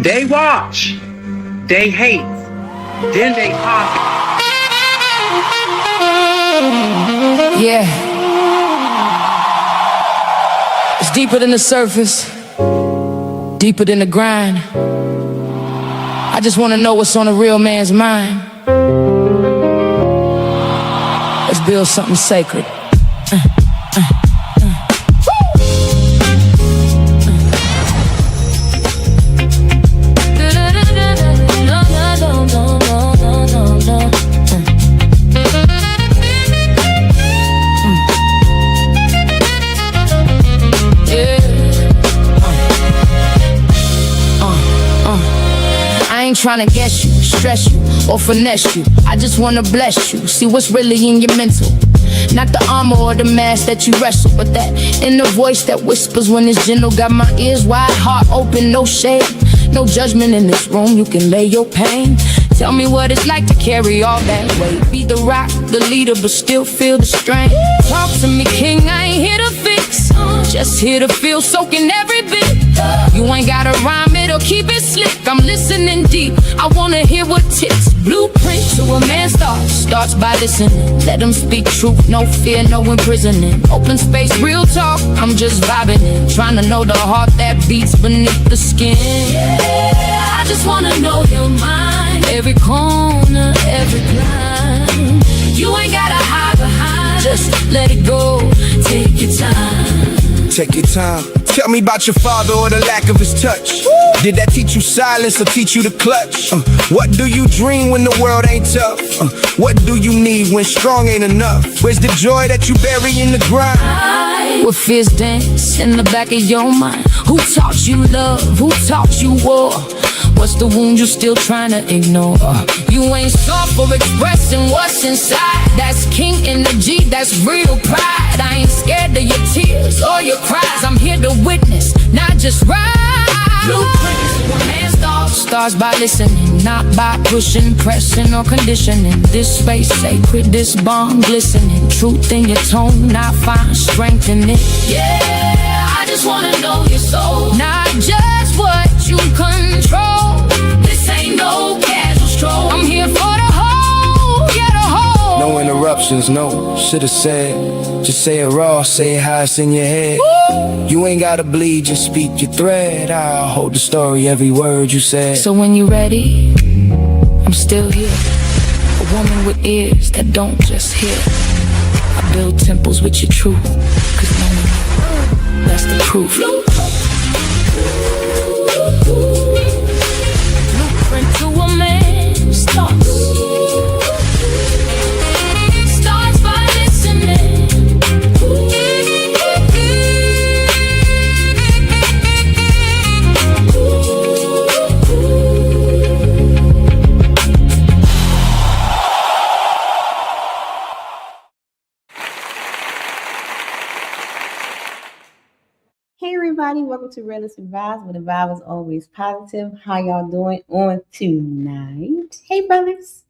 They watch, they hate, then they pop. Yeah. It's deeper than the surface, deeper than the grind. I just want to know what's on a real man's mind. Let's build something sacred. Trying to guess you, stress you, or finesse you. I just wanna bless you, see what's really in your mental. Not the armor or the mask that you wrestle, but that inner voice that whispers when it's gentle. Got my ears wide, heart open, no shade, no judgment in this room. You can lay your pain. Tell me what it's like to carry all that weight. Be the rock, the leader, but still feel the strain. Talk to me, king, I ain't here to fix, just here to feel, soaking every bit. You ain't gotta rhyme it or keep it slick. I'm listening deep, I wanna hear what tips. Blueprint to a man's thoughts starts by listening. Let him speak truth, no fear, no imprisoning. Open space, real talk, I'm just vibing in. Trying to know the heart that beats beneath the skin. Yeah, I just wanna know your mind. Every corner, every climb. You ain't gotta hide behind, just let it go, take your time. Take your time. Tell me about your father or the lack of his touch. Did that teach you silence or teach you to clutch? What do you dream when the world ain't tough? What do you need when strong ain't enough? Where's the joy that you bury in the grind? What fears dance in the back of your mind? Who taught you love? Who taught you war? What's the wound you still trying to ignore? You ain't soft for expressing what's inside. That's king energy, that's real pride. I ain't scared of your tears or your cries. I'm here to witness, not just ride. Blueprints, one man's thought starts by listening, not by pushing, pressing, or conditioning. This space sacred, this bond glistening. Truth in your tone, I find strength in it. Yeah, I just wanna know your soul, not just what you control. This ain't no casual stroll. I'm here for the whole, yeah, the whole. No interruptions, no. Should've said, just say it raw, say it how it's in your head. Woo! You ain't gotta bleed, just speak your thread. I'll hold the story, every word you said. So when you're ready, I'm still here. A woman with ears that don't just hear. I build temples with your truth, 'cause no, that's the proof. Blueprint to a man's thoughts starts by listening. Hey everybody, welcome to Realistic Vibes, where the vibe is always positive. How y'all doing on tonight? Hey brothers.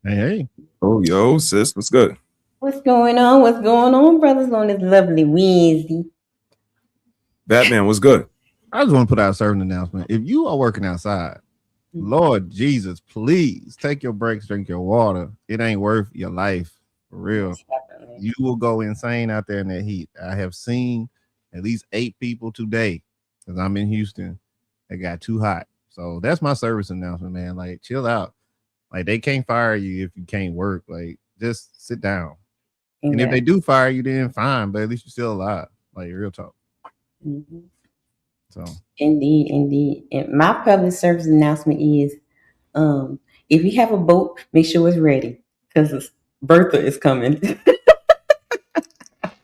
Hey. Oh, yo, sis, what's good? What's going on? What's going on, brothers, on this lovely Wednesday? Batman, what's good? I just want to put out a certain announcement. If you are working outside, Lord Jesus, please take your breaks, drink your water. It ain't worth your life, for real. You will go insane out there in that heat. I have seen at least 8 people today, because I'm in Houston, that got too hot. So that's my service announcement, man. Like, chill out. Like, they can't fire you if you can't work. Like, just sit down. Yeah. And if they do fire you, then fine, but at least you're still alive. Like, real talk. Mm-hmm. So Indeed. And my public service announcement is, if you have a boat, make sure it's ready, because Bertha is coming.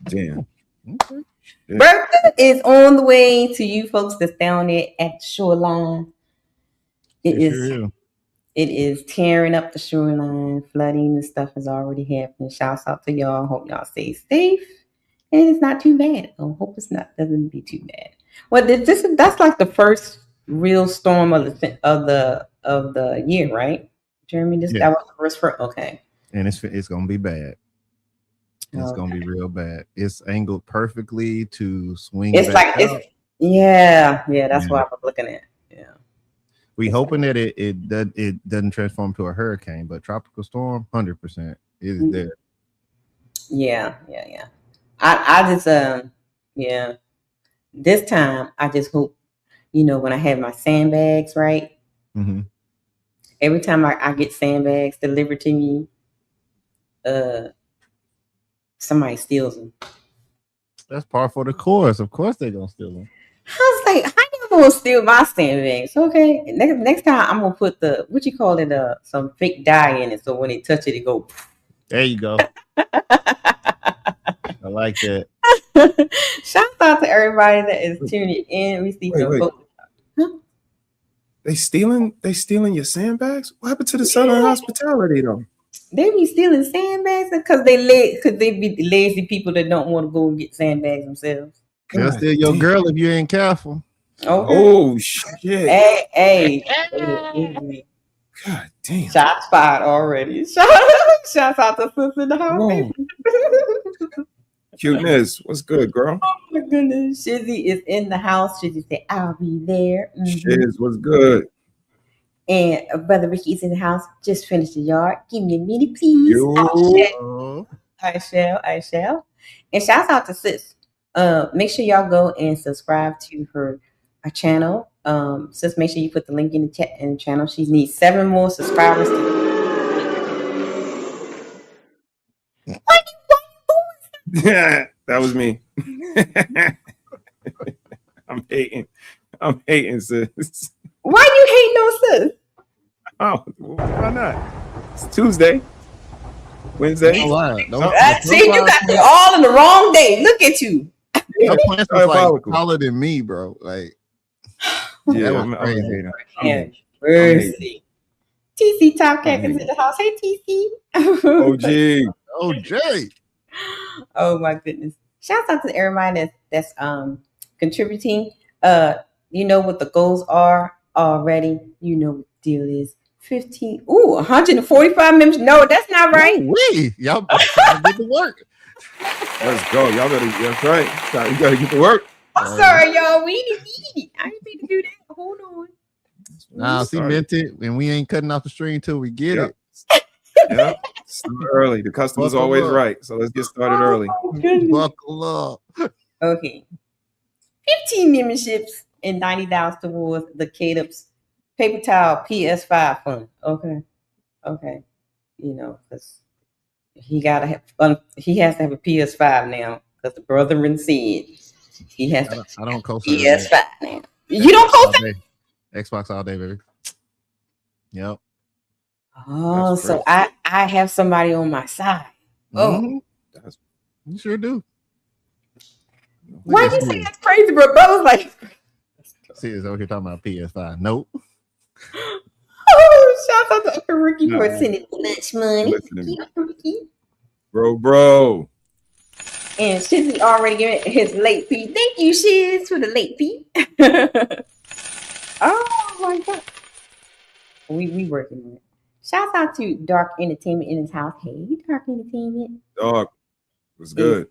Damn. okay. Yeah. Bertha is on the way to you folks that's down there at the shoreline. It is tearing up the shoreline. Flooding and stuff is already happening. Shouts out to y'all. Hope y'all stay safe. And it's not too bad. I hope it's not doesn't be too bad. Well, that's like the first real storm of the year, right? Jeremy, that was the first okay. And it's gonna be bad. It's gonna be real bad. It's angled perfectly to swing. It's like out. That's what I was looking at. Yeah. We hoping that it doesn't transform to a hurricane, but tropical storm, 100% is there. Yeah. I just yeah. This time I just hope, when I have my sandbags, right? Mm-hmm. Every time I get sandbags delivered to me, somebody steals them. That's par for the course. Of course they're gonna steal them. I was like, how you gonna steal my sandbags? Okay. Next time I'm gonna put some fake dye in it, so when they touch it go. There you go. I like that. Shout out to everybody that is tuning in. We see some folks. Huh? They stealing your sandbags? What happened to the Southern hospitality though? They be stealing sandbags because they be the lazy people that don't want to go and get sandbags themselves. They'll steal your girl if you ain't careful. Okay. Oh shit! Hey. God damn! Shots fired already. Shouts out to Sis in the house. Cuteness, what's good, girl? Oh my goodness, Shizzy is in the house. Shizzy said, "I'll be there." Shiz, what's good? And Brother Ricky is in the house. Just finished the yard. Give me a minute, please. I shall. And shouts out to Sis. Make sure y'all go and subscribe to her channel. Sis, make sure you put the link in the chat and channel. She needs 7 more subscribers. Yeah, that was me. I'm hating, sis. Why you hating on Sis? Oh, why not? It's Tuesday, Wednesday. See, you got it all in the wrong day. Look at you. Your plants was like taller than me, bro. Like, yeah, I'm crazy. Mercy. TC Top Cat is in the house. Hey, TC. OJ. Oh my goodness! Shouts out to everybody that's contributing. You know what the goals are already. You know what the deal is. 145 members. No, that's not right. Y'all get to work. Let's go. Y'all better. That's right. You gotta get to work. I'm sorry, y'all. We need. I didn't mean to do that. Hold on. Nah, cemented, and we ain't cutting off the string till we get it. Yeah, start early. The customer's always right, so let's get started early. Buckle up. Okay, 15 memberships and $90 towards the K-Dub's paper towel PS5 fund. Okay, because he has to have a PS5 now because the brethren said he has. I don't co-sign PS5 now. You don't co-sign Xbox all day, baby. Yep. Oh, so I have somebody on my side. Oh, you sure do. Why you say that's crazy, bro? Bro was like, see, is over here talking about PS5. Nope. Oh, shout out to Uncle Ricky for sending lunch money. Bro. And Shizzy already giving his late fee. Thank you, Shiz, for the late fee. Oh my God. We working on it. Shout out to Dark Entertainment in his house. Hey, Dark Entertainment. Dog. Was good.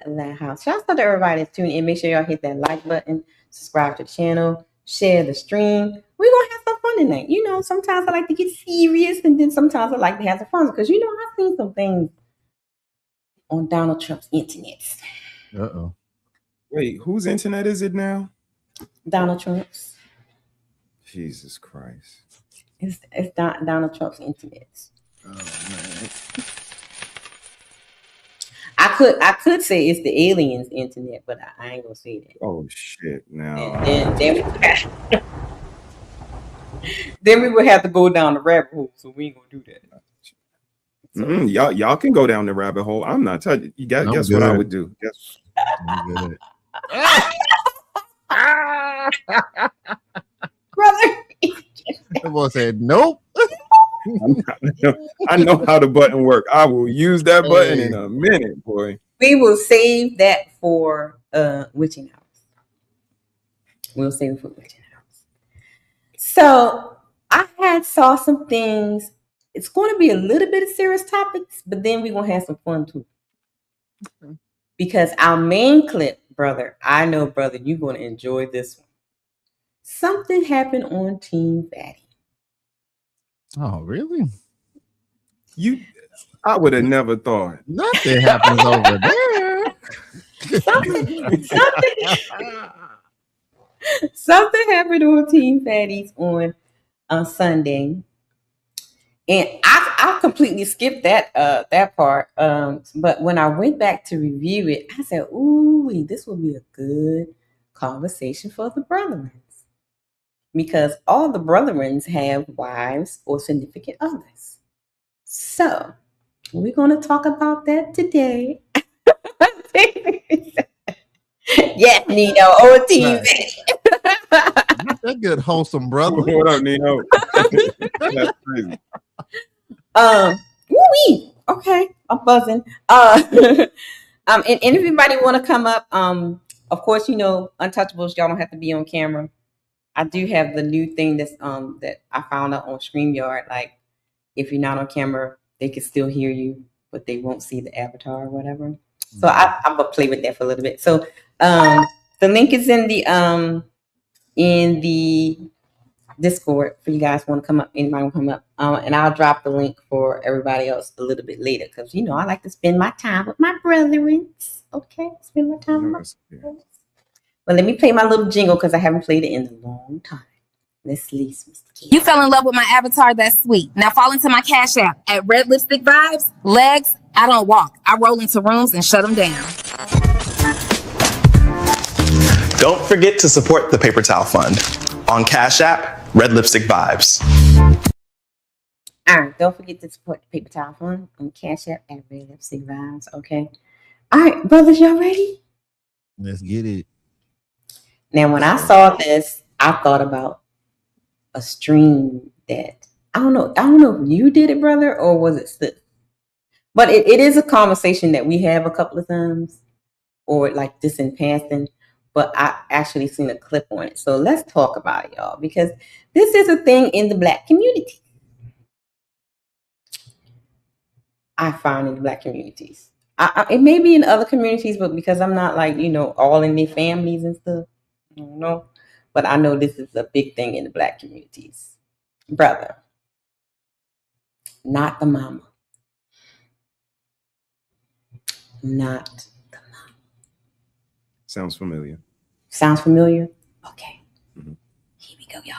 That house. Shout out to everybody that's tuning in. Make sure y'all hit that like button, subscribe to the channel, share the stream. We're gonna have some fun tonight. Sometimes I like to get serious, and then sometimes I like to have some fun because I've seen some things on Donald Trump's internet. Wait, whose internet is it now? Donald Trump's. Jesus Christ. It's Donald Trump's internet. Oh man. I could say it's the aliens' internet, but I ain't gonna say that. Oh shit! Now. And then we would have to go down the rabbit hole, so we ain't gonna do that. So. Y'all can go down the rabbit hole. I'm not touching. You guess what I would do? Guess. Brother. The boy said, nope. I know how the button works. I will use that button in a minute, boy. We will save that for Witching House. We'll save it for Witching House. So I saw some things. It's going to be a little bit of serious topics, but then we're going to have some fun too. Okay. Because our main clip, brother, I know, brother, you're going to enjoy this one. something happened on Team Fatty. Oh, really? I would have never thought. Nothing happens over there. Something happened on Team Fatties on Sunday, and I completely skipped that part. But when I went back to review it, I said, "Ooh, this will be a good conversation for the brethren." Because all the brethren have wives or significant others. So we're going to talk about that today. Yes, Nino, old Team Not that good, wholesome brother. What up, Nino? That's crazy. Woo-wee. Okay, I'm buzzing. And everybody want to come up. Of course, Untouchables, y'all don't have to be on camera. I do have the new thing that's that I found out on StreamYard. Like, if you're not on camera, they can still hear you, but they won't see the avatar or whatever. So I'm gonna play with that for a little bit. So the link is in the Discord for you guys want to come up. Anybody want to come up? And I'll drop the link for everybody else a little bit later because I like to spend my time with my brethren. Okay, spend my time with my brethren. Well, let me play my little jingle because I haven't played it in a long time. Let's leave. You fell in love with my avatar, that's sweet. Now fall into my Cash App at Red Lipstick Vibes. Legs, I don't walk. I roll into rooms and shut them down. Don't forget to support the Paper Towel Fund on Cash App, Red Lipstick Vibes. All right, don't forget to support the Paper Towel Fund on Cash App at Red Lipstick Vibes. Okay. All right, brothers, y'all ready? Let's get it. Now, when I saw this, I thought about a stream that I don't know if you did it, brother, or was it Sis? But it is a conversation that we have a couple of times, or like this in passing. But I actually seen a clip on it, so let's talk about it, y'all, because this is a thing in the Black community. I find in the Black communities. It may be in other communities, but because I'm not like all in their families and stuff. I don't know, but I know this is a big thing in the Black communities. Brother, not the mama. Not the mama. Sounds familiar. Sounds familiar? Okay. Mm-hmm. Here we go, y'all.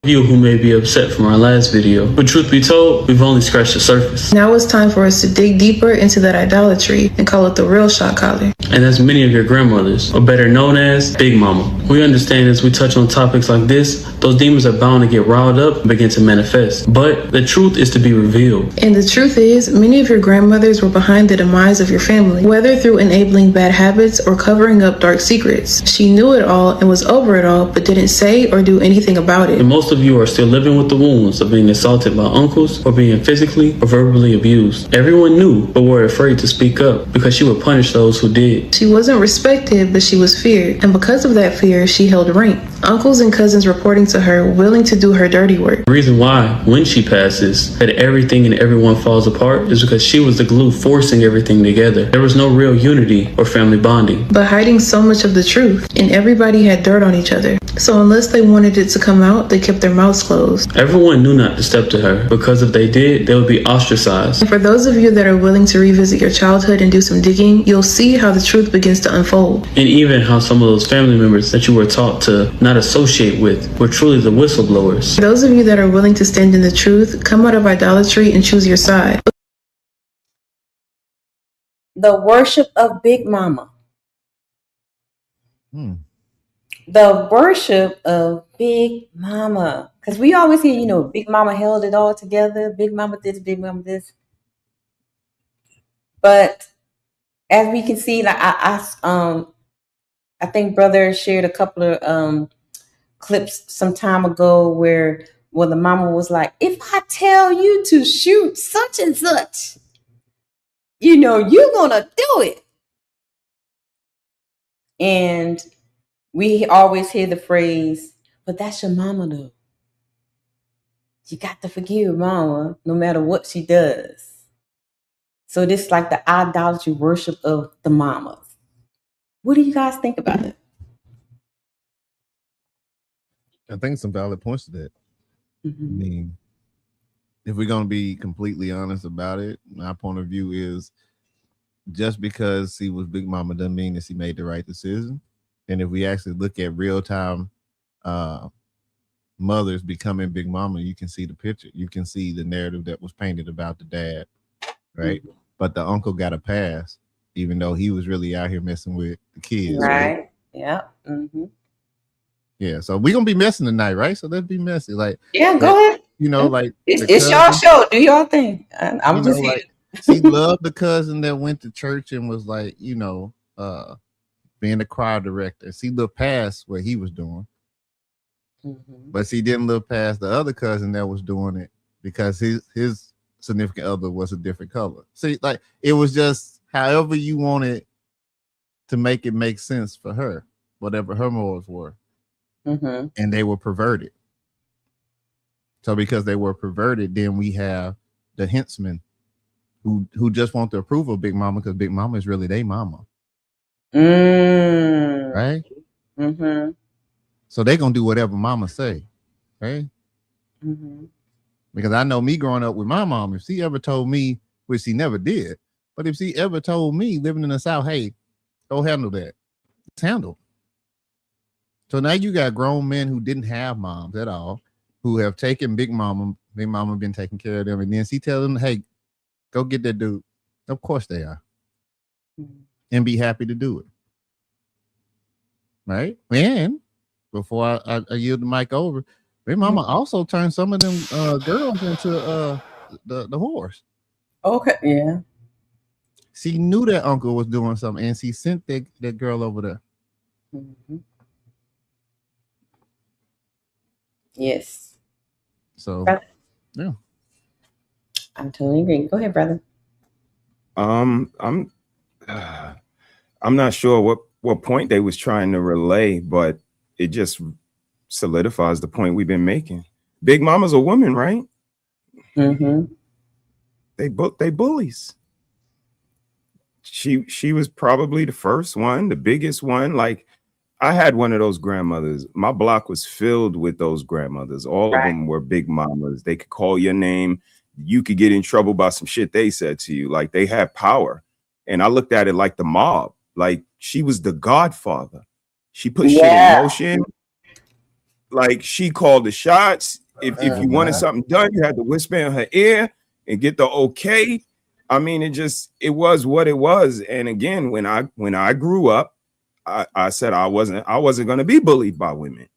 You who may be upset from our last video, but truth be told, we've only scratched the surface. Now it's time for us to dig deeper into that idolatry and call it the real shot collar. And as many of your grandmothers, or better known as Big Mama. We understand as we touch on topics like this, those demons are bound to get riled up and begin to manifest. But the truth is to be revealed. And the truth is, many of your grandmothers were behind the demise of your family, whether through enabling bad habits or covering up dark secrets. She knew it all and was over it all, but didn't say or do anything about it. And most of you are still living with the wounds of being assaulted by uncles or being physically or verbally abused. Everyone knew, but were afraid to speak up because she would punish those who did. She wasn't respected, but she was feared. And because of that fear, she held rank. Uncles and cousins reporting to her, willing to do her dirty work. The reason why, when she passes, that everything and everyone falls apart is because she was the glue forcing everything together. There was no real unity or family bonding. But hiding so much of the truth, and everybody had dirt on each other. So unless they wanted it to come out, they kept their mouths closed. Everyone knew not to step to her, because if they did, they would be ostracized. And for those of you that are willing to revisit your childhood and do some digging, you'll see how the truth begins to unfold. And even how some of those family members that you were taught to not associate with were truly the whistleblowers. For those of you that are willing to stand in the truth, come out of idolatry and choose your side. The worship of Big Mama. The worship of Big Mama. Because we always hear, Big Mama held it all together. Big Mama this, Big Mama this. But as we can see, like I think brother shared a couple of clips some time ago where the mama was like, if I tell you to shoot such and such, you're gonna do it. And we always hear the phrase, but that's your mama though. You got to forgive mama no matter what she does. So this is like the idolatry worship of the mamas. What do you guys think about it? I think some valid points to that. Mhm. I mean, if we're gonna be completely honest about it, my point of view is just because he was Big Mama doesn't mean that he made the right decision. And if we actually look at real time mothers becoming Big Mama, you can see the picture. You can see the narrative that was painted about the dad, right? Mm-hmm. But the uncle got a pass, even though he was really out here messing with the kids, right? Right. Yeah. Mm-hmm. Yeah. So we're gonna be messing tonight, right? So let's be messy. Like, Yeah, go ahead. you know, like It's y'all show. Do y'all thing. I'm you just know, here. like she loved the cousin that went to church and was like, you know, being the choir director. She looked past what he was doing, but she didn't look past the other cousin that was doing it because his significant other was a different color. See, like it was just however you wanted to make it make sense for her, whatever her morals were, and they were perverted. So because they were perverted, then we have the henchman who just want the approval of Big Mama because Big Mama is really their mama. Right? Mm-hmm. So they gonna do whatever Mama say, right? Mm-hmm. Because I know me growing up with my mom, if she ever told me, which she never did, but if she ever told me living in the South, hey, go handle that, it's handled. So now you got grown men who didn't have moms at all, who have taken Big Mama been taking care of them, and then she tell them, hey, go get that dude. Of course they are. And be happy to do it. Right? And before I yield the mic over, Big Mama also turned some of them girls into the whores. Okay, yeah. She knew that uncle was doing something, and she sent that girl over there. Mm-hmm. Yes. So, yeah. I totally agree. Go ahead, brother. I'm not sure what point they was trying to relay, but it just solidifies the point we've been making. Big Mama's a woman, right? Mm-hmm. They bullies. She was probably the first one, the biggest one. Like I had one of those grandmothers. My block was filled with those grandmothers. All of them were Big Mamas. They could call your name. You could get in trouble by some shit they said to you. Like they had power. And I looked at it like the mob. Like she was the godfather. She put shit in motion. Like she called the shots. If you wanted something done, you had to whisper in her ear and get the okay. I mean, it was what it was. And again, when I grew up, I said I wasn't going to be bullied by women.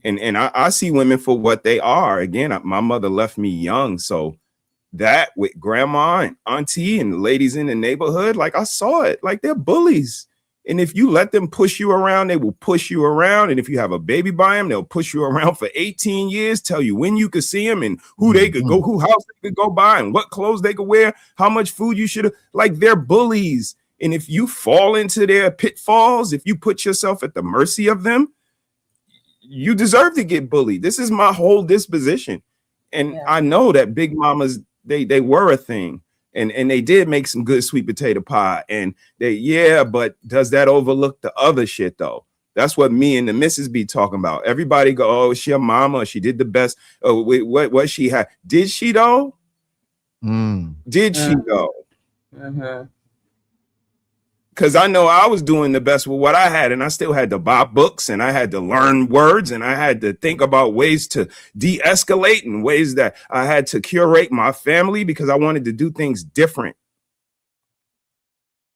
And I see women for what they are. Again, my mother left me young. So that with grandma and auntie and ladies in the neighborhood, like I saw it, like they're bullies. And if you let them push you around, they will push you around. And if you have a baby by them, they'll push you around for 18 years, tell you when you could see them and who they could go, who house they could go by and what clothes they could wear, how much food you should have. Like they're bullies. And if you fall into their pitfalls, if you put yourself at the mercy of them, you deserve to get bullied. This is my whole disposition. And I know that Big Mamas, they were a thing. And they did make some good sweet potato pie. And but does that overlook the other shit though? That's what me and the missus be talking about. Everybody go, oh, she a mama, she did the best. Oh, what she had. Did she though? Did she though? Because I know I was doing the best with what I had, and I still had to buy books, and I had to learn words, and I had to think about ways to de-escalate and ways that I had to curate my family because I wanted to do things different.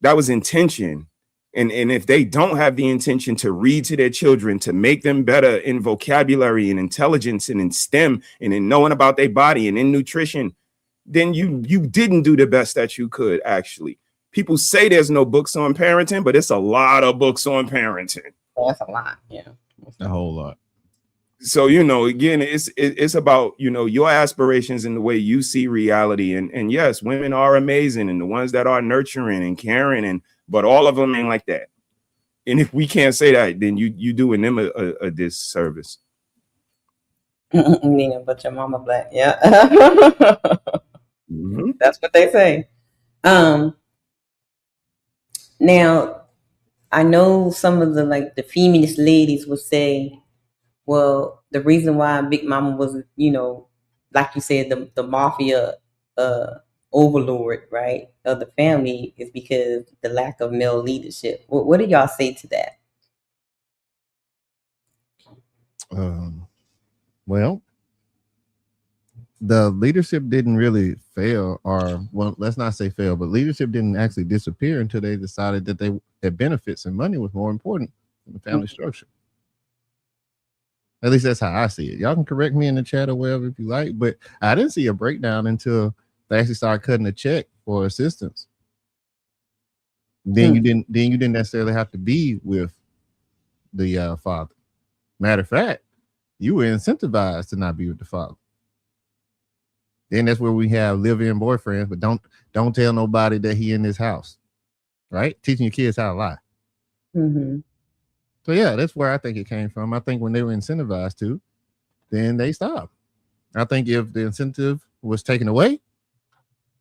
That was intention. And if they don't have the intention to read to their children, to make them better in vocabulary and intelligence and in STEM and in knowing about their body and in nutrition, then you didn't do the best that you could actually. People say there's no books on parenting, but it's a lot of books on parenting. That's a lot, yeah. A whole lot. So, again, it's about, your aspirations and the way you see reality. And yes, women are amazing. And the ones that are nurturing and caring, but all of them ain't like that. And if we can't say that, then you doing them a disservice. Meaning, but your mama black. Yeah. That's what they say. Now, I know some of the feminist ladies would say, Well, the reason why Big Mama was, like you said, the mafia overlord, right, of the family is because the lack of male leadership. What do y'all say to that? Well, the leadership didn't really fail, or well, let's not say fail, but leadership didn't actually disappear until they decided that benefits and money was more important than the family structure. At least that's how I see it. Y'all can correct me in the chat or wherever if you like, but I didn't see a breakdown until they actually started cutting a check for assistance. Then you didn't necessarily have to be with the father. Matter of fact, you were incentivized to not be with the father. Then that's where we have live-in boyfriends, but don't tell nobody that he in this house, right? Teaching your kids how to lie. Mm-hmm. So yeah, that's where I think it came from. I think when they were incentivized to, then they stopped. I think if the incentive was taken away,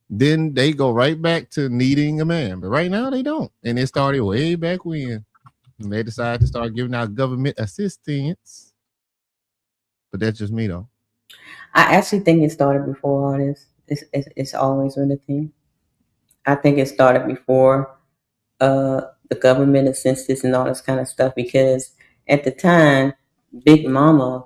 then they go right back to needing a man. But right now they don't. And it started way back when they decided to start giving out government assistance. But that's just me though. I actually think it started before all this. It's always been a thing. I think it started before the government and census and all this kind of stuff, because at the time, Big Mama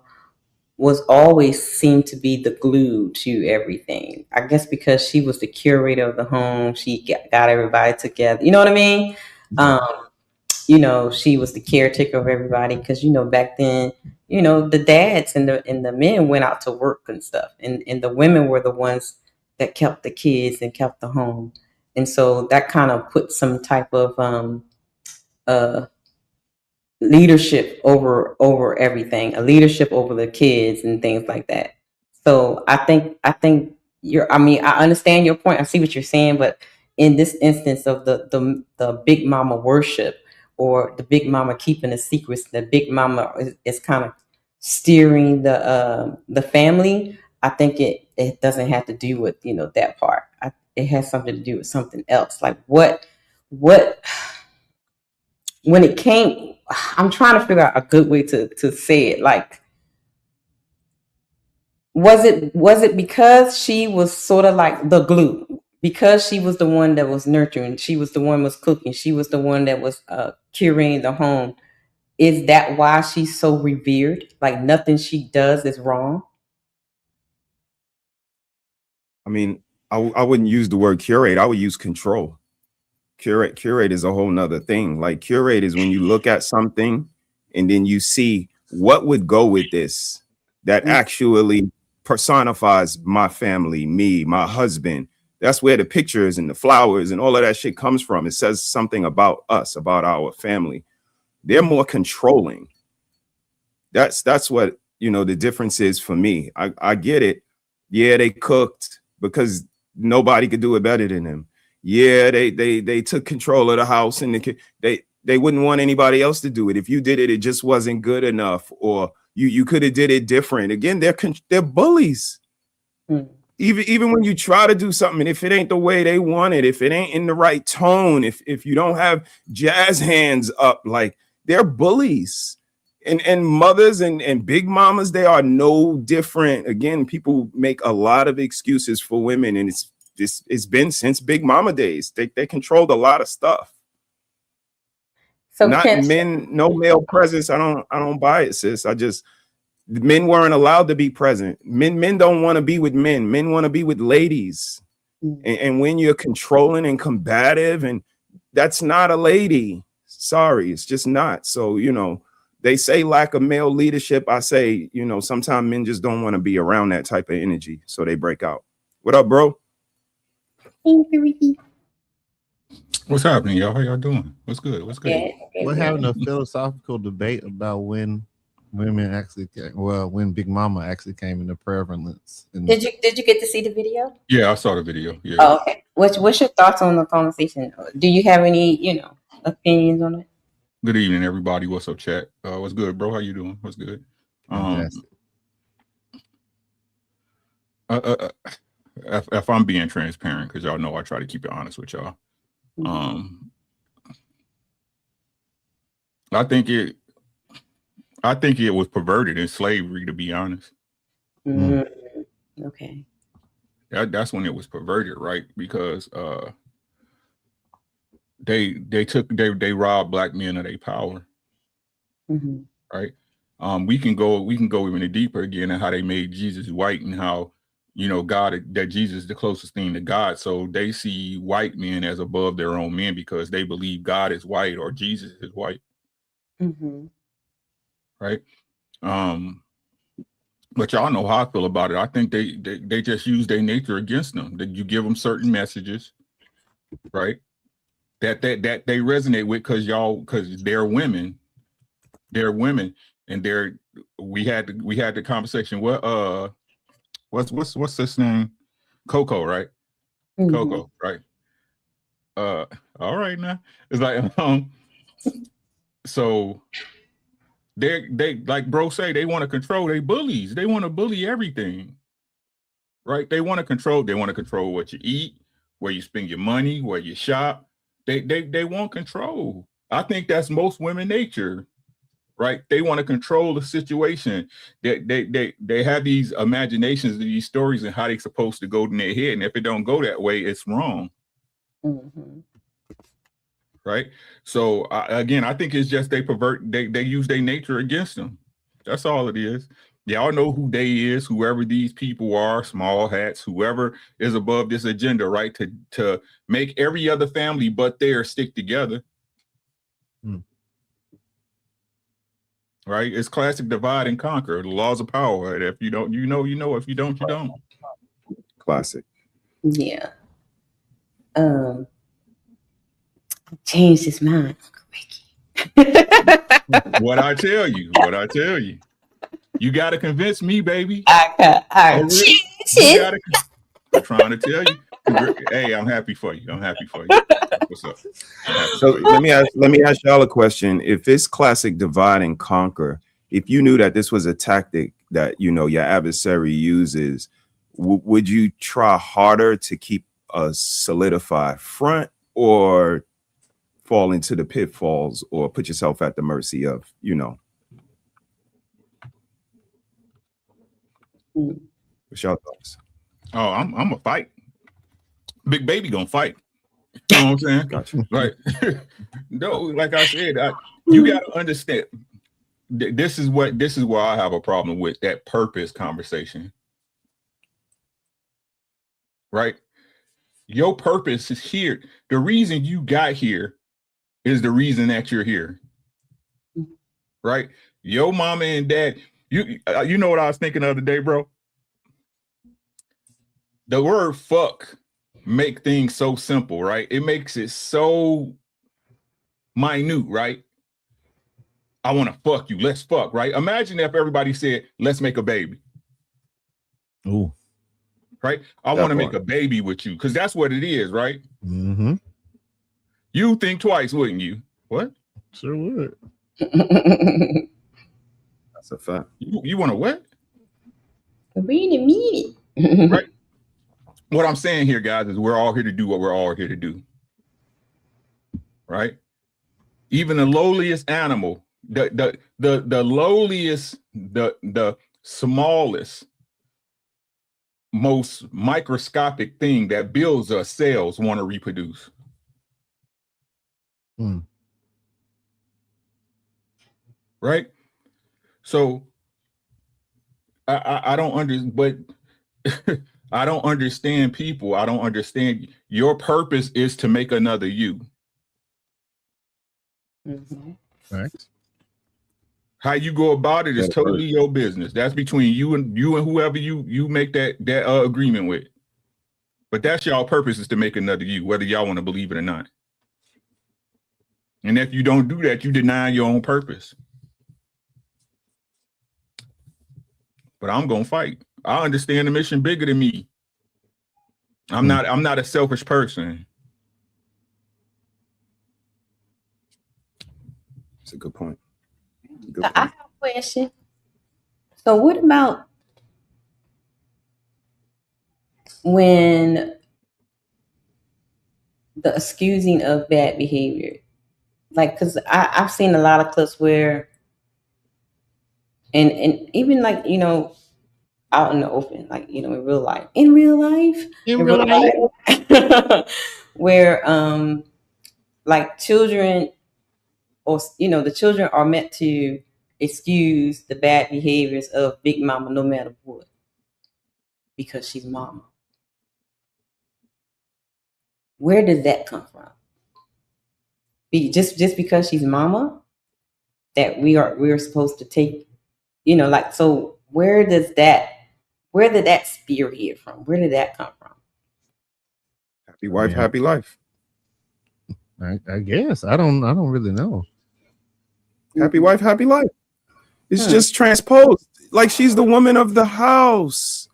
was always seemed to be the glue to everything. I guess because she was the curator of the home, she got everybody together. You know what I mean? She was the caretaker of everybody because back then, the dads and the men went out to work and stuff, and the women were the ones that kept the kids and kept the home, and so that kind of put some type of leadership over everything, a leadership over the kids and things like that. So I think I understand your point. I see what you're saying, but in this instance of the Big Mama worship, or the Big Mama keeping the secrets, the Big Mama is kind of steering the family. I think it doesn't have to do with that part. It has something to do with something else. Like what when it came, I'm trying to figure out a good way to say it. Like, was it because she was sort of like the glue? Because she was the one that was nurturing, she was the one was cooking, she was the one that was curating the home. Is that why she's so revered? Like nothing she does is wrong? I mean, I wouldn't use the word curate. I would use control. Curate is a whole nother thing. Like curate is when you look at something and then you see what would go with this that actually personifies my family, me, my husband. That's where the pictures and the flowers and all of that shit comes from. It says something about us, about our family. They're more controlling. That's what, the difference is for me. I get it. Yeah, they cooked because nobody could do it better than them. Yeah, they took control of the house, and they wouldn't want anybody else to do it. If you did it, it just wasn't good enough, or you could have did it different. Again, they're bullies. Even when you try to do something, and if it ain't the way they want it, if it ain't in the right tone, if you don't have jazz hands up, like they're bullies. And mothers and big mamas, they are no different. Again, people make a lot of excuses for women, and it's been since Big Mama days. They controlled a lot of stuff. So not men, no male presence. I don't buy it, sis. Men weren't allowed to be present. Men don't want to be with men. Men want to be with ladies. And when you're controlling and combative, and that's not a lady. Sorry, it's just not. So, they say lack of male leadership. I say, sometimes men just don't want to be around that type of energy. So they break out. What up, bro? What's happening, y'all? How y'all doing? What's good? What's good? We're having a philosophical debate about when women actually when Big Mama actually came into prevalence. Did you get to see the video? Yeah, I saw the video. Yeah. Oh, okay. What's your thoughts on the conversation? Do you have any, opinions on it? Good evening, everybody. What's up, chat? What's good, bro? How you doing? What's good? If I'm being transparent, because y'all know I try to keep it honest with y'all. I think I think it was perverted in slavery, to be honest. Okay. That's when it was perverted, right? Because they robbed black men of their power. Right. We can go even deeper again and how they made Jesus white and how, you know, that Jesus is the closest thing to God. So they see white men as above their own men because they believe God is white or Jesus is white. Right. But y'all know how I feel about it. I think they just use their nature against them. That you give them certain messages, right? That they resonate with because they're women. They're women, and we had the conversation. What's this name? Coco, right? Coco, right? All right now. It's like so they like bro say they want to control, they bullies. They want to bully everything. Right? They want to control what you eat, where you spend your money, where you shop. They want control. I think that's most women nature. Right? They want to control the situation. They have these imaginations of these stories and how they're supposed to go in their head. And if it don't go that way, it's wrong. Right? So again, I think it's just they use their nature against them. That's all it is. Y'all know who they is, whoever these people are, small hats, whoever is above this agenda, right? To make every other family but theirs stick together. Right? It's classic divide and conquer, the laws of power. If you don't, you know. If you don't, you don't. Classic. Yeah. Changed his mind, Uncle Ricky. What I tell you. You got to convince me, baby. I'm trying to tell you. Hey, I'm happy for you. What's up? So let me ask y'all a question. If it's classic divide and conquer, if you knew that this was a tactic that, you know, your adversary uses, would you try harder to keep a solidified front or fall into the pitfalls or put yourself at the mercy of, you know? What's your thoughts? Oh, I'm a fight. Big baby gonna fight. You know what I'm saying? Gotcha. Right. No, like I said, you gotta understand. This is where I have a problem with that purpose conversation. Right? Your purpose is here. The reason you got here is the reason that you're here. Right? Your mama and dad, you know what I was thinking the other day, bro? The word fuck make things so simple, right? It makes it so minute, right? I want to fuck you. Let's fuck, right? Imagine if everybody said, let's make a baby. Ooh. Right? I want to make a baby with you because that's what it is, right? Mm-hmm. You think twice, wouldn't you? What? Sure would. That's a fact. You want to what? Read me. Right? What I'm saying here, guys, is we're all here to do what we're all here to do. Right? Even the lowliest animal, the lowliest, the smallest, most microscopic thing that builds us cells want to reproduce. Right? So I don't understand, but I don't understand people. I don't understand. Your purpose is to make another you. Right. How you go about it is totally your business. That's between you and whoever you make that agreement with. But that's y'all purpose is to make another you, whether y'all want to believe it or not. And if you don't do that, you deny your own purpose. But I'm gonna fight. I understand the mission bigger than me. I'm not a selfish person. That's a good point. I have a question. So what about when the excusing of bad behavior? Like, because I've seen a lot of clips where And even like, out in the open, like, in real life, where like children, or the children are meant to excuse the bad behaviors of Big Mama no matter what, because she's mama. Where does that come from? Just because she's mama, that we're supposed to take, like, so where did that spearhead from? Where did that come from? Happy wife, happy life. I guess I don't really know. Happy wife, happy life. It's just transposed. Like, she's the woman of the house.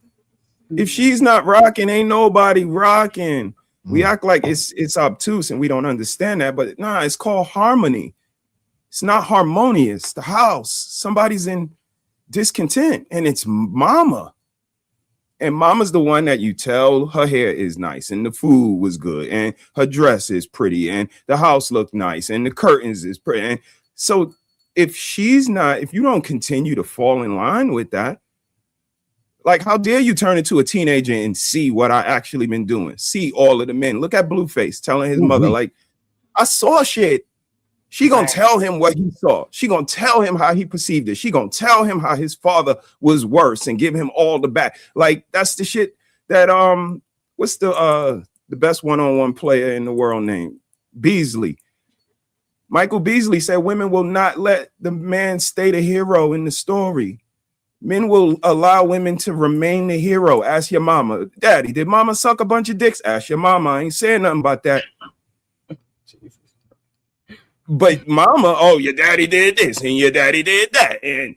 If she's not rocking, ain't nobody rocking. We act like it's obtuse and we don't understand that, but nah, it's called harmony. It's not harmonious. The house, somebody's in discontent, and it's mama. And mama's the one that you tell her hair is nice and the food was good and her dress is pretty and the house looked nice and the curtains is pretty. And so if you don't continue to fall in line with that, like, how dare you turn into a teenager and see what I actually been doing? See all of the men. Look at Blueface telling his mother, like, I saw shit. She gonna tell him what he saw. She gonna tell him how he perceived it. She gonna tell him how his father was worse and give him all the back. Like, that's the shit that what's the best one-on-one player in the world named Beasley. Michael Beasley said women will not let the man stay the hero in the story. Men will allow women to remain the hero. Ask your mama. Daddy, did mama suck a bunch of dicks? Ask your mama. I ain't saying nothing about that. But mama, oh, your daddy did this and your daddy did that. And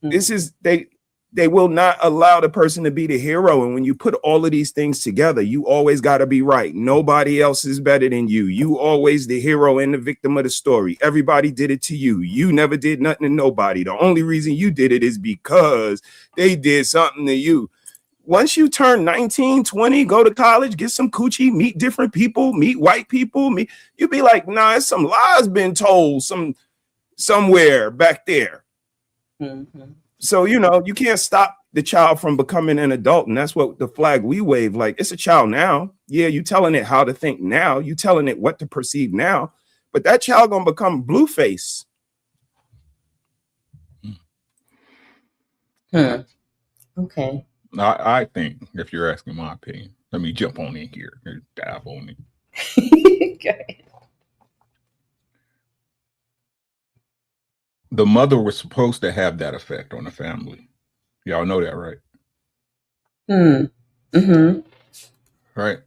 this is, they will not allow the person to be the hero. And when you put all of these things together, you always got to be right. Nobody else is better than you. You always the hero and the victim of the story. Everybody did it to you. You never did nothing to nobody. The only reason you did it is because they did something to you. Once you turn 19, 20, go to college, get some coochie, meet different people, meet white people, you be like, nah, it's some lies been told somewhere back there. Mm-hmm. So, you can't stop the child from becoming an adult. And that's what the flag we wave. Like, it's a child now. Yeah, you telling it how to think now. You telling it what to perceive now. But that child gonna become Blueface. Okay. I think, if you're asking my opinion, let me jump on in here and dive on it. Okay. The mother was supposed to have that effect on the family. Y'all know that, right? Mm-hmm. Right.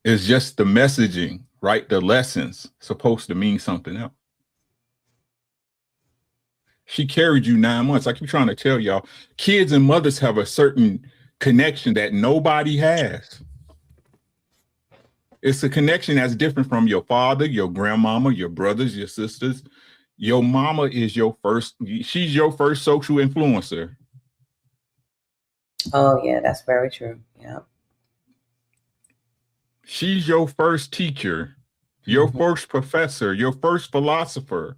It's just the messaging, right? The lessons supposed to mean something else. She carried you 9 months. I keep trying to tell y'all, kids and mothers have a certain connection that nobody has. It's a connection that's different from your father, your grandmama, your brothers, your sisters. Your mama is she's your first social influencer. Oh, yeah, that's very true. Yeah. She's your first teacher, your first professor, your first philosopher,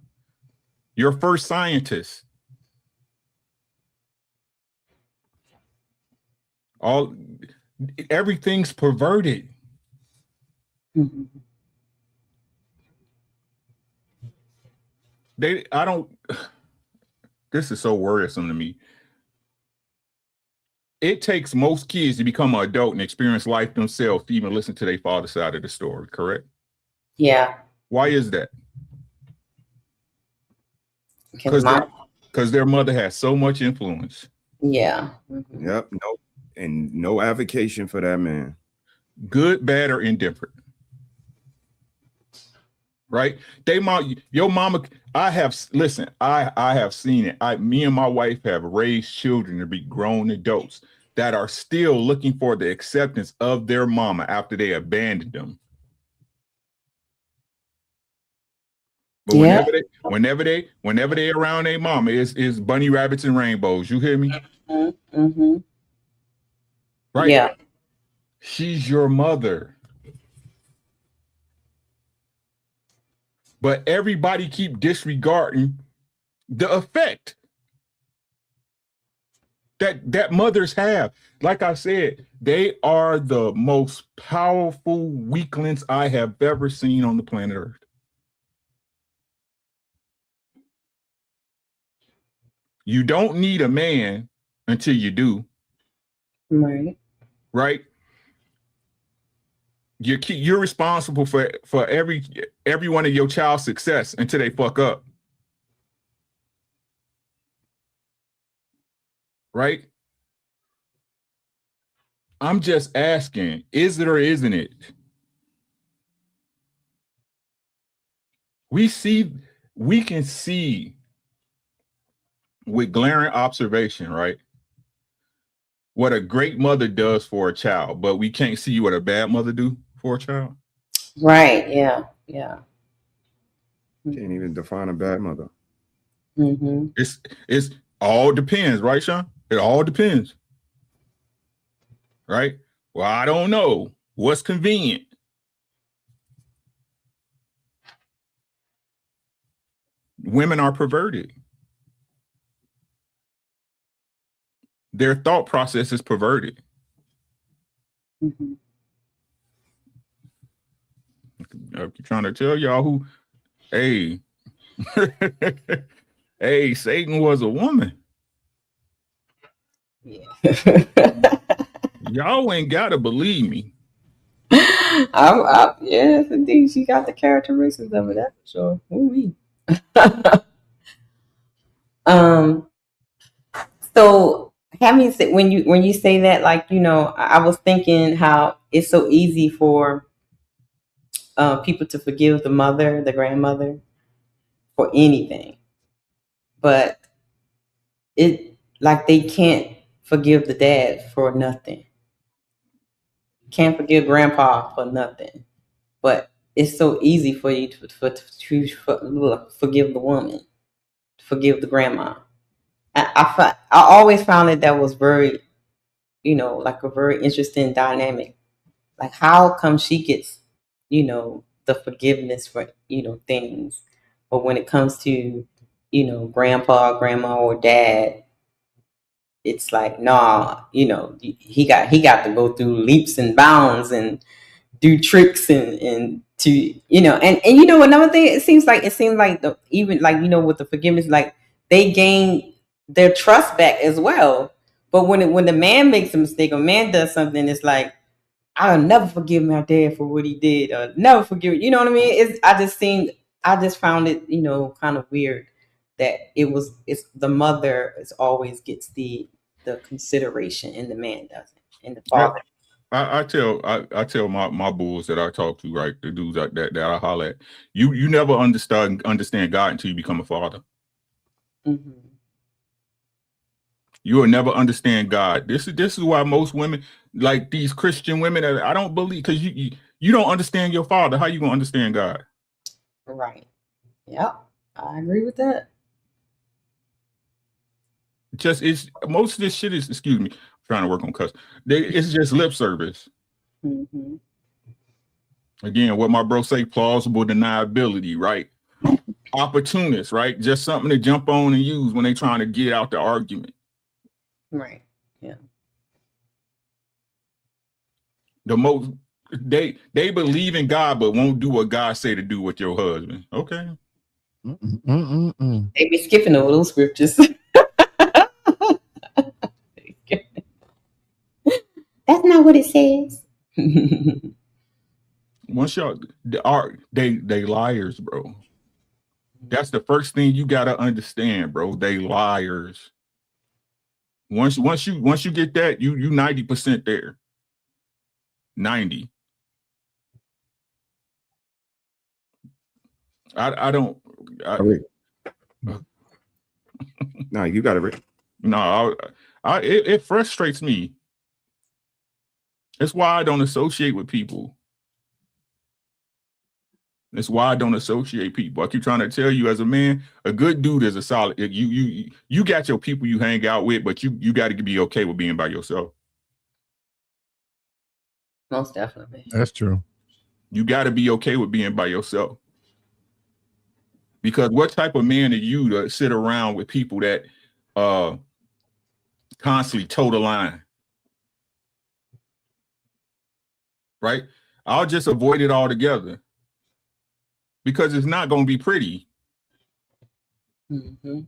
your first scientist. Everything's perverted. Mm-hmm. This is so worrisome to me. It takes most kids to become an adult and experience life themselves to even listen to their father's side of the story, correct? Yeah. Why is that? Because their mother has so much influence. Yeah. Mm-hmm. Yep. No avocation for that man. Good, bad, or indifferent. Right? Your mama, I have seen it. Me and my wife have raised children to be grown adults that are still looking for the acceptance of their mama after they abandoned them. But whenever they around their mama, is bunny rabbits and rainbows. You hear me? Mm-hmm. Right? Yeah. She's your mother. But everybody keep disregarding the effect that mothers have. Like I said, they are the most powerful weaklings I have ever seen on the planet Earth. You don't need a man until you do. Right. Right? You're responsible for every one of your child's success until they fuck up. Right? I'm just asking, is it or isn't it? We can see with glaring observation, right, what a great mother does for a child, but we can't see what a bad mother do for a child. Right. Yeah. Yeah. Can't even define a bad mother. Mm-hmm. It's all depends, right, Sean? It all depends. Right? Well, I don't know. What's convenient? Women are perverted. Their thought process is perverted. Mm-hmm. I'm trying to tell y'all who, hey, hey, Satan was a woman. Yeah. Y'all ain't gotta believe me. Yes, indeed. She got the characteristics of it, that's for sure. Ooh-wee. So having said, when you say that, like, I was thinking how it's so easy for people to forgive the mother, the grandmother, for anything, but it, like, they can't forgive the dad for nothing. Can't forgive grandpa for nothing. But it's so easy for you to forgive the woman, to forgive the grandma. I always found that was very, like a very interesting dynamic. Like, how come she gets, the forgiveness for, things, but when it comes to, grandpa, grandma, or dad, it's like, nah, he got to go through leaps and bounds and do tricks and to, and another thing, it seems like the, even like, with the forgiveness, like, they gain their trust back as well. But when the man makes a mistake, a man does something, it's like, I'll never forgive my dad for what he did, or never forgive, you know what I mean? I just found it, kind of weird that it's the mother is always gets the consideration and the man doesn't, and the father. I tell my bulls that I talk to, right, the dudes that I holler at, you never understand God until you become a father. Mm-hmm. You will never understand God. This is why most women, like these Christian women, I don't believe, because you don't understand your father. How you gonna understand God? Right. Yep. I agree with that. It's most of this shit is, excuse me, I'm trying to work on cuss. It's just lip service. Mm-hmm. Again, what my bro say, plausible deniability, right? Opportunists, right? Just something to jump on and use when they trying to get out the argument. Right. Yeah. The most they believe in God, but won't do what God say to do with your husband. Okay. They be skipping over those scriptures. That's not what it says. Once y'all they liars, bro. That's the first thing you gotta understand, bro. They liars. Once you get that, you 90% there. 90. I don't. No, you got it, Rick. No, it frustrates me. That's why I don't associate with people. That's why I don't associate people. I keep trying to tell you, as a man, a good dude is a solid. You got your people you hang out with, but you got to be okay with being by yourself. Most definitely. That's true. You got to be okay with being by yourself. Because what type of man are you to sit around with people that constantly toe the line. Right? I'll just avoid it altogether because it's not going to be pretty. Mm-hmm.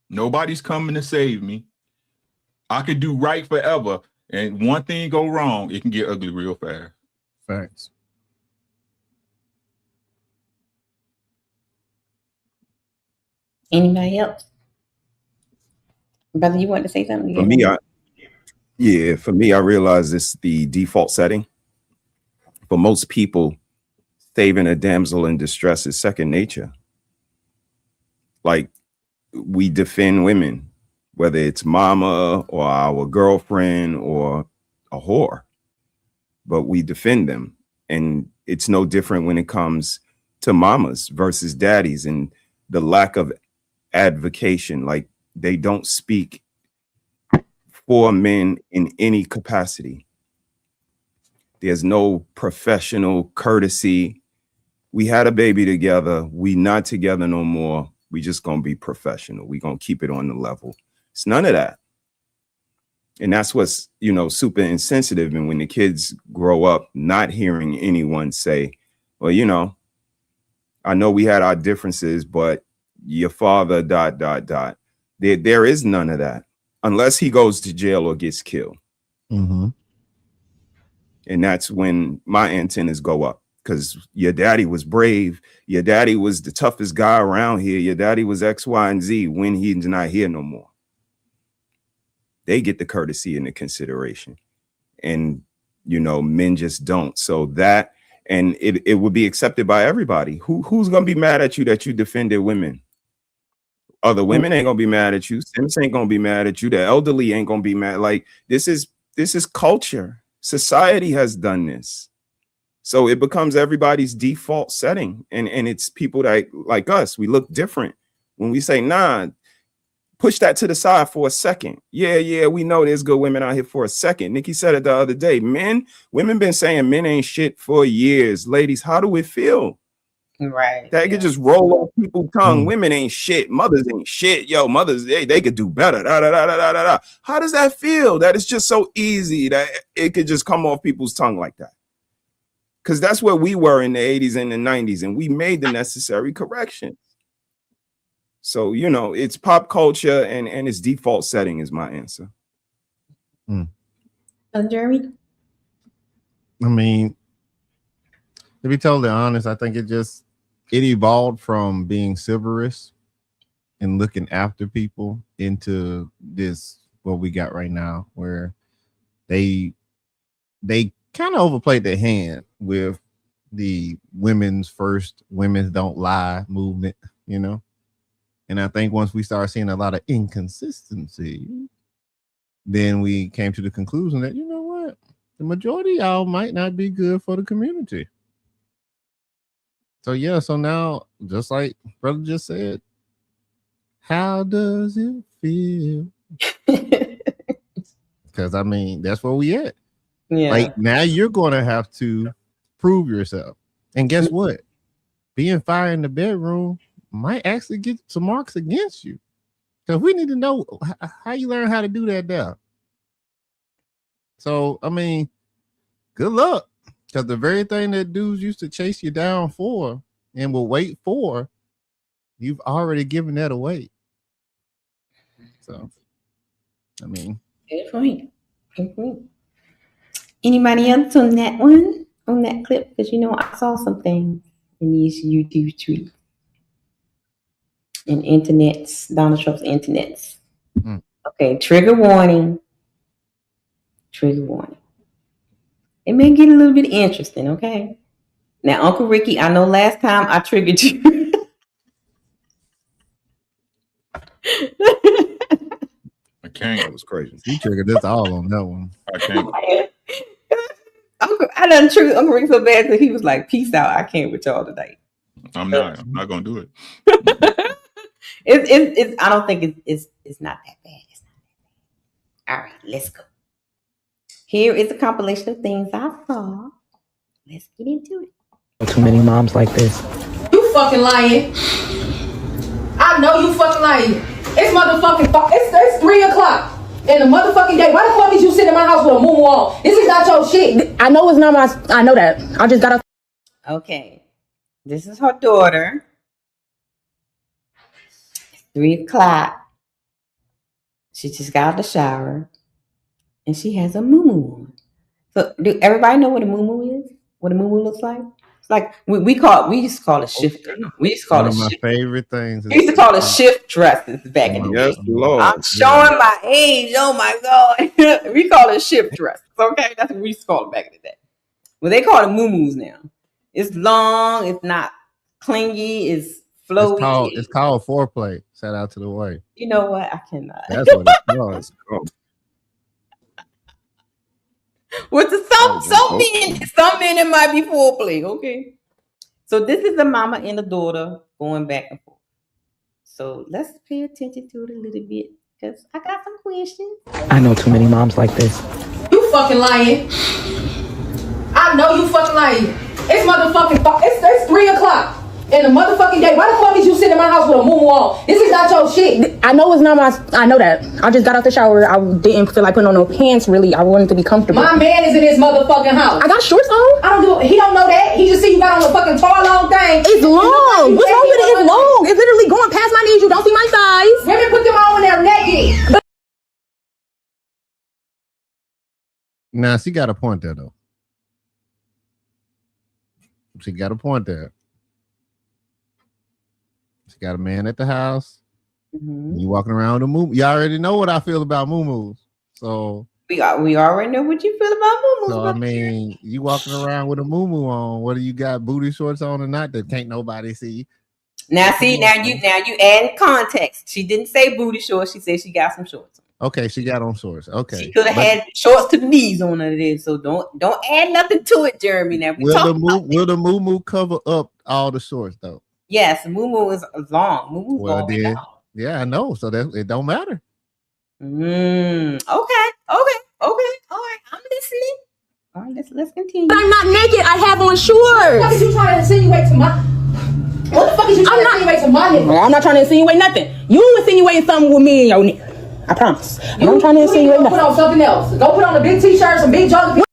Nobody's coming to save me. I could do right forever, and one thing go wrong, it can get ugly real fast. Facts. Anybody else? Brother, you want to say something? For me, I realize this the default setting. For most people, saving a damsel in distress is second nature. Like, we defend women, whether it's mama or our girlfriend or a whore, but we defend them. And it's no different when it comes to mamas versus daddies and the lack of advocation. Like, they don't speak for men in any capacity. There's no professional courtesy. We had a baby together. We not together no more. We just gonna be professional. We gonna keep it on the level. It's none of that. And that's what's, super insensitive. And when the kids grow up not hearing anyone say, well, I know we had our differences, but your father ... There is none of that unless he goes to jail or gets killed. Mm-hmm. And that's when my antennas go up, because your daddy was brave. Your daddy was the toughest guy around here. Your daddy was X, Y, and Z when he's not here no more. They get the courtesy and the consideration. And, men just don't. So that, and it would be accepted by everybody. Who's going to be mad at you that you defended women? Other women ain't going to be mad at you. Sims ain't going to be mad at you. The elderly ain't going to be mad. Like, this is culture. Society has done this. So it becomes everybody's default setting. And it's people that, like us, we look different. When we say, nah, push that to the side for a second. Yeah, we know there's good women out here for a second. Nikki said it the other day. Women been saying men ain't shit for years. Ladies, how do it feel? Right. That could just roll off people's tongue. Women ain't shit. Mothers ain't shit. Yo, mothers, they could do better. How does that feel? That it's just so easy that it could just come off people's tongue like that. Because that's where we were in the 80s and the 90s, and we made the necessary corrections. So, it's pop culture and its default setting is my answer. Jermey? I mean, to be totally honest, I think it evolved from being chivalrous and looking after people into this, what we got right now, where they kind of overplayed their hand with the women's first, women don't lie movement, And I think once we started seeing a lot of inconsistency, then we came to the conclusion that, what? The majority of y'all might not be good for the community. So now, just like brother just said, how does it feel? Because that's where we at. Yeah. Like, now you're going to have to prove yourself. And guess what? Being fired in the bedroom might actually get some marks against you. Because we need to know how you learn how to do that now. So, good luck. Because the very thing that dudes used to chase you down for and will wait for, you've already given that away. So, Good point. Good point. Anybody else on that one? On that clip? Because I saw some things in these YouTube tweets and internets, Donald Trump's internets. Okay, trigger warning. Trigger warning. It may get a little bit interesting, okay? Now, Uncle Ricky, I know last time I triggered you. I can't. That was crazy. You triggered this all on that one. I can't. I done triggered Uncle Rick so bad that he was like, peace out. I can't with y'all tonight. I'm not going to do it. I don't think it's not that bad. It's not that bad. All right, let's go. Here is a compilation of things I saw. Let's get into it. Too many moms like this. You fucking lying. I I know you fucking lying. It's motherfucking. It's 3 o'clock in the motherfucking day. Why the fuck is you sitting in my house with a moo on? This is not your shit. I know it's not my. I know that. I just gotta. Okay, this is her daughter. 3 o'clock. She just got out of the shower, and she has a moo on. So, do everybody know what a moo is? What a moo looks like? It's like we used to call it shift. We used to call One it of my shift. favorite things. We used to call it shift dresses back in the day. Yes, Lord. I'm showing my age. Oh my God. We call it shift dresses. Okay, that's what we used to call it back in the day. Well, they call it moo-moos now. It's long. It's not clingy. It's flowy. It's called foreplay. Shout out to the way. You know what? I cannot. That's what it's called. With some men it might be foreplay. Okay. So this is the mama and the daughter going back and forth. So let's pay attention to it a little bit because I got some questions. I know too many moms like this. You fucking lying. I know you fucking lying. It's motherfucking. It's 3 o'clock in the motherfucking day. Why the fuck is you sitting in my house with a moo on? This is not your shit. I know it's not my. I know that. I just got out the shower. I didn't feel like putting on no pants. Really, I wanted to be comfortable. My man is in his motherfucking house. I got shorts on. He don't know that. He just see you got on the fucking tall long thing. It's long. What's wrong with it? It's long. It's literally going past my knees. You don't see my thighs. Women put them on when they're naked. Nah, she got a point there though. She got a point there. She got a man at the house. Mm-hmm. You walking around with a moo. You already know what I feel about moo-moos. So we already know what you feel about moo-moos. So I mean, you walking around with a moo-moo on, whether you got booty shorts on or not, that can't nobody see. Now you add context. She didn't say booty shorts. She said she got some shorts on. Okay, she got on shorts. Okay, she could have had shorts to the knees on it. Is so don't add nothing to it, Jeremy. Now will the moo-moo cover up all the shorts though? Yes, moo-moo is long. Moo-moo's long. Yeah, I know. So that it don't matter. Okay. All right. I'm listening. All right, let's continue. But I'm not naked. I have on shorts. What the fuck is you trying to insinuate to my? What the fuck is you trying to insinuate to my nigga? I'm not trying to insinuate nothing. You insinuating something with me and your nigga. I promise. I'm not trying to insinuate nothing. Put on something else. Go put on a big t-shirt, some big joggers.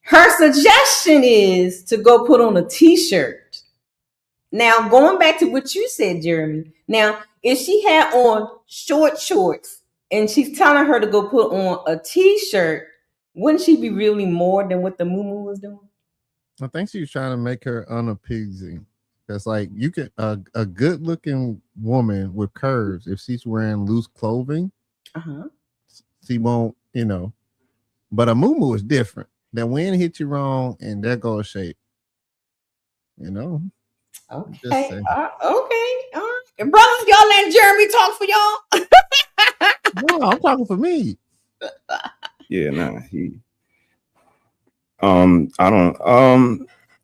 Her suggestion is to go put on a t-shirt. Now, going back to what you said, Jeremy. Now, if she had on shorts and she's telling her to go put on a t-shirt, wouldn't she be really more than what the moo-moo was doing? I think she's trying to make her unappeasing. That's like you can a good-looking woman with curves, if she's wearing loose clothing, she won't, But a moo-moo is different. That wind hit you wrong, and there goes shape. Okay. All right. And brothers, y'all let Jeremy talk for y'all. No, I'm talking for me. Yeah, nah.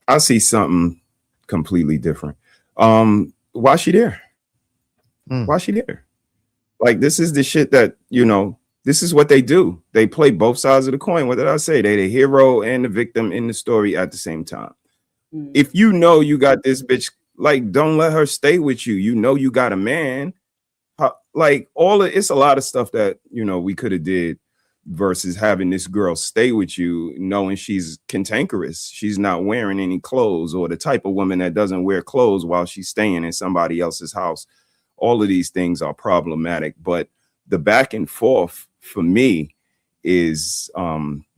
I see something completely different. Why she there? Why she there? Like, this is the shit that, this is what they do. They play both sides of the coin. What did I say? They the hero and the victim in the story at the same time. If you know you got this bitch, like, don't let her stay with you. You got a man. It's a lot of stuff that, we could have did versus having this girl stay with you, knowing she's cantankerous. She's not wearing any clothes, or the type of woman that doesn't wear clothes while she's staying in somebody else's house. All of these things are problematic, but the back and forth for me is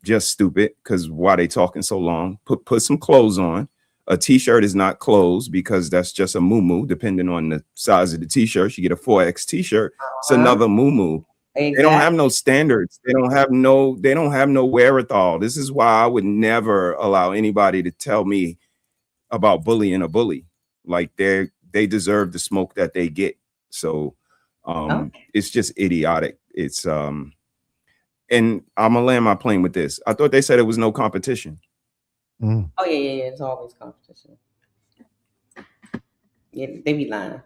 just stupid, because why they talking so long? Put some clothes on. A t-shirt is not clothes, because that's just a moo-moo. Depending on the size of the t-shirt, you get a 4X t-shirt. It's another moo-moo. Exactly. They don't have no standards. They don't have no wherewithal. This is why I would never allow anybody to tell me about bullying a bully. Like, they deserve the smoke that they get. So it's just idiotic. It's and I'm gonna land my plane with this. I thought they said it was no competition. Oh yeah. It's always competition. Yeah, they be lying.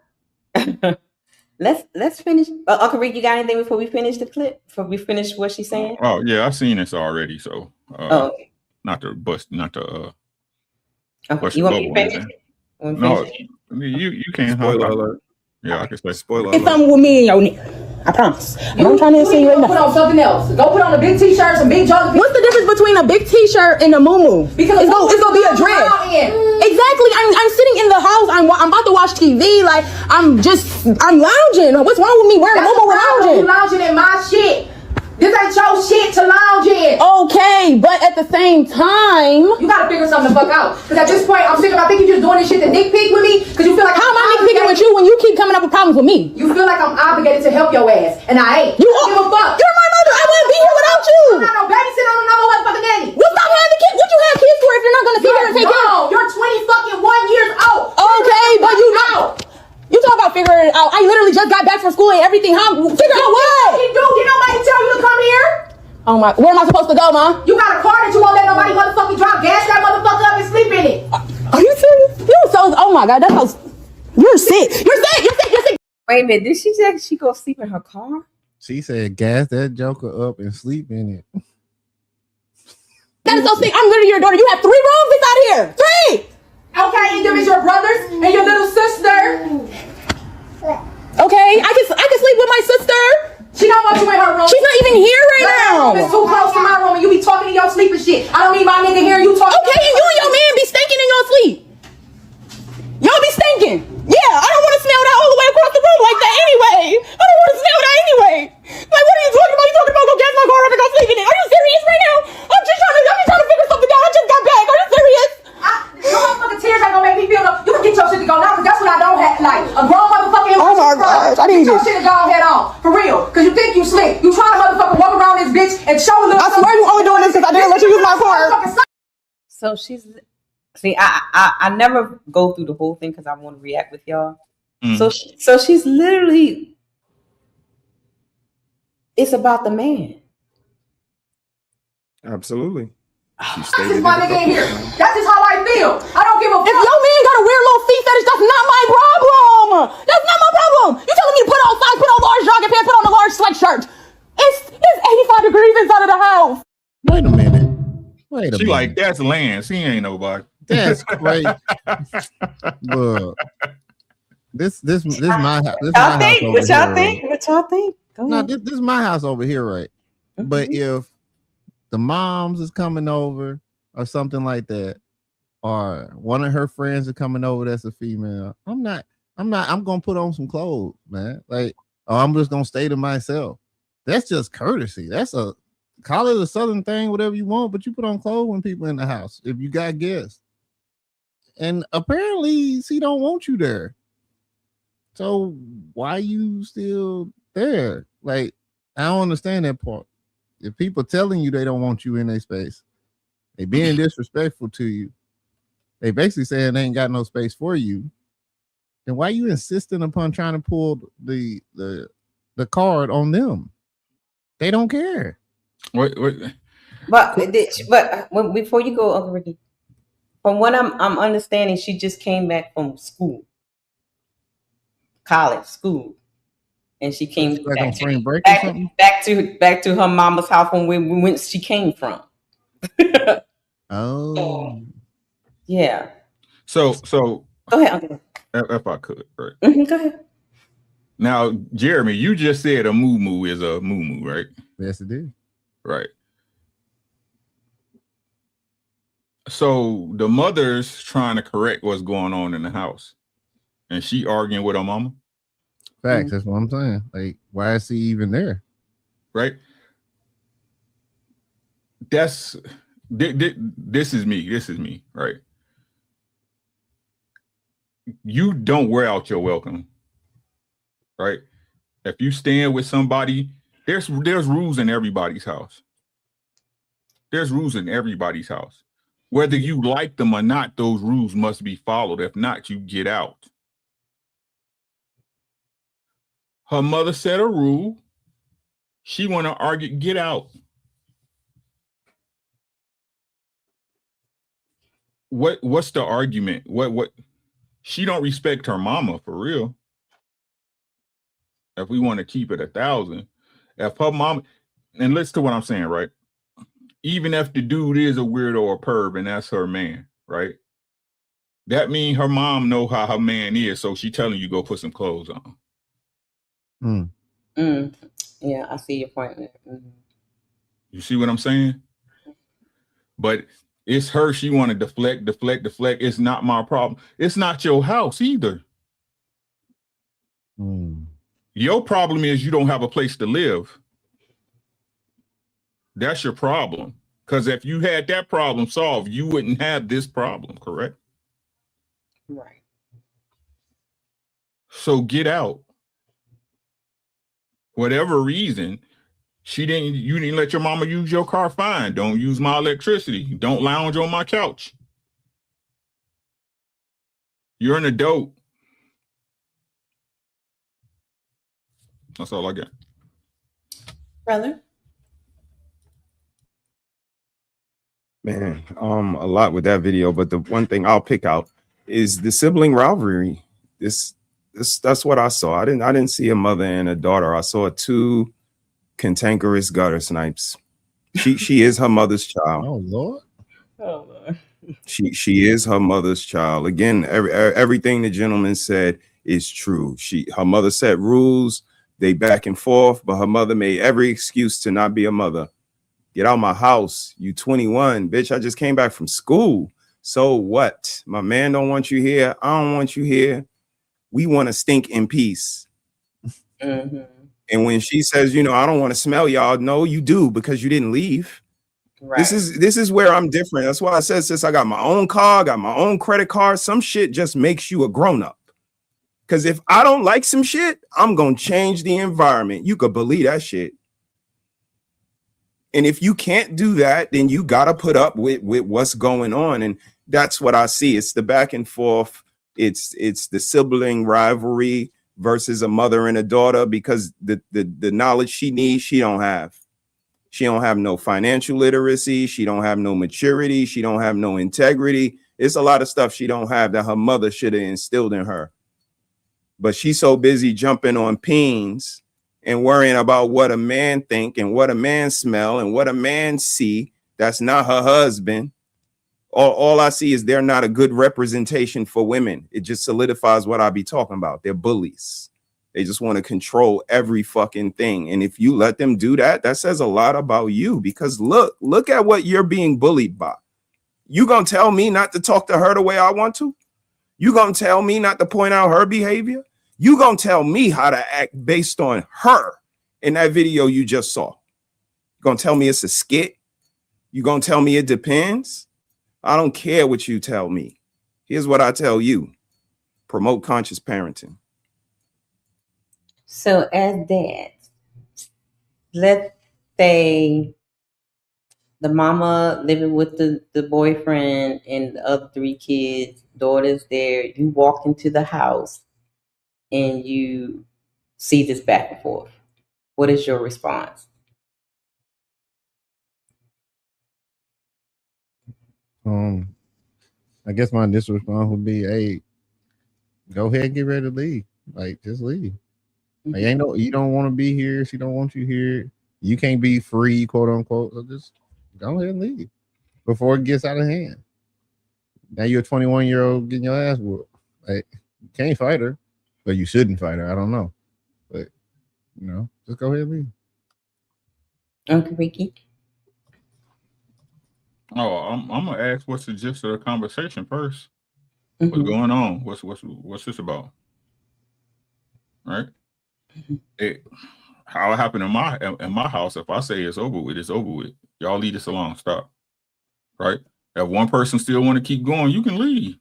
Let's finish. Uncle Rick, you got anything before we finish the clip? Before we finish what she's saying? Oh yeah, I've seen this already. So okay. Not to bust, not to okay. You want me to finish? No, You can't. Spoiler alert. Yeah, I can say spoiler It's alert. something with me and your nigga. I promise. I'm trying to insinuate nothing. Put on something else. Go put on a big t-shirt, some big joggers. What's the difference between a big t-shirt and a muumuu? Because it's gonna be a dress. Exactly. I'm sitting in the house. I'm about to watch TV. Like I'm lounging. What's wrong with me wearing a muumuu and lounging? You lounging in my shit. This ain't your shit to lounge in. Okay, but at the same time, you gotta figure something the fuck out. Cause at this point, I'm sick of. I think you're just doing this shit to dick pic with me. Cause you feel like how am I dick picking with you when you keep coming up with problems with me? You feel like I'm obligated to help your ass, and I ain't. You don't give a fuck. You're my mother. I wouldn't be here without you. I'm not no babysitter on no motherfucking nanny. Well, stop having the kids. What you have kids for if you're not gonna sit here and take care? No, you're 20 years old. Okay, but you know. You talk about figuring it out. I literally just got back from school and everything. Figure out what? You do. Did nobody tell you to come here? Oh my, where am I supposed to go, Mom? You got a car that you won't let nobody motherfucking drop gas that motherfucker up and sleep in it. Are you serious? You're so, oh my God, that house, you're sick. You're sick. Wait a minute, did she say she go sleep in her car? She said gas that joker up and sleep in it. That is so sick. I'm literally your daughter. You have 3 rooms inside here. 3! Okay, and them is your brothers and your little sister. Okay, I can sleep with my sister. She don't want you in her room. She's not even here right now. It's too close to my room and you be talking in your sleep and shit. I don't need my nigga hearing you talking. Okay, and you and your man be stinking in your sleep. Y'all be stinking. Yeah, I don't want to smell that all the way across the room like that anyway. I don't want to smell that anyway. Like, what are you talking about? You talking about go gas my car up and go sleep in it? Are you serious right now? I'm just trying to figure something out. I just got back. Are you serious? Your motherfucking tears ain't gonna make me feel no. You can get your shit to go now, cause that's what I don't have. Like a grown motherfucker. Oh my gosh, I didn't get your shit to go head on for real. Cause you think you slick. You trying to motherfucking walk around this bitch and show a little. I swear you only doing this because I didn't let you use my car. So she's. See, I never go through the whole thing because I want to react with y'all. So she's literally. It's about the man. Absolutely. That's just my nigga in here. That's just how I feel. I don't give a fuck. If your man got a weird little feet fetish, that's not my problem. That's not my problem. You telling me to put on socks, put on large jogging pants, put on a large sweatshirt. It's 85 degrees inside of the house. Wait a minute. She like, that's Lance. He ain't nobody. That's crazy. Look, this my house. What y'all think? No, this is my house over here, right? Mm-hmm. But if the moms is coming over or something like that, or one of her friends are coming over that's a female, I'm gonna put on some clothes, man. Like, or I'm just gonna stay to myself. That's just courtesy. That's call it a southern thing, whatever you want, but you put on clothes when people in the house if you got guests. And apparently she don't want you there. So why you still there? Like, I don't understand that part. If people telling you they don't want you in their space, they being disrespectful to you, they basically saying they ain't got no space for you, then why you insisting upon trying to pull the card on them? They don't care. Wait. But before you go, Uncle Ricky, from what I'm understanding, she just came back from school, school. And she came like on spring break or something? Back to her mama's house from where she came from. Oh, yeah. So go ahead, Uncle. If I could, right? Mm-hmm, go ahead. Now, Jeremy, you just said a muumuu is a muumuu, right? Yes, it did. Right. So the mother's trying to correct what's going on in the house, and she arguing with her mama. Facts. That's what I'm saying. Like, why is he even there? Right. This is me. This is me. Right. You don't wear out your welcome. Right. If you stand with somebody, there's rules in everybody's house. There's rules in everybody's house. Whether you like them or not, those rules must be followed. If not, you get out. Her mother set a rule. She want to argue, get out. What's the argument? What? She don't respect her mama for real. If we want to keep it 1,000, if her mom, and listen to what I'm saying, right? Even if the dude is a weirdo or perv and that's her man, right? That means her mom know how her man is, so she telling you go put some clothes on. Yeah, I see your point there. You see what I'm saying? But it's her. She want to deflect. It's not my problem. It's not your house either. Your problem is you don't have a place to live. That's your problem. Because if you had that problem solved, you wouldn't have this problem, correct? Right. So get out. Whatever reason, you didn't let your mama use your car, fine. Don't use my electricity. Don't lounge on my couch. You're an adult. That's all I got. Brother? Man, a lot with that video, but the one thing I'll pick out is the sibling rivalry. That's what I saw. I didn't see a mother and a daughter. I saw two cantankerous gutter snipes. She is her mother's child. Oh Lord. Oh Lord. She is her mother's child. Again, everything the gentleman said is true. Her mother set rules, they back and forth, but her mother made every excuse to not be a mother. Get out of my house. You 21, bitch. I just came back from school. So what? My man don't want you here. I don't want you here. We want to stink in peace. And when she says, I don't want to smell y'all. No, you do, because you didn't leave. Right. This is where I'm different. That's why I said, sis, I got my own car, got my own credit card. Some shit just makes you a grown-up. Because if I don't like some shit, I'm going to change the environment. You could believe that shit. And if you can't do that, then you got to put up with what's going on. And that's what I see. It's the back and forth. It's the sibling rivalry versus a mother and a daughter, because the knowledge she needs, she don't have. She don't have no financial literacy. She don't have no maturity. She don't have no integrity. It's a lot of stuff she don't have that her mother should have instilled in her. But she's so busy jumping on peens and worrying about what a man think and what a man smell and what a man see. That's not her husband. All I see is they're not a good representation for women. It just solidifies what I be talking about. They're bullies. They just want to control every fucking thing. And if you let them do that, that says a lot about you, because look at what you're being bullied by. You gonna tell me not to talk to her the way I want to? You gonna tell me not to point out her behavior? You gonna tell me how to act based on her in that video you just saw? You gonna tell me it's a skit? You gonna tell me it depends? I don't care what you tell me. Here's what I tell you. Promote conscious parenting. So as dad, let's say the mama living with the boyfriend and the other 3 kids, daughters there, you walk into the house and you see this back and forth. What is your response? I guess my initial response would be, hey, go ahead and get ready to leave. Like, just leave. Like, you don't want to be here. She don't want you here. You can't be free, quote unquote. So just go ahead and leave before it gets out of hand. Now you're a 21-year-old getting your ass whooped. Like, you can't fight her, but you shouldn't fight her. I don't know, but just go ahead and leave. Uncle Ricky. Oh, I'm gonna ask what's the gist of the conversation first. What's going on? What's this about? Right? How it happened in my house, if I say it's over with, it's over with. Y'all leave this alone. Stop. Right? If one person still want to keep going, you can leave.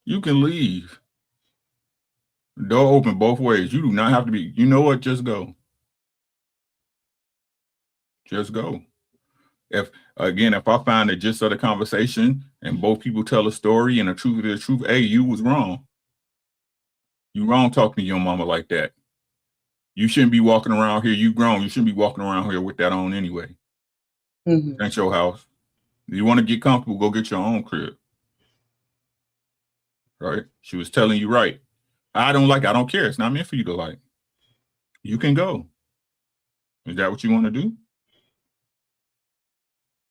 You can leave. Door open both ways. You do not have to be. You know what? Just go. Just go. If I find the gist of the conversation and both people tell a story and the truth is the truth, hey, you was wrong. You wrong talking to your mama like that. You shouldn't be walking around here. You grown. You shouldn't be walking around here with that on anyway. Ain't your house. If you want to get comfortable, go get your own crib. Right? She was telling you right. I don't care. It's not meant for you to like. You can go. Is that what you want to do?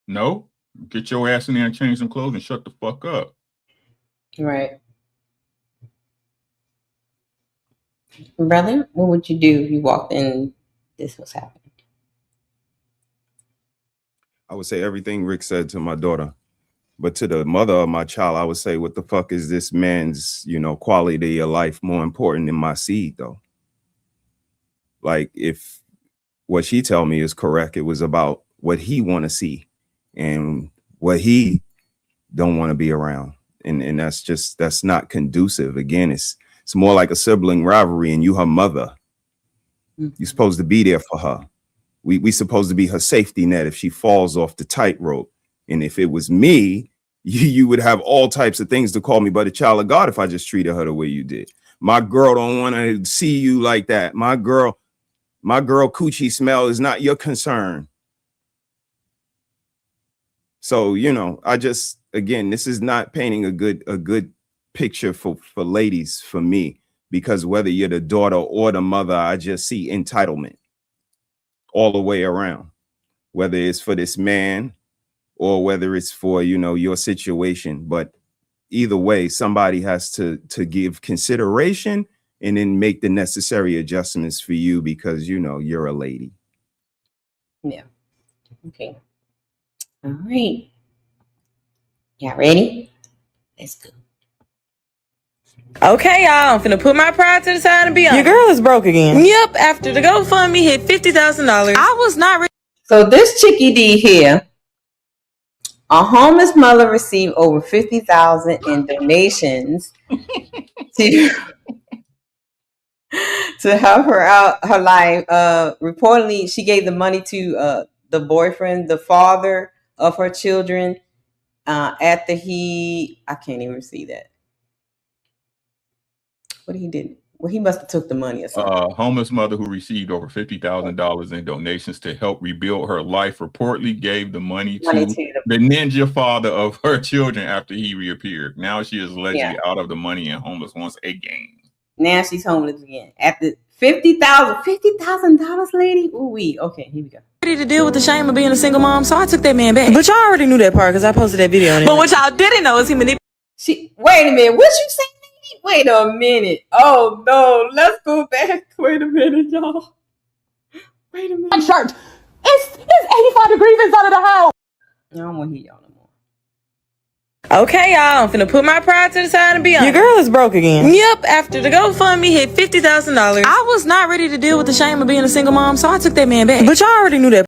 No? Get your ass in there and change some clothes and shut the fuck up. Right. Brother, what would you do if you walked in, this was happening? I would say everything Rick said to my daughter. But to the mother of my child, I would say, what the fuck is this man's, quality of life more important than my seed, though? Like, if what she tell me is correct, it was about what he want to see and what he don't want to be around. And that's not conducive. Again, it's more like a sibling rivalry, and you her mother. You're supposed to be there for her. We supposed to be her safety net if she falls off the tightrope. And if it was me, you would have all types of things to call me but a child of God if I just treated her the way you did. My girl don't want to see you like that. My girl coochie smell is not your concern. So, I just, again, this is not painting a good picture for ladies, for me, because whether you're the daughter or the mother, I just see entitlement all the way around, whether it's for this man or whether it's for, your situation. But either way, somebody has to give consideration and then make the necessary adjustments for you because, you're a lady. Yeah. Okay. All right. Y'all ready? Let's go. Okay, y'all, I'm finna put my pride to the side and be honest. Your girl is broke again. Yep, after the GoFundMe hit $50,000, I was not ready. So this Chickie D here, a homeless mother received over $50,000 in donations to help her out her life. Reportedly, she gave the money to the boyfriend, the father of her children, after I can't even see that. What he did? Well, he must have took the money or something. Homeless mother who received over $50,000 in donations to help rebuild her life reportedly gave the money to the ninja father of her children after he reappeared. Now she is allegedly out of the money and homeless once again. Now she's homeless again. After $50,000, lady? Ooh wee. Okay, here we go. Ready to deal with the shame of being a single mom, so I took that man back. But y'all already knew that part because I posted that video on it. But what y'all didn't know is he manipulated. Wait a minute. What you saying? Wait a minute. Oh no, let's go back. Wait a minute, y'all. Wait a minute. Church. It's 85 degrees inside of the house. I don't want to hear y'all no more. Okay, y'all, I'm finna put my pride to the side and be honest. Your girl is broke again. Yep, after the GoFundMe hit $50,000, I was not ready to deal with the shame of being a single mom, so I took that man back. But y'all already knew that.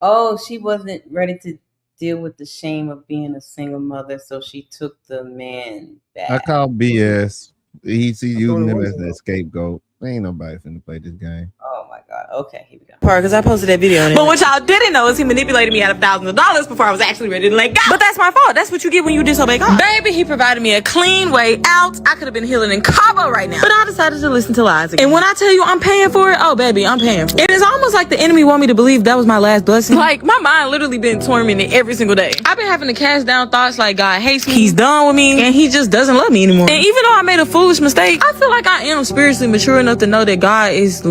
Oh, she wasn't ready to deal with the shame of being a single mother, so she took the man back. I call BS. He's using him as an scapegoat. Ain't nobody finna play this game. Oh my god. Okay, here we go. Part because I posted that video on it. But what y'all didn't know is he manipulated me out of thousands of dollars before I was actually ready to let go. But that's my fault. That's what you get when you disobey God. Baby, he provided me a clean way out. I could have been healing in Cabo right now. But I decided to listen to lies again. And when I tell you I'm paying for it, oh baby, I'm paying for it. It is almost like the enemy want me to believe that was my last blessing. Like, my mind literally been tormented every single day. I've been having to cast down thoughts like God hates me, he's done with me, and he just doesn't love me anymore. And even though I made a foolish mistake, I feel like I am spiritually mature enough to know that God is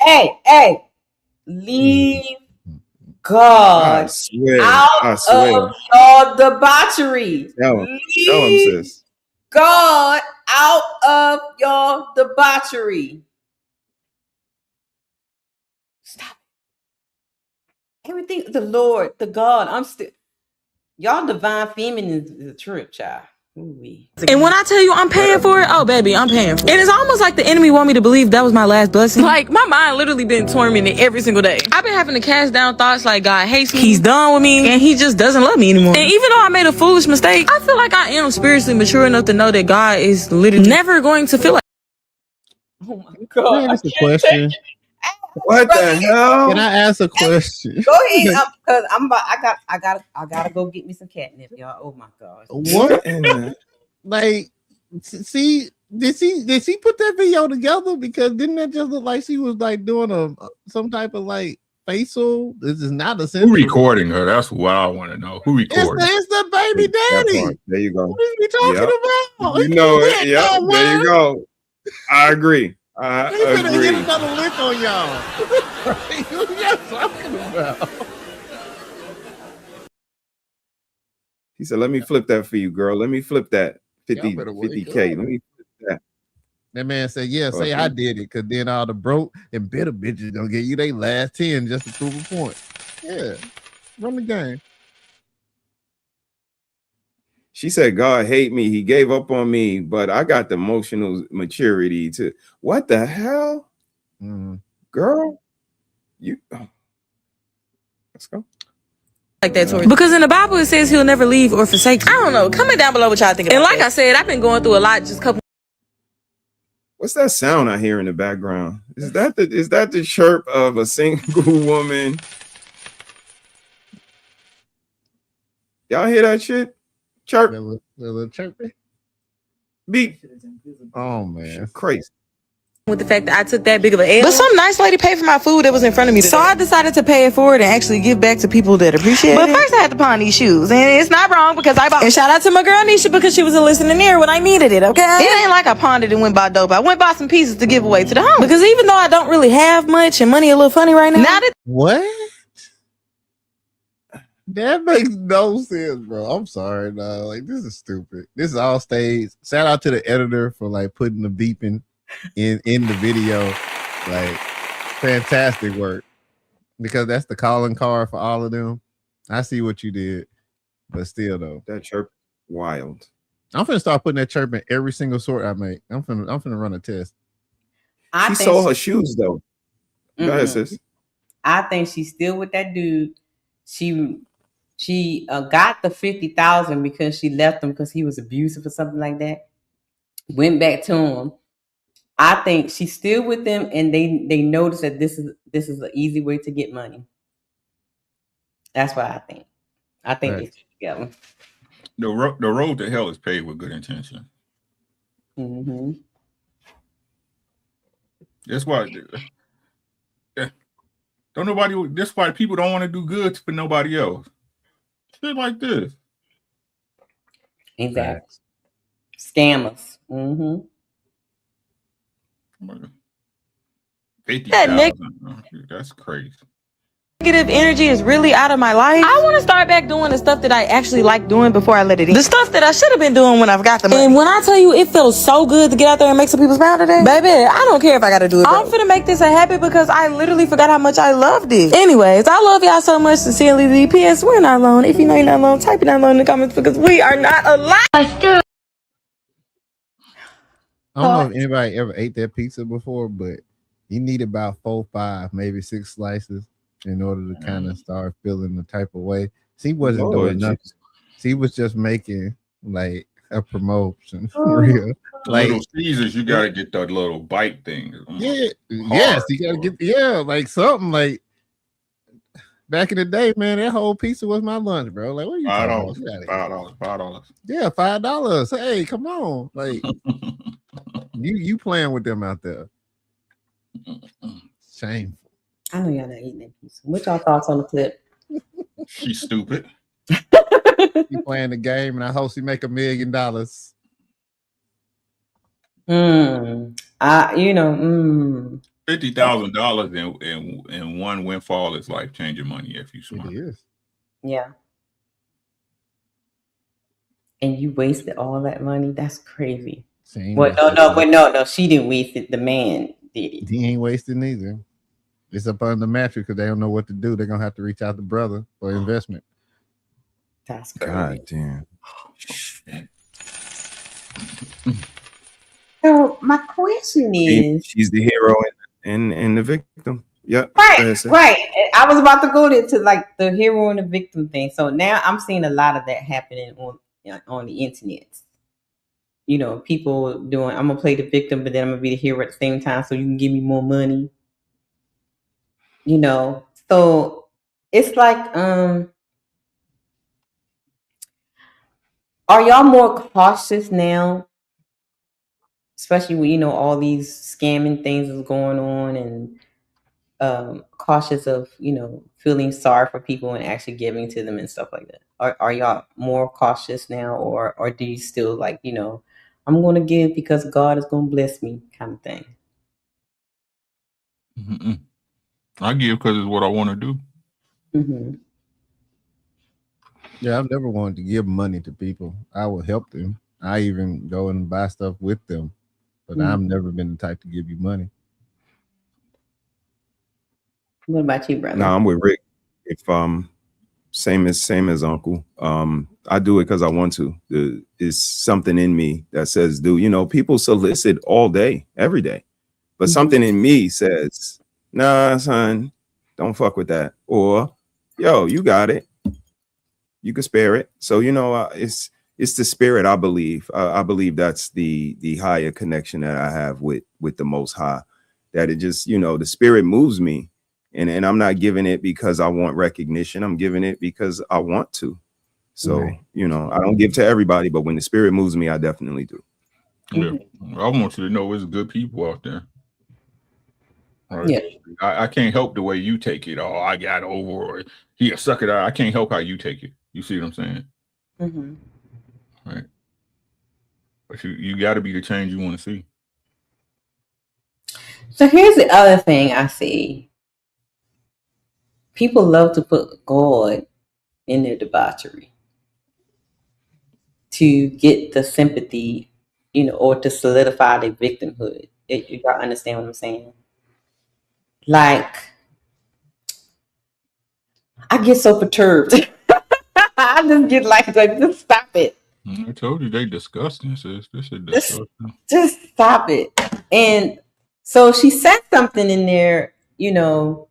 Hey, leave God out of your debauchery. Tell him, sis. God out of your debauchery. Stop. Everything, the Lord, the God, y'all divine feminine is a trip, child. Ooh-wee. And when I tell you I'm paying for it, oh baby, I'm paying for it. It is almost like the enemy want me to believe that was my last blessing. Like, my mind literally been tormented every single day. I've been having to cast down thoughts like God hates me, he's done with me, and he just doesn't love me anymore. And even though I made a foolish mistake, I feel like I am spiritually mature enough to know that God is literally never going to feel like. Oh my God. Can I ask a question? What the hell? Can I ask a question? Go ahead, because I gotta go get me some catnip, y'all. Oh my gosh. What? Like, see, did she put that video together? Because didn't that just look like she was like doing some type of like facial? This is not a Who recording her? That's what I want to know. Who recording? It's the baby daddy. There you go. What are you talking about? You know it. Yeah, there you go. I agree. He's gonna get another lick on y'all. What are you talking about? He said, let me flip that for you, girl. Let me flip that 50K. Let me flip that. That man said, yeah, say I did it, because then all the broke and bitter bitches gonna get you they last 10 just to prove a point. Yeah, run the game. She said, God hate me. He gave up on me, but I got the emotional maturity to, what the hell? Girl, you, let's go. Like that, Tori. Because in the Bible it says he'll never leave or forsake you. I don't know. Comment down below what y'all think about And like that. I said, I've been going through a lot just a couple. What's that sound I hear in the background? Is that the chirp of a single woman? Y'all hear that shit? Chirp. Little chirpy. Beep. Oh man, crazy. With the fact that I took that big of an L. But some nice lady paid for my food that was in front of me today. So I decided to pay it forward and actually give back to people that appreciate it. But first I had to pawn these shoes. And it's not wrong because I bought. And shout out to my girl Nisha because she was a listening ear when I needed it, okay? It ain't like I pawned it and went by dope. I went by some pieces to give away to the home. Because even though I don't really have much and money a little funny right now. What? That makes no sense, bro. I'm sorry, no. Like, this is stupid. This is all staged. Shout out to the editor for like putting the beeping in the video. Like, fantastic work. Because that's the calling card for all of them. I see what you did, but still though. That chirp, wild. I'm finna start putting that chirp in every single sort I make. I'm finna run a test. She sold her shoes though. Go ahead, sis. I think she's still with that dude. She got the 50,000 because she left him because he was abusive or something like that. Went back to him. I think she's still with them, and they noticed that this is an easy way to get money. That's what I think. I think they stick together. The road to hell is paved with good intention. Mm-hmm. That's why. Don't nobody. That's why people don't want to do good for nobody else. Shit like this. Exactly. Scammers. Mm-hmm. 50,000. That's crazy. Negative energy is really out of my life. I want to start back doing the stuff that I actually like doing before I let it in. The stuff that I should have been doing when I've got the money. And when I tell you it feels so good to get out there and make some people smile today, baby, I don't care if I got to do it. I'm finna make this a habit because I literally forgot how much I loved it. Anyways, I love y'all so much. Sincerely, DPS. We're not alone. If you know you're not alone, type it down below in the comments because we are not alone. I don't know if anybody ever ate that pizza before, but you need about 4, 5, maybe 6 slices in order to kind of start feeling the type of way. She wasn't doing nothing. She was just making like a promotion for real. Like Little Caesars, you gotta get that little bite thing. Yes, you gotta get like something like back in the day, man. That whole pizza was my lunch, bro. Like, what are you talking about? $5. Yeah, $5. Hey, come on, like you playing with them out there. Shameful. I know y'all not eating that pizza. What y'all thoughts on the clip? She's stupid. You playing the game, and I hope she make $1 million. $50,000 in one windfall is life-changing money if you smart. It is. Yeah. And you wasted all that money? That's crazy. No. She didn't waste it. The man did it. He ain't wasting neither. It's up on the mattress because they don't know what to do. They're gonna have to reach out to brother for investment. That's crazy. God damn. So my question is, she's the hero and the victim. Yep. Right. I was about to go into like the hero and the victim thing. So now I'm seeing a lot of that happening on the internet. You know, people doing, I'm gonna play the victim, but then I'm gonna be the hero at the same time, so you can give me more money. You know, so it's like, are y'all more cautious now? Especially when, you know, all these scamming things is going on, and cautious of, you know, feeling sorry for people and actually giving to them and stuff like that. Are y'all more cautious now, or do you still like, you know, I'm going to give because God is going to bless me kind of thing? I give because it's what I want to do. Mm-hmm. Yeah, I've never wanted to give money to people. I will help them. I even go and buy stuff with them, but I've never been the type to give you money. What about you, brother? No, I'm with Rick. If same as Uncle. I do it because I want to. It's something in me that says, do, you know, people solicit all day, every day. But something in me says, nah, son, don't fuck with that. Or, yo, you got it. You can spare it. So, you know, it's the spirit, I believe. I believe that's the higher connection that I have with the Most High. That it just, you know, the spirit moves me. And I'm not giving it because I want recognition. I'm giving it because I want to. So, you know, I don't give to everybody, but when the spirit moves me, I definitely do. Yeah. I want you to know there's good people out there. Right? Yeah. I can't help the way you take it. Oh, I got over, or he suck it out. I can't help how you take it. You see what I'm saying? Mm-hmm. Right. But you got to be the change you want to see. So here's the other thing I see. People love to put God in their debauchery to get the sympathy, you know, or to solidify their victimhood. You gotta understand what I'm saying? Like, I get so perturbed. I just get like, just stop it. I told you they disgusting, sis. This is disgusting. Just stop it. And so she said something in there, you know,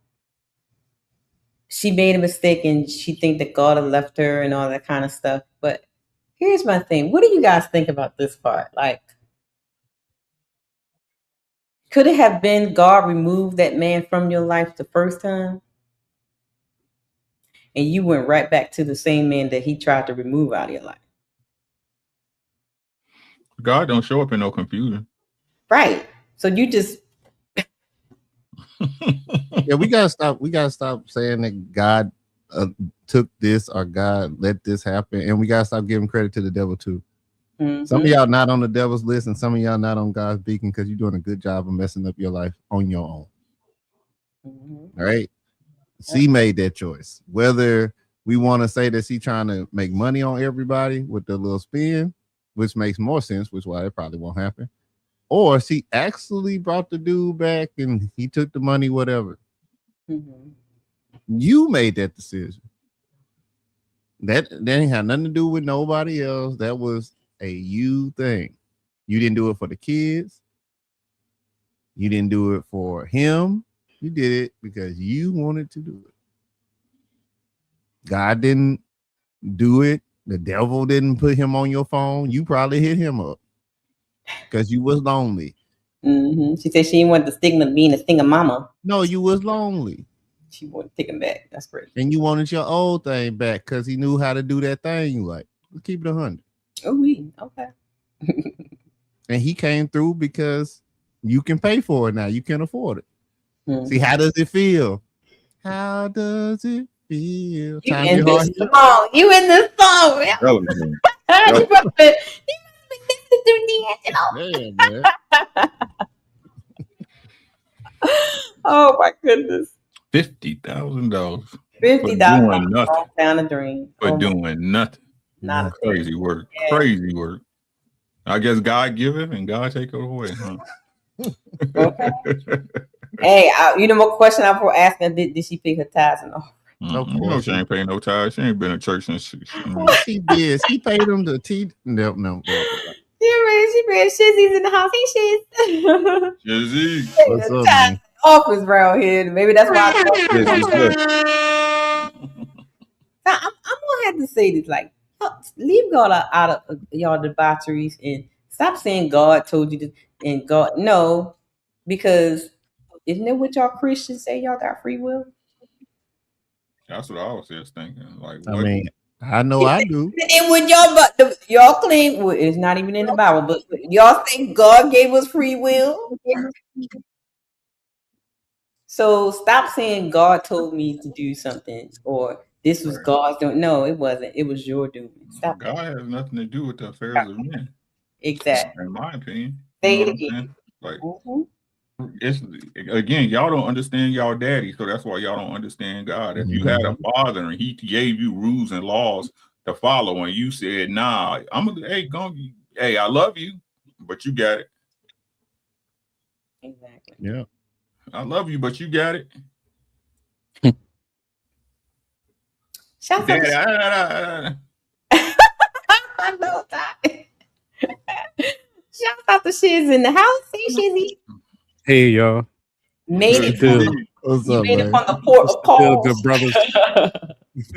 she made a mistake and she think that God had left her and all that kind of stuff. But here's my thing. What do you guys think about this part? Like, could it have been God removed that man from your life the first time? And you went right back to the same man that he tried to remove out of your life. God don't show up in no computer. Right. So you just Yeah, we gotta stop saying that God took this or God let this happen, and we gotta stop giving credit to the devil too. Mm-hmm. Some of y'all not on the devil's list, and some of y'all not on God's beacon because you're doing a good job of messing up your life on your own. Mm-hmm. All right. She made that choice. Whether we want to say that she trying to make money on everybody with the little spin, which makes more sense, which is why it probably won't happen. Or she actually brought the dude back and he took the money, whatever. Mm-hmm. You made that decision. That ain't had nothing to do with nobody else. That was a you thing. You didn't do it for the kids. You didn't do it for him. You did it because you wanted to do it. God didn't do it. The devil didn't put him on your phone. You probably hit him up because you was lonely. Mm-hmm. She said she didn't want the stigma of being a single mama. No, you was lonely. She wanted to take him back. That's great. And you wanted your old thing back because he knew how to do that thing you like. Let's keep it 100. Oh, okay. And he came through because you can pay for it now. You can afford it. Mm-hmm. See, how does it feel? How does it feel? You in this song. You in this song. You must be listening to D'Angelo. Oh my goodness. $50,000. $50,000 down a drain. For doing nothing. Not crazy work. Yeah. Crazy work. I guess God give it and God take it away, huh? Okay. Hey, you know what question I was asking? Did she pay her tithes and all? No, she ain't paying no tithes. She ain't been in church since she did. She paid them the tea. No. She read Shizzy's in the house. Hey, Shiz. Shizzy. What's up, man? Office around here. Maybe that's why I'm gonna have to say this, like, leave God out of y'all debaucheries and stop saying God told you to, and God no, because isn't it what y'all Christians say y'all got free will? That's what I was just thinking. Like, what? I mean, I know I do. And when y'all claim, well, it's not even in the Bible, but y'all think God gave us free will. So stop saying God told me to do something or this was God's doing. No, it wasn't. It was your doing. Stop. God has nothing to do with the affairs of men. Exactly. In my opinion. Say it again. Like, it's again, y'all don't understand y'all daddy, so that's why y'all don't understand God. If you had a father and he gave you rules and laws the following. You said, nah, hey, I love you, but you got it. Exactly. Yeah. I love you, but you got it. Shout out to I know that. Shout out to Shiz in the house. Hey, Shizzy. Hey, y'all. Made it What's you up, made man? it from the port of calls. Good brothers.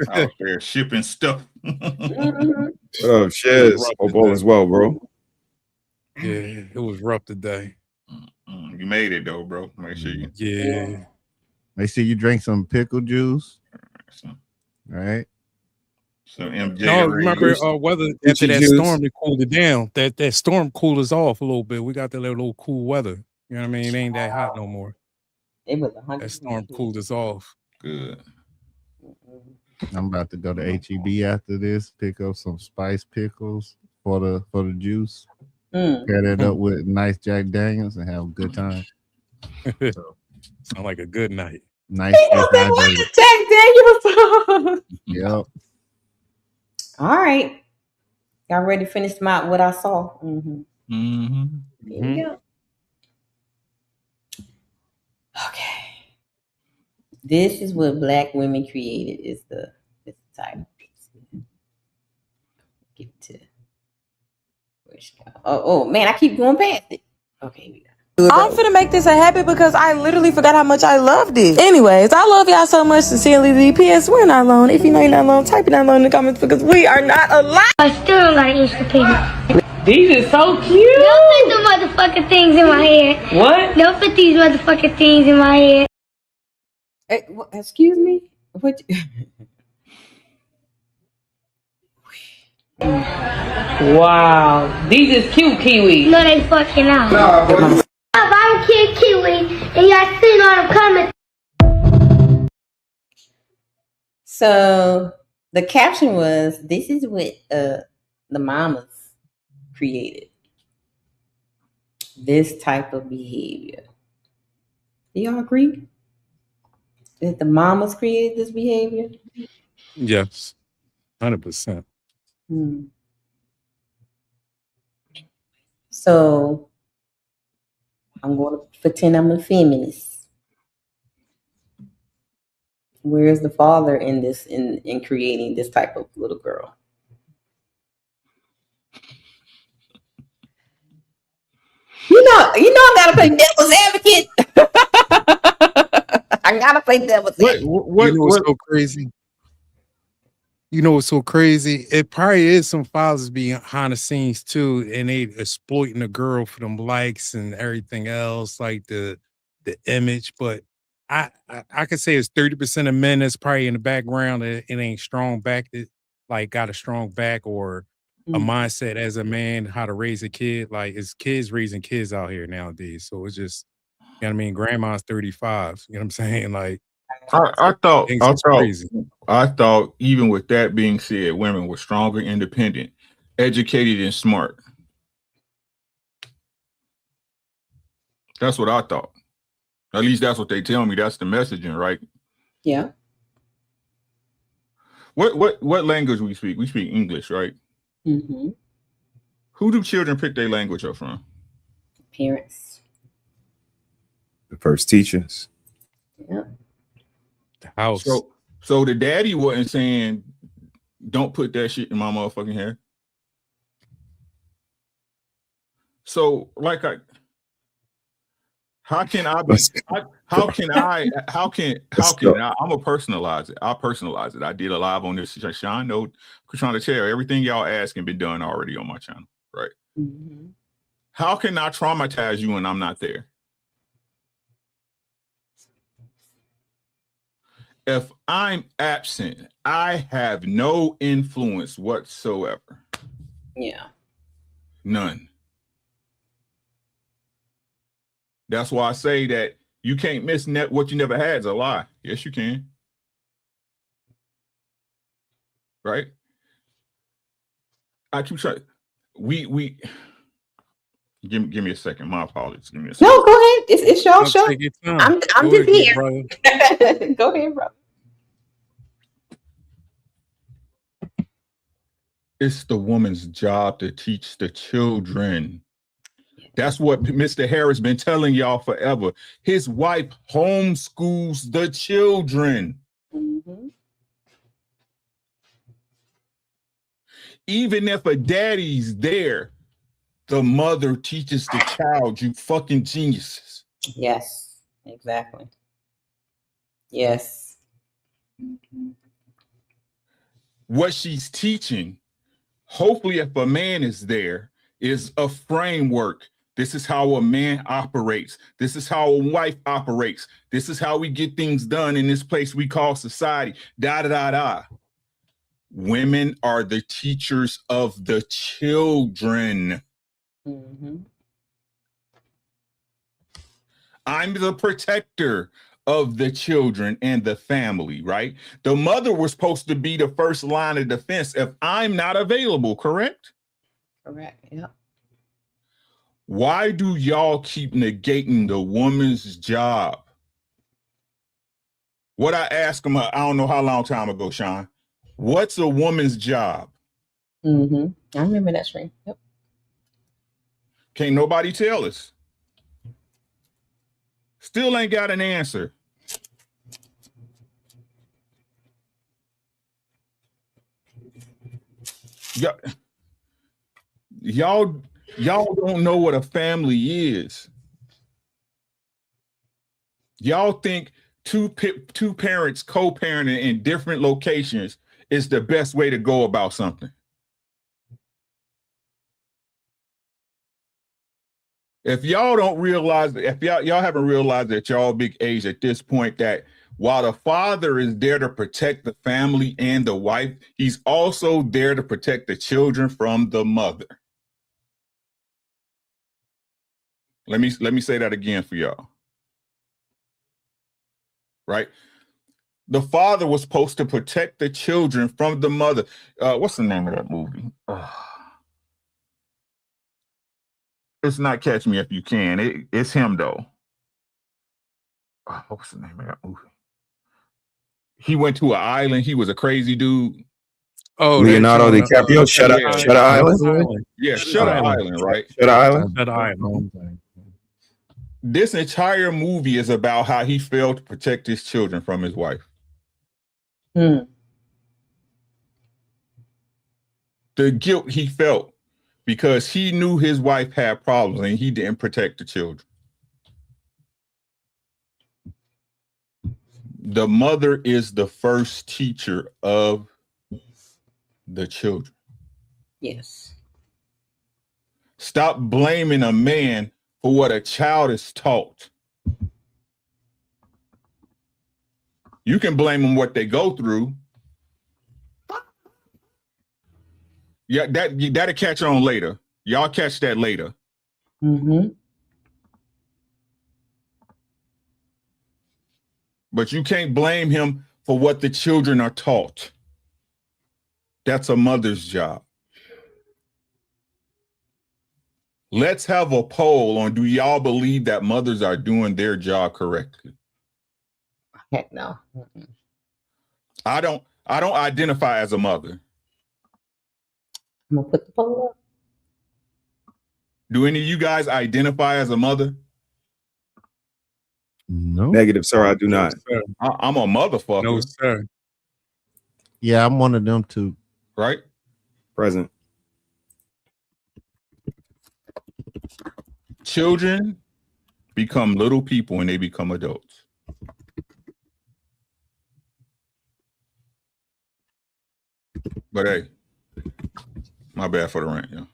Out there shipping stuff. What up, Shiz? Hope all is well, bro. Yeah, it was rough today. You made it though, bro. Make sure you. Yeah. Make sure you drink some pickle juice. All right. So MJ. No, remember weather after that storm, it cooled it down. That storm cooled us off a little bit. We got that little cool weather. You know what I mean? It ain't that hot no more. It was that storm cooled us off. Good. I'm about to go to HEB after this, pick up some spice pickles for the juice. Pair that up with nice Jack Daniels and have a good time. Sound like a good night. Nice. Jack Daniels. Yep. All right. Y'all ready to finish what I saw? Here we go. Okay. This is what Black women created is the title. Get to oh man, I keep going past it. Okay, we got I'm finna make this a habit because I literally forgot how much I loved it. Anyways, I love y'all so much. Sincerely, DPS. We're not alone. If you know you're not alone, type it down below in the comments because we are not alone. I still don't got Insta. These are so cute. Don't put the motherfucking things in my hair. What? Don't put these motherfucking things in my hair. Hey, excuse me? What? Wow. These is cute kiwis. No, they fucking out. If I'm Kid Kiwi and y'all seen all the comments. So the caption was, "This is what the mamas created. This type of behavior." Do y'all agree that the mamas created this behavior? Yes, 100%. So I'm going to pretend I'm a feminist. Where's the father in this, in creating this type of little girl? You know, I gotta play devil's advocate. I gotta play devil's advocate. You know what's so crazy? You know what's so crazy? It probably is some fathers behind the scenes too, and they exploiting the girl for them likes and everything else, like the image. But I could say it's 30% of men that's probably in the background. It ain't strong back, like got a strong back or a mindset as a man how to raise a kid. Like it's kids raising kids out here nowadays. So it's just, you know what I mean? Grandma's 35. You know what I'm saying? Like I crazy. thought even with that being said, women were stronger, independent, educated, and smart. That's what I thought. At least that's what they tell me. That's the messaging, right? Yeah. What language we speak? We speak English, right? Mm-hmm. Who do children pick their language up from? Parents. The first teachers. Yeah. The house. So the daddy wasn't saying, "Don't put that shit in my motherfucking hair." So how can I be? How can I? I'm gonna personalize it. I'll personalize it. I did a live on this. Sean, no, trying to tell everything y'all asking been done already on my channel, right? Mm-hmm. How can I traumatize you when I'm not there? If I'm absent, I have no influence whatsoever. Yeah. None. That's why I say that you can't miss what you never had is a lie. Yes, you can. Right? I keep trying. We give me a second. My apologies. Give me a second. No, go ahead. It's your show. I'm just here. Go ahead, brother. It's the woman's job to teach the children. That's what Mr. Harris been telling y'all forever. His wife homeschools the children. Mm-hmm. Even if a daddy's there, the mother teaches the child. You fucking geniuses. Yes, exactly. Yes. What she's teaching, hopefully if a man is there, is a framework. This is how a man operates. This is how a wife operates. This is how we get things done in this place we call society. Da da da da. Women are the teachers of the children. Mm-hmm. I'm the protector of the children and the family, right? The mother was supposed to be the first line of defense if I'm not available, correct? Correct. Yep. Why do y'all keep negating the woman's job? What I asked him, I don't know how long time ago, Sean. What's a woman's job? Mm-hmm. I remember that stream. Yep. Can't nobody tell us. Still ain't got an answer. Y'all don't know what a family is. Y'all think two parents co-parenting in different locations is the best way to go about something. If y'all don't realize, if y'all haven't realized that y'all big age at this point, that while the father is there to protect the family and the wife, he's also there to protect the children from the mother. Let me say that again for y'all. Right? The father was supposed to protect the children from the mother. What's the name of that movie? It's not Catch Me If You Can. It's him though. What's the name of that movie? He went to an island. He was a crazy dude. Oh, Leonardo DiCaprio, Shutter Island. Yeah, Shutter Island, right? Shutter Island. Shutter Island. This entire movie is about how he failed to protect his children from his wife. Hmm. The guilt he felt because he knew his wife had problems and he didn't protect the children. The mother is the first teacher of the children. Yes. Stop blaming a man for what a child is taught. You can blame them what they go through. Yeah, that'll catch on later. Y'all catch that later. Mm-hmm. But you can't blame him for what the children are taught. That's a mother's job. Let's have a poll on, do y'all believe that mothers are doing their job correctly? Heck no. Mm-mm. I don't identify as a mother. I'm gonna put the poll up. Do any of you guys identify as a mother? No. Negative, sir. I do not. I'm a motherfucker. No, sir. Yeah, I'm one of them too. Right? Present. Children become little people when they become adults. But hey, my bad for the rant, yo.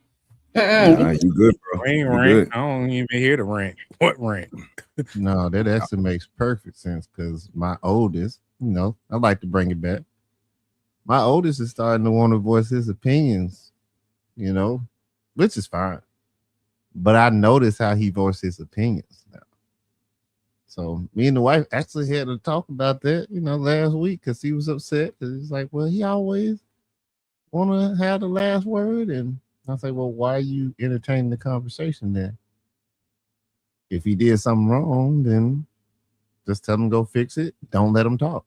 Nah, you good, bro. Rant, You rant. good. I don't even hear the rant. What rant? No, that actually makes perfect sense because my oldest, I like to bring it back. My oldest is starting to want to voice his opinions, which is fine. But I notice how he voiced his opinions now. So me and the wife actually had to talk about that, last week because he was upset. He's like, well, he always want to have the last word. And I say, well, why are you entertaining the conversation then? If he did something wrong, then just tell him go fix it. Don't let him talk.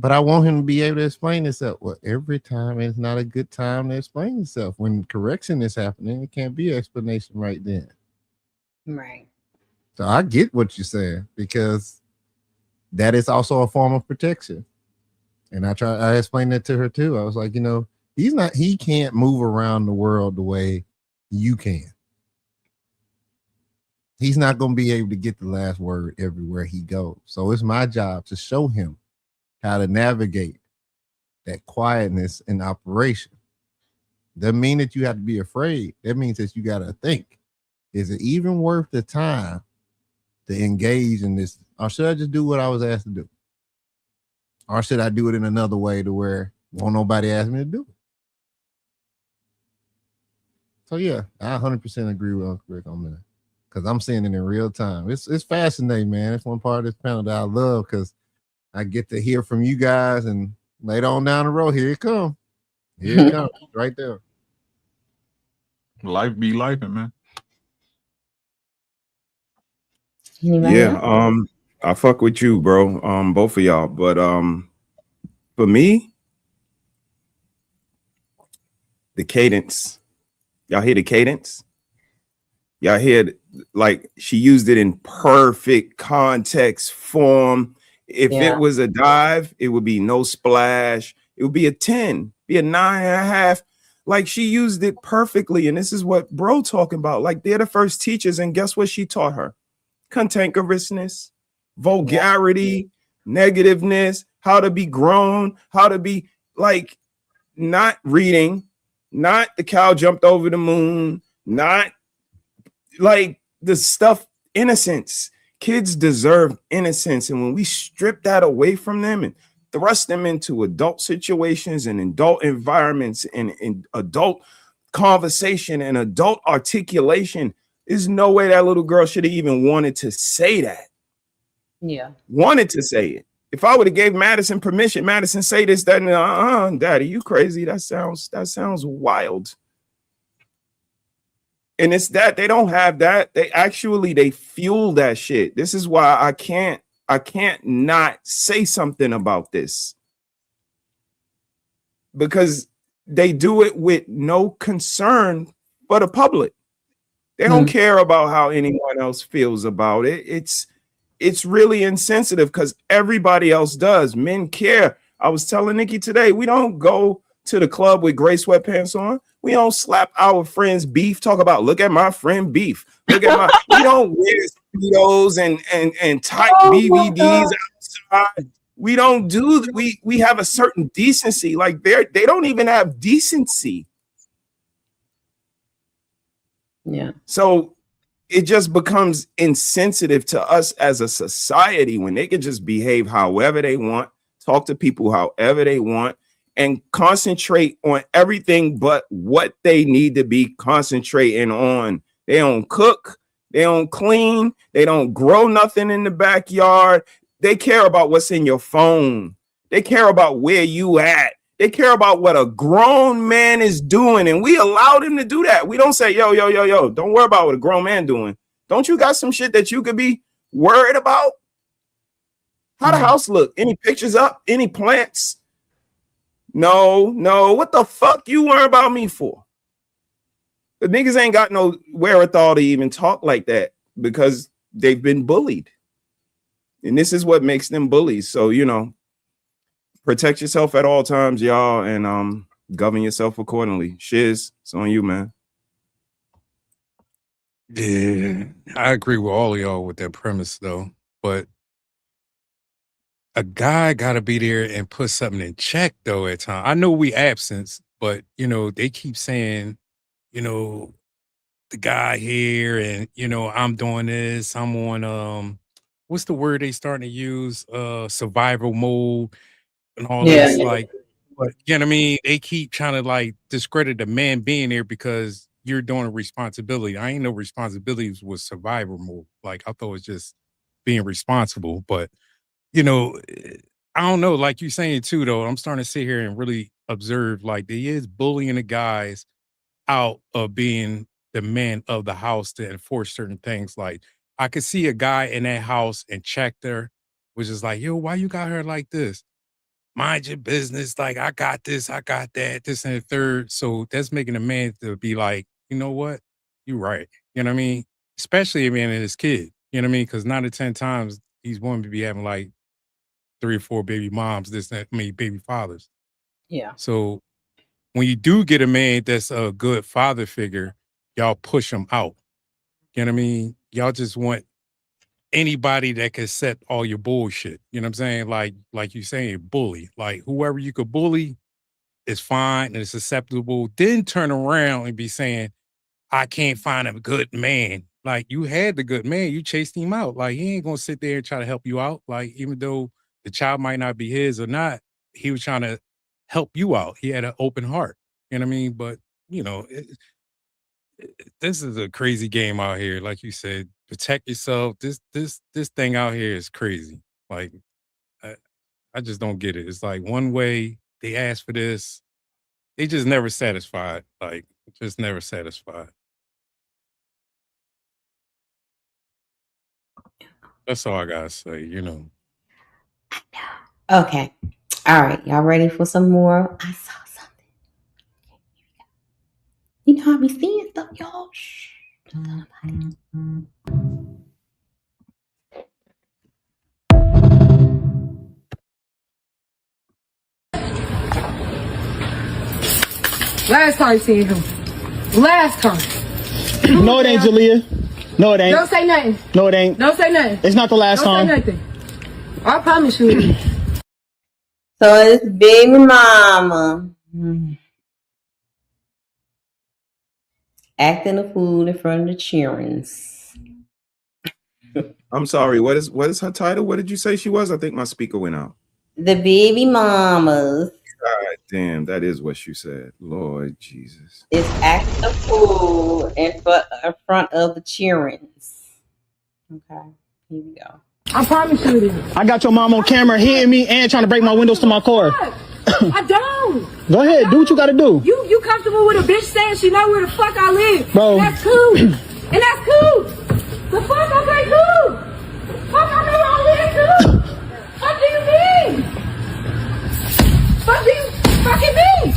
But I want him to be able to explain himself. Well, every time it's not a good time to explain himself. When correction is happening, it can't be an explanation right then. Right. So I get what you're saying, because that is also a form of protection. And I explained that to her too. I was like, he can't move around the world the way you can. He's not going to be able to get the last word everywhere he goes. So it's my job to show him how to navigate that quietness in operation. Doesn't mean that you have to be afraid. That means that you got to think, is it even worth the time to engage in this? Or should I just do what I was asked to do? Or should I do it in another way to where won't nobody ask me to do it? So yeah, I 100% agree with Uncle Rick on that, because I'm seeing it in real time. It's fascinating, man. It's one part of this panel that I love, because I get to hear from you guys, and later on down the road, here it comes. Here it comes, right there. Life be life, man. Anybody else? I fuck with you, bro. Both of y'all, but for me, the cadence. Y'all hear the cadence? Y'all hear like she used it in perfect context form. If it was a dive, it would be no splash. It would be a 10, be a 9.5. Like she used it perfectly. And this is what bro talking about. Like they're the first teachers. And guess what she taught her? Cantankerousness, vulgarity, negativeness, how to be grown, how to be like not reading, not the cow jumped over the moon, not like the stuff, innocence. Kids deserve innocence. And when we strip that away from them and thrust them into adult situations and adult environments and adult conversation and adult articulation, there's no way that little girl should have even wanted to say that. Yeah. Wanted to say it. If I would have gave Madison permission, Madison say this, that, and daddy, you crazy. That sounds wild. And it's that they don't have that. They fuel that shit. This is why I can't not say something about this. Because they do it with no concern for the public. They don't care about how anyone else feels about it. It's really insensitive because everybody else does. Men care. I was telling Nikki today, we don't go to the club with gray sweatpants on. We don't slap our friends beef. Talk about, look at my friend beef. Look at my, we don't wear Speedos and tight BVDs outside. We don't do, we have a certain decency. Like they don't even have decency. Yeah. So it just becomes insensitive to us as a society when they can just behave however they want, talk to people however they want, and concentrate on everything but what they need to be concentrating on. They don't cook, they don't clean, they don't grow nothing in the backyard. They care about what's in your phone. They care about where you at. They care about what a grown man is doing, and we allow them to do that. We don't say, yo, don't worry about what a grown man doing. Don't you got some shit that you could be worried about? How the house look? Any pictures up? Any plants? No. What the fuck you worry about me for? The niggas ain't got no wherewithal to even talk like that because they've been bullied. And this is what makes them bullies. So, protect yourself at all times, y'all, and govern yourself accordingly. Shiz, it's on you, man. Yeah, I agree with all of y'all with that premise, though. But a guy got to be there and put something in check, though, at times. I know we absence, but, they keep saying, the guy here and, I'm doing this. I'm on, what's the word they starting to use? Survival mode and all this. Like, but, you know what I mean? They keep trying to, like, discredit the man being there because you're doing a responsibility. I ain't know responsibilities was survival mode. Like, I thought it was just being responsible. But, I don't know. Like you're saying too, though, I'm starting to sit here and really observe, like, they is bullying the guys out of being the man of the house to enforce certain things. Like, I could see a guy in that house and check her, which is like, yo, why you got her like this? mind your business. Like, I got this, I got that, this and the third. So that's making a man to be like, you know what? You're right. You know what I mean? Especially a man and his kid. You know what I mean? Because 9 to 10 times these women be having like 3 or 4 baby moms, baby fathers. Yeah. So when you do get a man that's a good father figure, y'all push him out. You know what I mean? Y'all just want anybody that can set all your bullshit. You know what I'm saying? Like you saying, bully. Like whoever you could bully is fine and it's acceptable. Then turn around and be saying, I can't find a good man. Like you had the good man, you chased him out. Like he ain't gonna sit there and try to help you out. Like even though the child might not be his or not, he was trying to help you out. He had an open heart. You know what I mean? But you know, this is a crazy game out here. Like you said, protect yourself. This thing out here is crazy. Like I just don't get it. It's like one way they ask for this, they just never satisfied. Like just never satisfied. That's all I gotta say, you know. Okay. All right. Y'all ready for some more? I saw something. You know, I be seeing stuff, y'all. Shh. Don't tell nobody. Last time you seen him. Last time. No, it ain't, Jalea. No, it ain't. Don't say nothing. No, it ain't. Don't say nothing. It's not the last time. Don't say nothing. I promise you. So it's baby mama acting a fool in front of the cheerings. I'm sorry. What is her title? What did you say she was? I think my speaker went out. The baby mamas. God damn, that is what you said. Lord Jesus. Is acting a fool in front of the cheerings. Okay, here we go. I promise you it is. I got your mom on camera hitting me and trying to break my windows to my car. I don't. Go ahead, do what you gotta do. You comfortable with a bitch saying she know where the fuck I live? Bro. And that's cool. And that's cool. The fuck? Okay, cool. Fuck, I know where I live too. What do you mean? What do you fucking mean?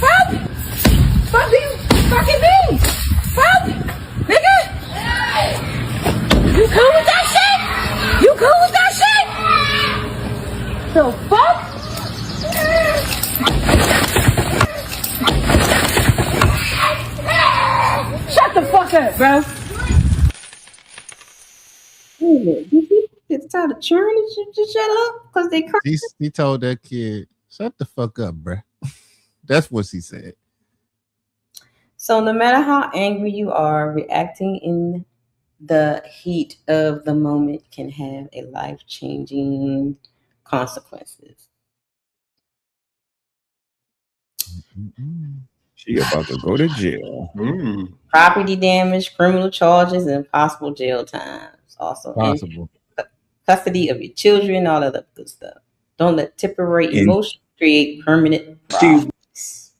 Fuck. What do you fucking mean? Fuck. Nigga. You cool with that shit? You cool with that shit? The fuck? Shut the fuck up, bro. Wait a minute. Did he just tell the cheering to shut up? Because they crazy. He told that kid, shut the fuck up, bruh. That's what she said. So no matter how angry you are, reacting in the heat of the moment can have a life-changing consequences. She about to go to jail. Property damage, criminal charges, and possible jail times. Also, custody of your children, all of that good stuff. Don't let temporary emotions create permanent problems.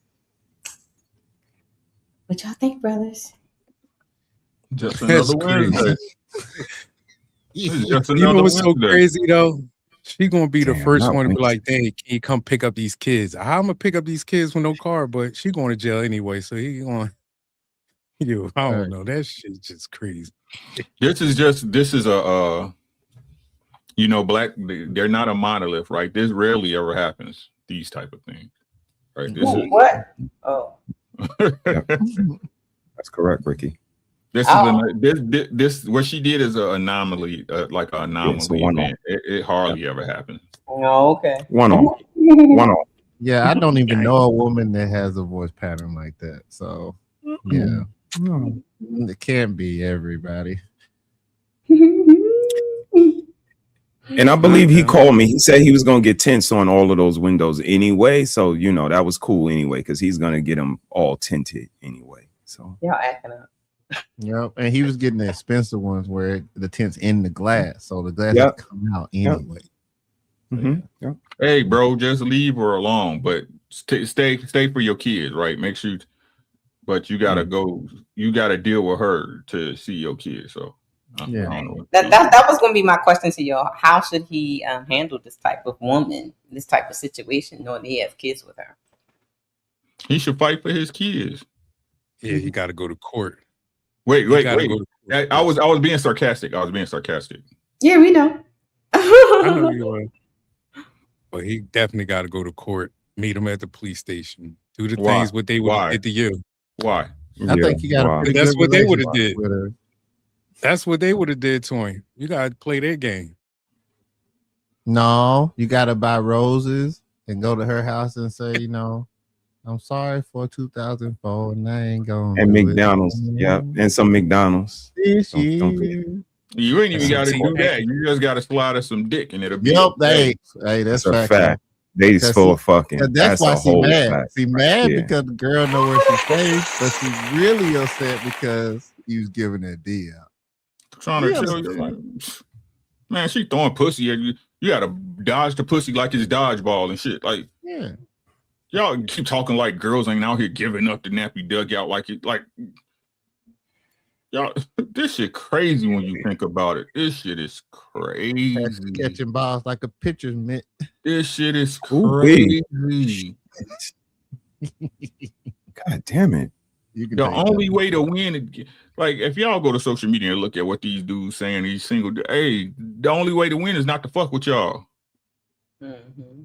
What y'all think, brothers? Just another Wednesday. You know what's so crazy though? She gonna be the first one to be like, "Hey, can you come pick up these kids?" How I'm gonna pick up these kids with no car? But she going to jail anyway, so he going. I don't know. That shit's just crazy. This is a black. They're not a monolith, right? This rarely ever happens. These type of things, right? This is what? Oh, that's correct, Ricky. This is this what she did is an anomaly, like an anomaly. Yeah, it hardly ever happens. Oh, okay. One off. Yeah, I don't even know a woman that has a voice pattern like that. So yeah, it can't be everybody. And I believe he called me. He said he was gonna get tints on all of those windows anyway. So that was cool anyway, because he's gonna get them all tinted anyway. So y'all acting up. Yep, and he was getting the expensive ones where the tint's in the glass, so the glass come out anyway. Yep. Hey, bro, just leave her alone, but stay for your kids, right? Make sure, but you gotta go. You gotta deal with her to see your kids. So Yeah. That was going to be my question to y'all. How should he handle this type of woman, this type of situation, knowing he has kids with her? He should fight for his kids. Yeah, you got to go to court. Wait. Go to court. I was being sarcastic. Yeah, we know. I know you are. But he definitely got to go to court. Meet him at the police station. Do the things what they would have did to you. Why? I think you got to. That's what they would have did. That's what they would have did to him. You got to play their game. No, you got to buy roses and go to her house and say, I'm sorry for 2004 and I ain't going to And McDonald's. Yeah. And some McDonald's. This You ain't even got to do that. You just got to slide us some dick and it'll be. Hey, that's a fact. They just full of fucking. That's why she mad. Fact. She mad because the girl know where she stays, but she's really upset because he was giving her a deal. Trying to tell you, like, man, she throwing pussy at you. You gotta dodge the pussy like it's dodgeball and shit. Like, yeah, y'all keep talking like girls ain't out here giving up the nappy dugout like it. Like, y'all, this shit crazy when you think about it. This shit is crazy. Catching balls like a pitcher's mitt. This shit is crazy. God damn it. The only way to win, like if y'all go to social media and look at what these dudes saying, these single, hey, the only way to win is not to fuck with y'all. Mm-hmm.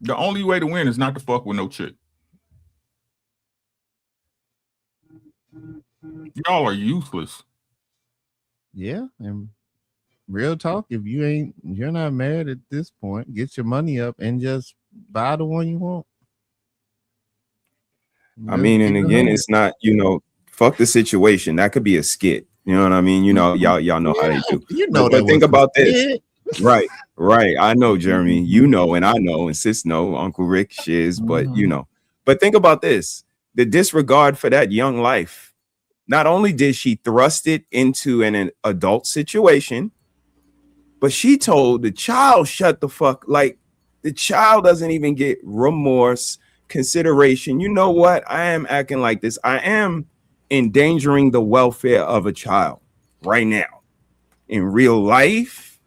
The only way to win is not to fuck with no chick. Y'all are useless. Yeah, and real talk, if you're not married at this point, get your money up and just buy the one you want. I mean, and again, it's not, fuck the situation. That could be a skit. You know what I mean? Y'all know how they do. But think about this. Right. I know, Jermey. And I know, and sis know, Unkle Rick, shiz, but But think about this. The disregard for that young life. Not only did she thrust it into an adult situation, but she told the child, shut the fuck. Like, the child doesn't even get remorse, consideration. You know what? I am acting like this. I am endangering the welfare of a child right now. In real life,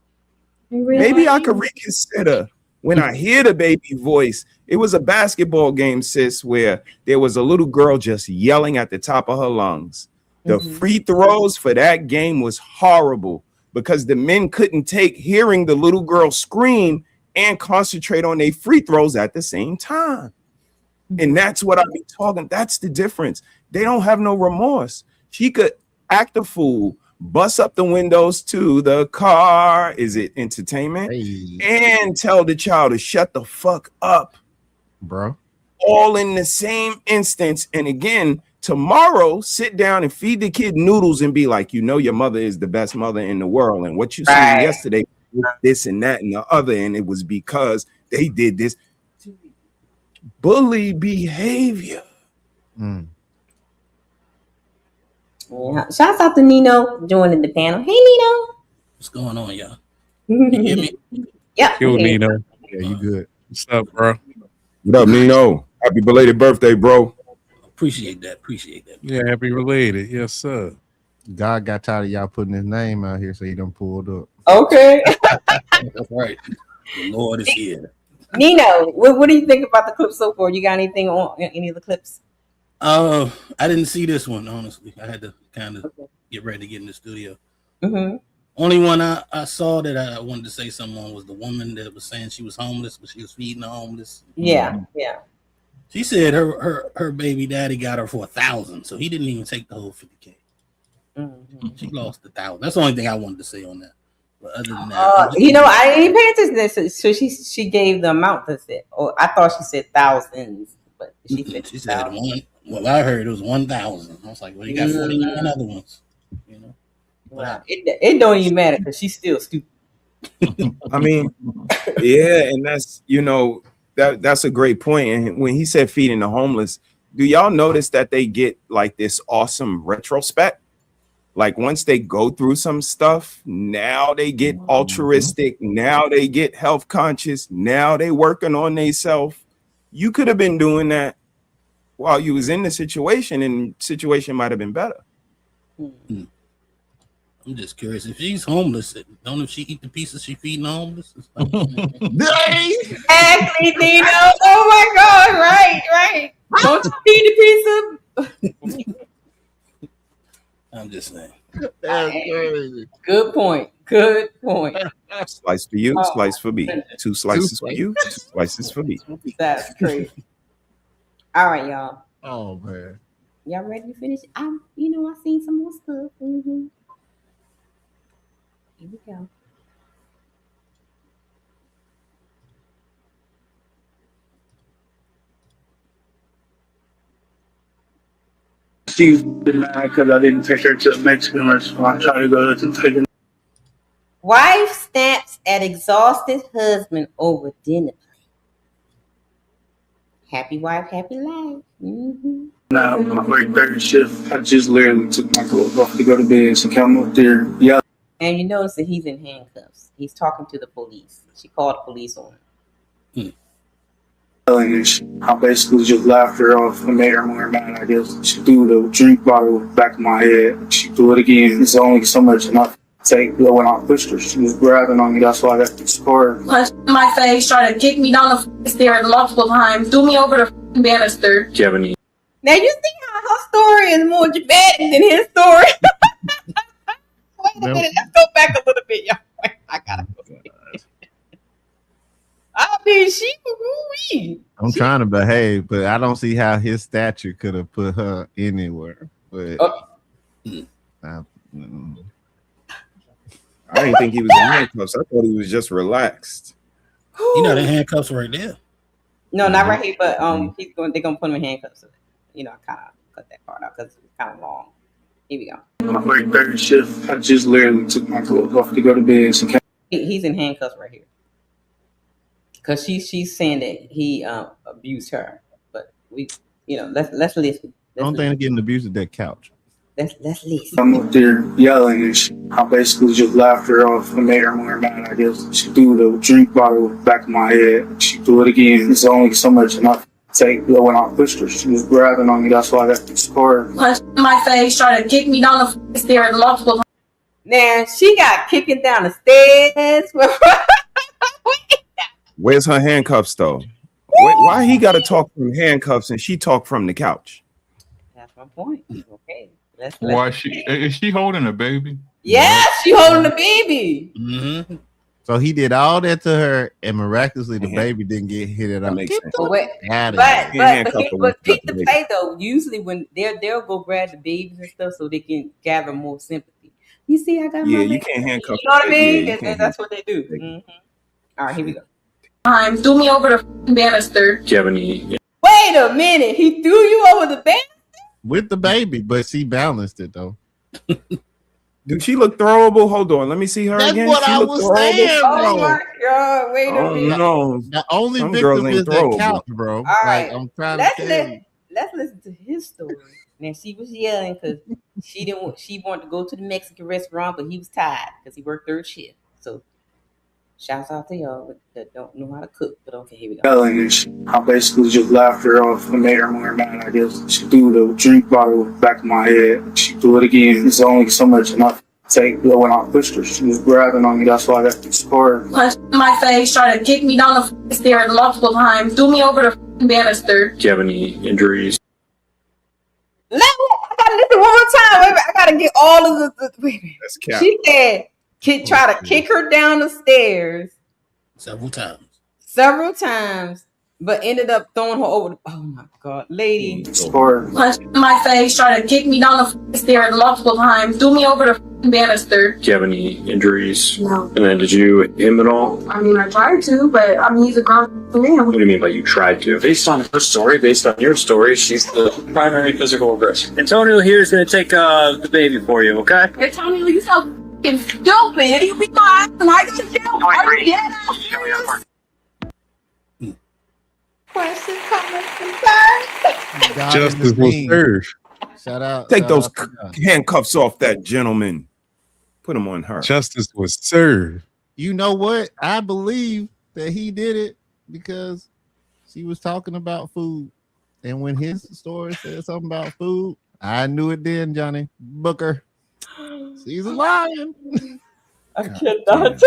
maybe I could reconsider when I hear the baby voice. It was a basketball game, sis, where there was a little girl just yelling at the top of her lungs. The free throws for that game was horrible because the men couldn't take hearing the little girl scream and concentrate on their free throws at the same time. And that's what I've been talking. That's the difference. They don't have no remorse. She could act a fool, bust up the windows to the car. Is it entertainment? And tell the child to shut the fuck up, bro. All in the same instance. And again, tomorrow, sit down and feed the kid noodles and be like, your mother is the best mother in the world. And what you said yesterday, this and that and the other. And it was because they did this. Bully behavior. Yeah. Shouts out to Nino joining the panel. Hey, Nino. What's going on, y'all? You hear me? Yeah. Yo, Nino. Yeah, you good. What's up, bro? What up, Nino? Happy belated birthday, bro. Appreciate that. Yeah, happy related. Yes, sir. God got tired of y'all putting his name out here, so he done pulled up. Okay. That's right. The Lord is here. Nino, what do you think about the clip so far? You got anything on any of the clips? I didn't see this one, honestly. I had to kind of get ready to get in the studio. Only one I saw that I wanted to say something on was the woman that was saying she was homeless, but she was feeding the homeless. Yeah. She said her baby daddy got her for $1,000, so he didn't even take the whole $50K. She lost $1,000. That's the only thing I wanted to say on that. But other than that, I didn't pay attention to this. So she gave the amount that said, I thought she said thousands, but she said one. Well, I heard it was 1,000. I was like, well, you got 49 other ones. Wow. It don't even matter because she's still stupid. I mean, yeah, and that's that's a great point. And when he said feeding the homeless, do y'all notice that they get like this awesome retrospect? Like once they go through some stuff, now they get altruistic. Now they get health conscious. Now they working on themselves. You could have been doing that while you was in the situation, and situation might have been better. I'm just curious if she's homeless. Don't if she eat the pieces she feeding the homeless? Exactly, Dino. Oh my God! Right. Don't you feed the pizza? I'm just saying. That's crazy. Good point. Slice for you, Oh, slice for me. 2 slices for you, 2 slices for me. That's crazy. All right, y'all. Oh man. Y'all ready to finish? I seen some more stuff. Here we go. She's been mad because I didn't take her to the Mexican restaurant. I tried to go to take her. Wife snaps at exhausted husband over dinner plate. Happy wife, happy life. Now, my work third shift, I just literally took my clothes off to go to bed. She come up there, yeah. And you notice that he's in handcuffs. He's talking to the police. She called the police on him. I basically just laughed her off and made her more mad, I guess. She threw the drink bottle back of my head. She threw it again. It's only so much enough to take. But when I pushed her, she was grabbing on me. That's why I got the score. Punched in my face, tried to kick me down the stairs multiple times, threw me over the banister. Do you have any? Now you see how her story is more dramatic than his story. Wait a minute, let's go back a little bit, y'all. I gotta go. I mean, she was I'm trying to behave, but I don't see how his stature could have put her anywhere. But I didn't think he was in handcuffs. I thought he was just relaxed. You know the handcuffs right there. No, not right here, but they're gonna put him in handcuffs. I kind of cut that part out because it's kind of long. Here we go. My work third shift, I just literally took my clothes off to go to bed. She came. He's in handcuffs right here. Because she's saying that he abused her, but let's listen. I don't think getting abused at that couch. Let's listen. I'm up there yelling and I basically just laughed her off and made her more mad, I guess. She threw the drink bottle back of my head. She threw it again. It's only so much enough to take. But when I pushed her, she was grabbing on me. That's why I got the score. Punched in my face, tried to kick me down the stairs multiple times. Now she got kicking down the stairs. Where's her handcuffs though? Why he got to talk from handcuffs and she talk from the couch? That's my point. Okay. Why is she holding a baby? Yeah, she holding the baby. Mm-hmm. So he did all that to her, and miraculously the baby didn't get hit at all. But keep the play though. Usually when they'll go grab the babies and stuff so they can gather more sympathy. You see, I got my you can't handcuff. You know what I mean? That's what they do. Mm-hmm. All right, here we go. Threw me over the banister. Do you have any? Wait a minute, he threw you over the banister with the baby, but she balanced it though. Do she look throwable? Hold on, let me see her That's again. what she I was saying, bro. Oh my God! Wait a minute. No, the only Some victim girls ain't is that throwable. couch, bro. All right, I'm trying to tell you. Let's listen to his story. Now she was yelling because she wanted to go to the Mexican restaurant, but he was tired because he worked third shift. So shouts out to y'all that don't know how to cook. But okay, here we go. I basically just laughed her off and made her more mad, I guess. She threw the drink bottle back of my head. She threw it again. It's only so much enough to take. But when I pushed her, she was grabbing on me. That's why I got the score. Punched in my face, tried to kick me down the stairs multiple times, threw me over the banister. Do you have any injuries? I gotta listen one more time. Wait, I gotta get all of the wait. She said try to kick her down the stairs several times, but ended up throwing her over the, oh my God, lady. Punched in my face, tried to kick me down the stairs multiple times, threw me over the banister. Do you have any injuries? No. And then did you hit him at all? I mean, I tried to, but I mean, he's a grown man. What do you mean by you tried to? Based on her story, based on your story, she's the primary physical aggressor. Antonio here is going to take the baby for you, okay? Antonio, you so fucking stupid. You be my ass and I got to jail. Questions, comments, concerns? Justice was served. Shout out. Take those handcuffs off that gentleman. Put them on her. Justice was served. You know what? I believe that he did it because she was talking about food. And when his story said something about food, I knew it then, Johnny Booker. She's lying. I cannot.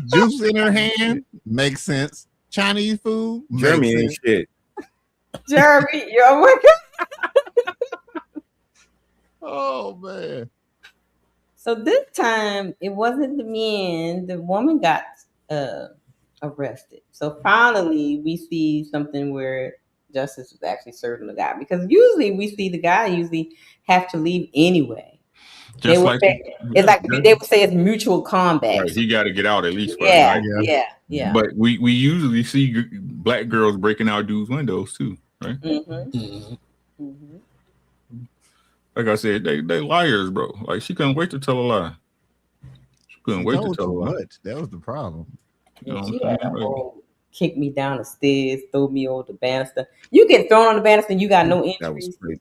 Juice in her hand makes sense. Chinese food, Jermey ain't shit. Jermey, you're wicked. Oh man. So this time it wasn't the man, the woman got arrested. So finally we see something where justice was actually served on the guy, because usually we see the guy usually have to leave anyway. They would say, it's like they would say it's mutual combat. Right, he got to get out at least for Yeah, a yeah, yeah. But we usually see black girls breaking out dudes' windows too, right? Like I said, they liars, bro. Like she couldn't wait to tell a lie. She couldn't wait to tell a lie. That was the problem. You know She what I'm had saying? a whole kick me down the stairs, throw me over the banister. You get thrown on the banister and you got no injuries. That was great.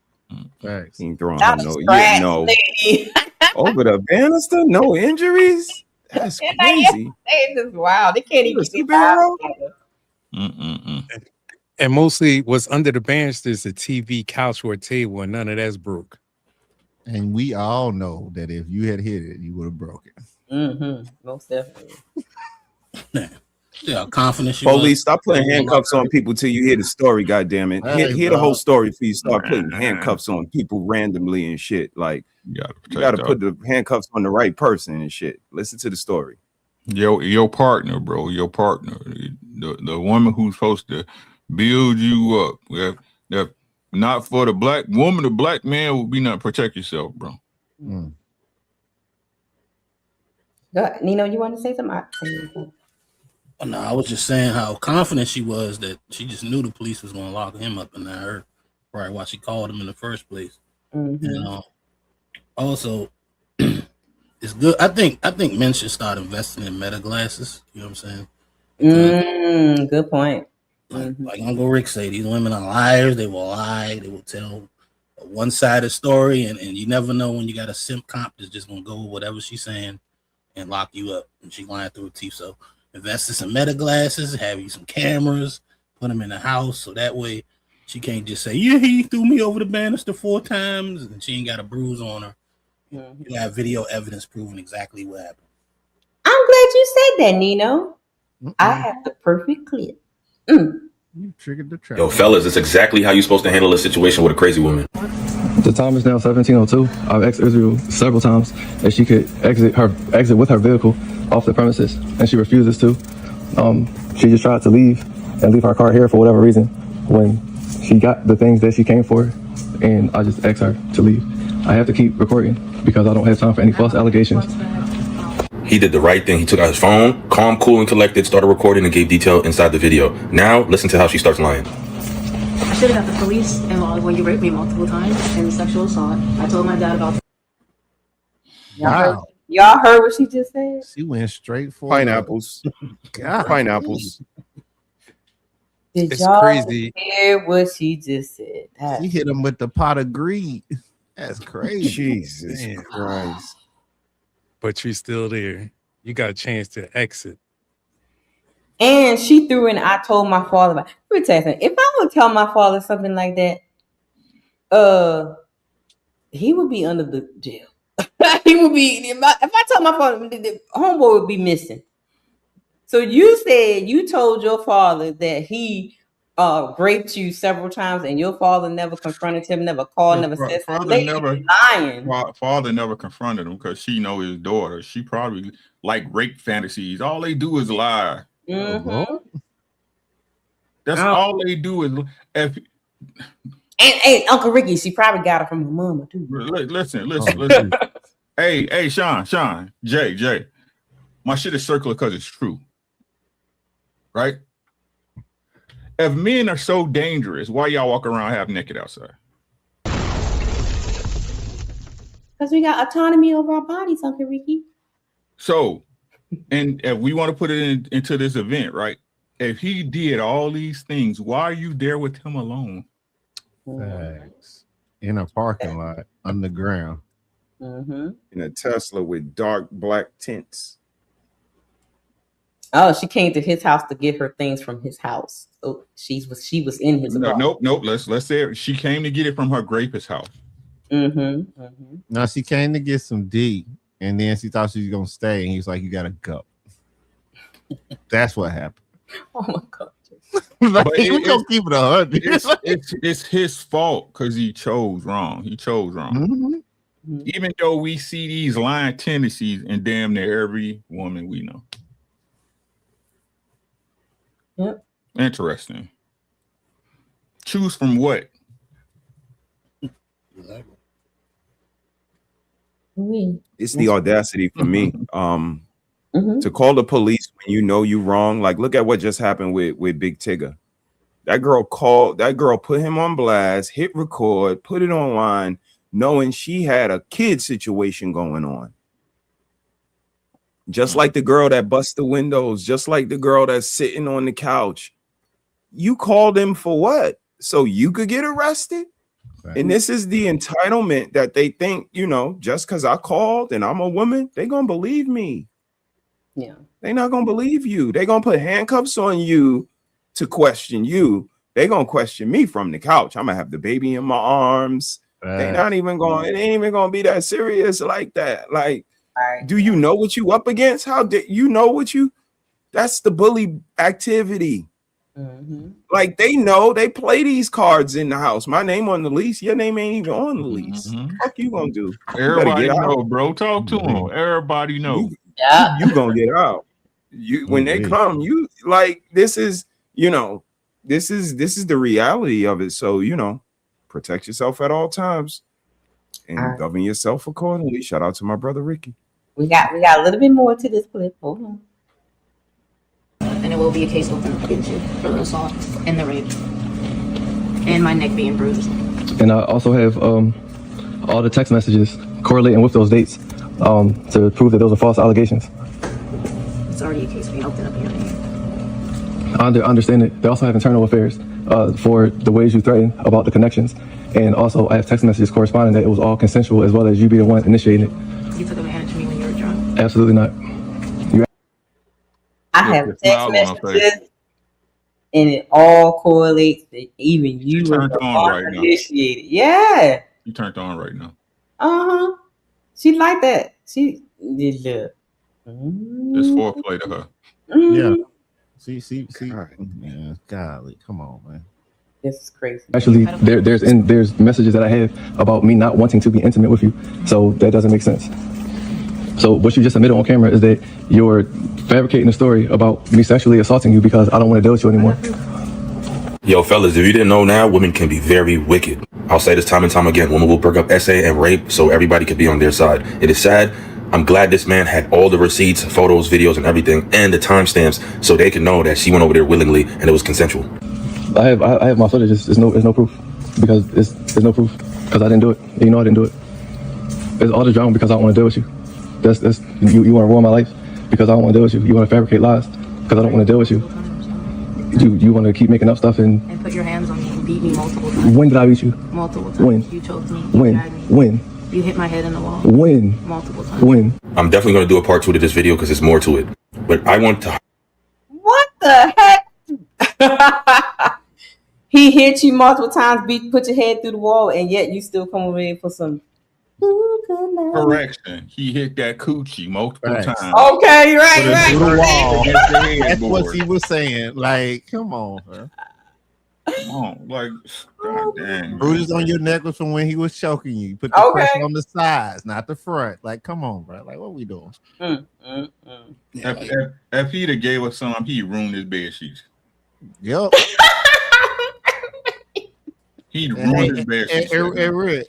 Thanks. He ain't throwing That her was no. trash, Yeah, no. lady. Over the banister, no injuries. That's crazy. It's just wow. They can't even get superhero? And mostly what's under the banister is a TV, couch, or a table, and none of that's broke. And we all know that if you had hit it, you would have broken. Most definitely. See how confident she Police, was. stop putting handcuffs on people till you hear the story. Goddamn it, hear the whole story before you start putting handcuffs on people randomly and shit. Like you got to put the handcuffs on the right person and shit. Listen to the story. Your partner, bro. Your partner, the woman who's supposed to build you up. If not for the black woman, the black man will be not protect yourself, bro. Nino, you want to say something? Oh, no, I was just saying how confident she was that she just knew the police was going to lock him up, and not her. Probably why she called him in the first place. And also, it's good. I think men should start investing in meta glasses. You know what I'm saying? Good point. Like Uncle Rick say, these women are liars. They will lie. They will tell a one-sided story, and you never know when you got a simp cop that's just gonna go with whatever she's saying and lock you up. And she lying through her teeth. So invest in some meta glasses, have you some cameras, put them in the house, so that way she can't just say, yeah, he threw me over the banister 4 times, and she ain't got a bruise on her. You have video evidence proving exactly what happened. I'm glad you said that, Nino. I have the perfect clip. You triggered the trap. Yo, fellas, it's exactly how you're supposed to handle a situation with a crazy woman. The time is now 17:02. I've asked Israel several times if she could exit with her vehicle off the premises, and she refuses to. She just tried to leave her car here for whatever reason when she got the things that she came for, and I just asked her to leave. I have to keep recording because I don't have time for any false allegations. He did the right thing. He took out his phone, calm, cool, and collected, started recording, and gave detail inside the video. Now, listen to how she starts lying. I should have got the police involved when you raped me multiple times in sexual assault. I told my dad about. Wow. Y'all heard what she just said? She went straight for pineapples. God. Pineapples. Did It's y'all crazy. hear what she just said? She hit him with the pot of greed. That's crazy. Jesus Man. Christ. But you're still there. You got a chance to exit. And she threw in, I told my father about. Let me tell you something. If I would tell my father something like that, he would be under the jail. He would be, if I tell my father, the homeboy would be missing. So you said you told your father that he raped you several times, and your father never confronted him, never called, never said something. Father never confronted him because she know his daughter. She probably like rape fantasies. All they do is lie. That's all they do is and Uncle Ricky, she probably got it from her mama too. Listen. Hey, Sean, Jay. My shit is circular because it's true. Right? If men are so dangerous, why y'all walk around half naked outside? Because we got autonomy over our bodies, Uncle Ricky. So, and if we want to put it into this event, right? If he did all these things, why are you there with him alone? Thanks. In a parking lot, underground. In a Tesla with dark black tints. Oh, she came to his house to get her things from his house. So she was in his apartment. Nope. Let's say she came to get it from her rapist house. Now she came to get some D, and then she thought she was gonna stay, and he was like, "You gotta go." That's what happened. Oh my god! Like, we gonna keep it 100. It's his fault because he chose wrong. He chose wrong. Even though we see these lying tendencies in damn near every woman we know. Yep. Interesting. Choose from what? It's the audacity for me. To call the police when you know you wrong. Like, look at what just happened with Big Tigger. That girl put him on blast, hit record, put it online, knowing she had a kid situation going on. Just like the girl that busts the windows, just like the girl that's sitting on the couch. You called him for what? So you could get arrested? Right. And this is the entitlement that they think, you know, just because I called and I'm a woman, they're going to believe me. Yeah. They're not going to believe you. They're going to put handcuffs on you to question you. They're going to question me from the couch. I'm going to have the baby in my arms. They're not even going, it ain't even going to be that serious like that. Like, do you know what you up against? How did you know what you, that's the bully activity. Like, they know, they play these cards in the house. My name on the lease, your name ain't even on the lease. What you gonna do? Everybody know, bro. Talk to them. Everybody know. You gonna get out. You when they come, you like, this is, you know, this is the reality of it. So, you know, protect yourself at all times and govern yourself accordingly. Shout out to my brother Ricky. We got a little bit more to this clip. Hold on. And it will be a case open against you for the assault and the rape and my neck being bruised. And I also have all the text messages correlating with those dates to prove that those are false allegations. It's already a case being opened up here. I understand it. They also have internal affairs for the ways you threaten about the connections. And also I have text messages corresponding that it was all consensual, as well as you be the one initiating it. You took advantage of me when you were drunk. Absolutely not. I have text messages, and it all correlates that even you were initiated. Yeah. You turned on right now. She like that. She did It's foreplay to her. Yeah. See. Man, golly, come on, man. This is crazy. Actually, there's messages that I have about me not wanting to be intimate with you, so that doesn't make sense. So what you just admitted on camera is that you're fabricating a story about me sexually assaulting you because I don't want to deal with you anymore. Yo, fellas, if you didn't know now, women can be very wicked. I'll say this time and time again. Women will bring up essay and rape so everybody could be on their side. It is sad. I'm glad this man had all the receipts, photos, videos, and everything, and the timestamps so they can know that she went over there willingly and it was consensual. I have my footage. There's no proof because there's no proof because I didn't do it. You know I didn't do it. It's all the drama because I don't want to deal with you. That's you want to ruin my life because I don't want to deal with you. You want to fabricate lies because I don't want to deal with you. You want to keep making up stuff and put your hands on me and beat me multiple times. When did I beat you? Multiple times. When? You choked me. When? You hit my head in the wall. When? Multiple times. When? I'm definitely going to do a part 2 to this video because there's more to it. But I want to... What the heck? He hit you multiple times, put your head through the wall, and yet you still come over here for some... Correction. He hit that coochie multiple times. Okay, right. That's what he was saying. Like, come on, bro. Come on, like, god damn. Bruises on your neck was from when he was choking you. Put the pressure on the sides, not the front. Like, come on, bro. Like, what we doing? If he'd have gave us some, he'd ruin his bed sheets. Yep. He'd ruin his bed sheets. And Rick,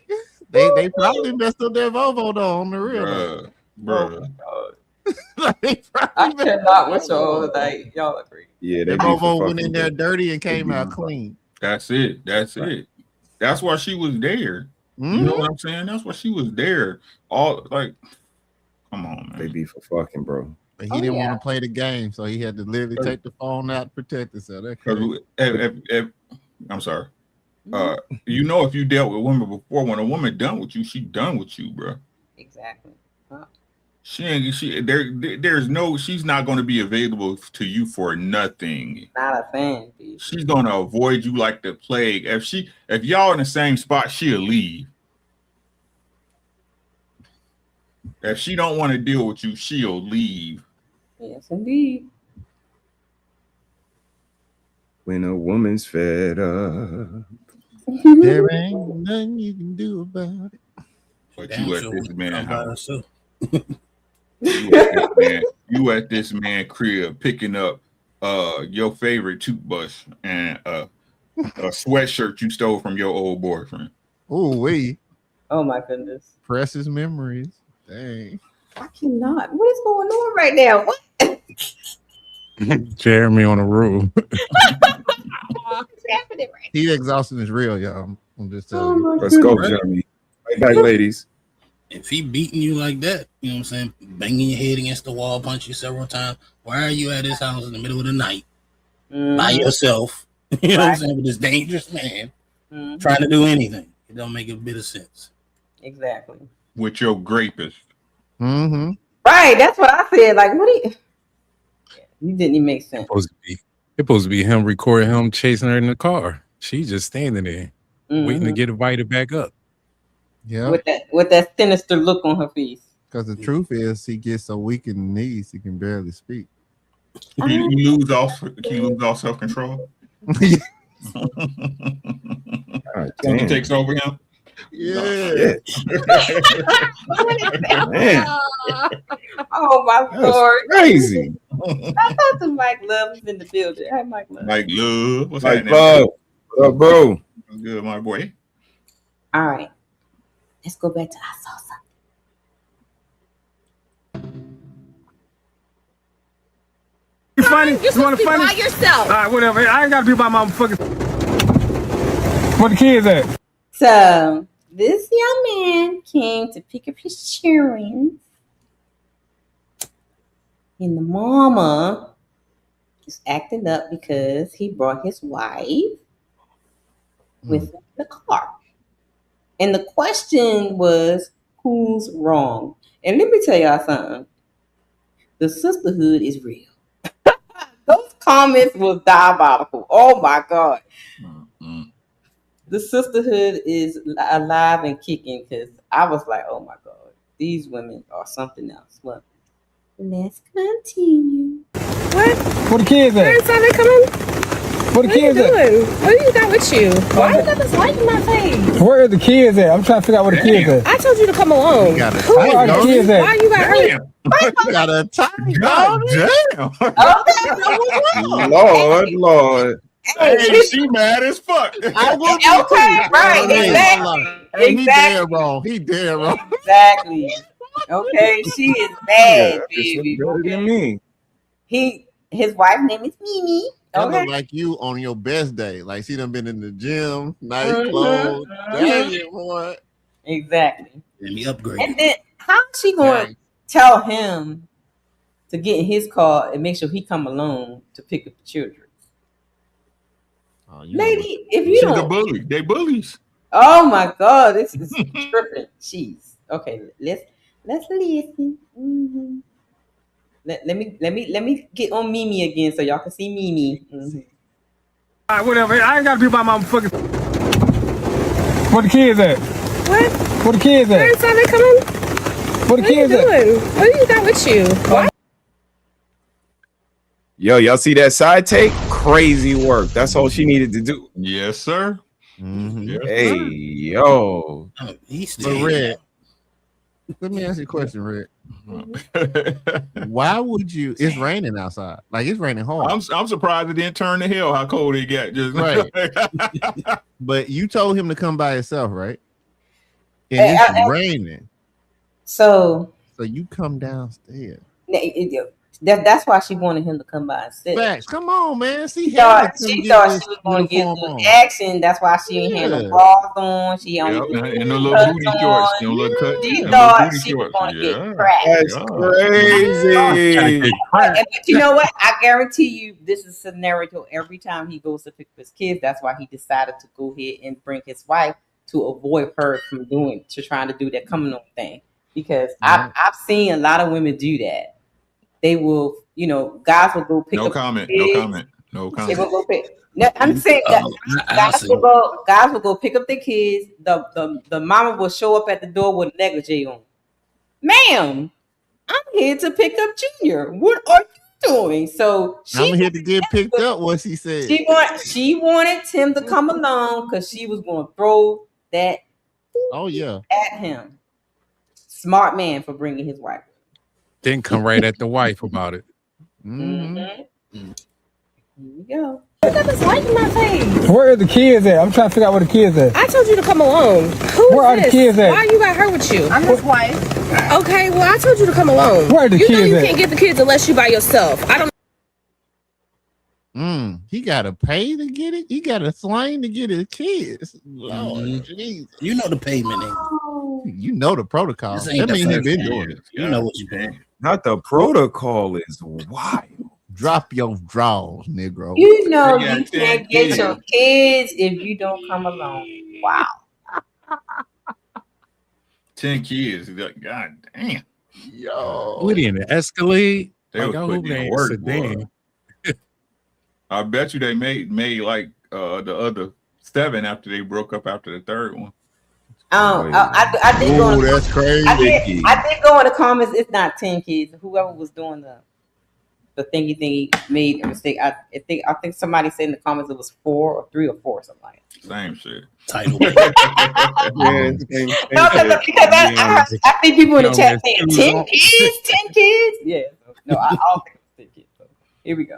they probably messed up their Volvo though on the real. Bro. I cannot with y'all. Like, y'all agree. Yeah, the Volvo went in there dirty and came out clean. That's it. That's why she was there. You know what I'm saying? That's why she was there. All like, come on, man. They be for fucking, bro. But he didn't want to play the game, so he had to literally take the phone out to protect himself. I'm sorry. You know, if you dealt with women before, when a woman done with you, she done with you, bro. Exactly. There's no, she's not going to be available to you for nothing. Not a fan, dude. She's going to avoid you like the plague. If y'all in the same spot, she'll leave. If she don't want to deal with you, she'll leave. Yes, indeed. When a woman's fed up, there ain't nothing you can do about it. But Damn you at sure this we man come by house. herself. You at this man crib picking up your favorite toothbrush and a sweatshirt you stole from your old boyfriend. Oh wait. Oh my goodness. Precious memories. Dang. I cannot. What is going on right now? What? Jeremy on the road. What's happening right Heat exhaustion is real, y'all. I'm just telling you. Let's go, Jeremy. Right back, ladies. If he beating you like that, you know what I'm saying, banging your head against the wall, punch you several times, why are you at his house in the middle of the night by yourself? You know what I'm saying, with this dangerous man trying to do anything? It don't make a bit of sense. Exactly. With your grapist. Mm-hmm. Right. That's what I said. Like, what do you didn't even make sense. It's supposed to be him recording him chasing her in the car. She's just standing there waiting to get invited back up. Yeah. With that sinister look on her face. Because the truth is, he gets so weak in the knees, he can barely speak. He lose all self-control. Something takes over him. Yeah. Man. Oh my That's Lord. crazy. I thought the Mike Love was in the building. Hi, Mike Love. Mike Love. What's Mike happening? Love. What up, bro? Good, my boy. All right. Let's go back to I saw something. You funny? You're You want supposed to to be funny? by yourself. All right, whatever. I ain't got to be by my fucking. Where the kids at? So this young man came to pick up his children, and the mama is acting up because he brought his wife with him in the car. And the question was, who's wrong? And let me tell y'all something. The sisterhood is real. Those comments was diabolical. Oh my God. The sisterhood is alive and kicking because I was like, oh my God, these women are something else. Well, let's continue. What? Where the kids Where at? is Sonic coming? Where the What are you kids at? doing? What do you got with you? Why you got this light in my face? Where are the kids at? I'm trying to figure out where the kids at. I told you to come along. Got a Who Where are the is kids this? at? Why you got early? You got a tie. God damn. Lord. Hey, she mad as fuck. I will be Okay, too. right, Hey, exactly. Hey, he Exactly. dead wrong. He dead wrong. Exactly. Okay, she is bad, baby. Better than me. His wife name is Mimi. That Okay. look like you on your best day. Like she done been in the gym, nice Mhm, clothes. Dang mhm. it, boy. Exactly. Let me upgrade. And then how is she going to tell him to get in his car and make sure he come alone to pick up the children? Lady, if you She's don't, a bully. They bullies. oh my God, this is tripping. Jeez. Okay, let's listen. Mhm. Let me get on Mimi again so y'all can see Mimi. Mhm. All right, whatever. I ain't got to be by my fucking. Where the kids at? What? Where the kids Where at? is Sonic coming? Where the What are you kids at? doing? What do you got with you? Why? Yo, y'all see that side take? Crazy work. That's all she needed to do. Yes, sir. Mm-hmm. Hey, yo. He's But Red, let me ask you a question, Red. Why would you? It's raining outside. Like it's raining hard. I'm surprised it didn't turn to hell. How cold it got just Right. But you told him to come by himself, right? And Hey, it's raining. So you come downstairs. that's why she wanted him to come by and sit. Facts. Come on, man. She thought she was going to get uniform the on. action. That's why she ain't had no Yeah. bras on. She only Yep, had and the cuts little booty on. shorts. You know, little cut. She and thought little booty she was shorts. going to Yeah. get cracked. That's crazy. But you know what? I guarantee you, this is a scenario every time he goes to pick up his kids. That's why he decided to go ahead and bring his wife to avoid her from trying to do that coming on thing. Because I've seen a lot of women do that. They will, guys will go pick No up comment. kids. No comment. No They comment. will go pick. No, I'm saying guys will go pick up their kids. The mama will show up at the door with a negligee on. ma'am, I'm here to pick up Junior. What are you doing? So I'm here to get picked up. What she said. She wanted him to come along because she was going to throw that. Oh yeah, at him. Smart man for bringing his wife. Then come right at the wife about it. Mm-hmm. Here we go. Look at this light in my face. Where are the kids at? I'm trying to figure out where the kids at. I told you to come alone. Where are the kids at? Why you got her with you? I'm his wife. Okay, well I told you to come alone. Where are the kids kids You know you at? can't get the kids unless you by yourself. I don't. He gotta pay to get it. He gotta slang to get his kids. Lord Jesus. You know the payment. You know the protocol. This ain't That the means he first been time. doing it. You know what you pay. Not the protocol is wild. Drop your draws, Negro. You know you can't get your kids if you don't come along. Wow. 10 kids. God damn. Yo. What in the Escalade? They Like, was I hope putting they in ain't work, sedan. boy. I bet you they made like the other 7 after they broke up after the third one. I did go. That's crazy. I did go in the comments. It's not 10 kids. Whoever was doing the thingy made a mistake. I think somebody said in the comments it was 4 or 3 or 4 something like that. Same shit. Title. No, because I see people in the chat saying 10 kids, 10 kids. Yeah. No, I don't think it's 10 kids. So here we go.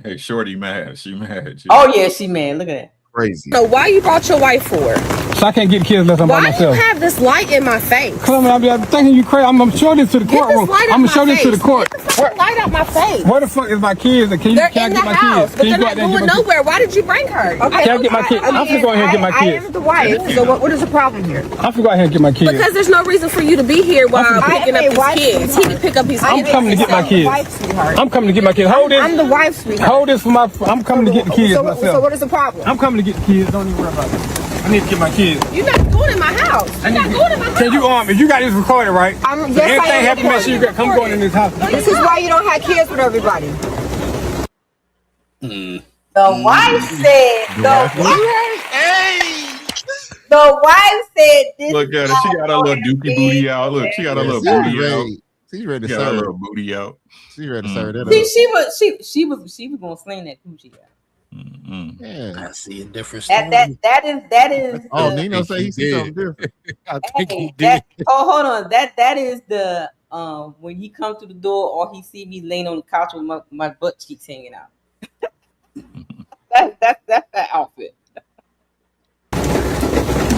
Hey, Shorty mad. She mad. Oh yeah, she mad. Look at that. Crazy. So why you brought your wife for? So I can't get kids unless I'm by Why myself. you have this light in my face? Come on, I'm thinking you crazy. I'm gonna show this to the courtroom. I'm gonna show this to the court. Get the fucking light out my face. Where the fuck is my kids? Can They're I in get the my house, kids? but they're not going nowhere. Why did you bring her? Okay, Can I get my kids? I'm gonna go ahead and get my I kids. am the wife. So what is the problem here? I'm gonna go ahead and get my kids. Because there's no reason for you to be here while I'm picking up his kids. He can pick up his kids. I'm coming to get my kids. I'm coming to get my kids. Hold this. I'm the wife, sweetheart. Hold this for my. I'm coming to get the kids myself. So what is the problem? I'm coming to get the kids. Don't even worry about it. I need to get my kids. You're not going in my house. You're not going in my house. Can you if you got this recorded, right? Yes, anything happen, make sure you got come going in this house. This is why you don't have kids with everybody. The wife said. The wife said this. Look at her. She got her little dookie booty out. Look, she got her little booty out. She's ready to She got her serve. little booty out. She's ready to serve that. See, she was gonna sling that coochie out. Yeah. I see a different That is. Oh, the- Nino say he see something different. I think he did. Hold on. That is the when he comes to the door or he see me laying on the couch with my butt cheeks hanging out. that's that outfit.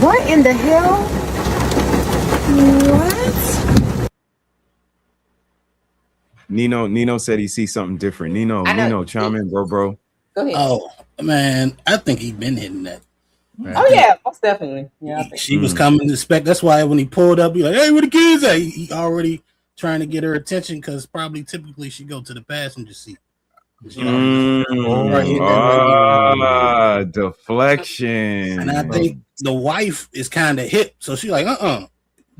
What in the hell? What? Nino said he sees something different. Nino, chime in, bro. Go ahead. Oh man, I think he's been hitting that. Oh yeah, most definitely. Yeah, I think She was coming to expect. That's why when he pulled up, he like, "Hey, where the kids at?" He already trying to get her attention because probably typically she go to the passenger seat. Deflection. And I think the wife is kind of hip, so she like,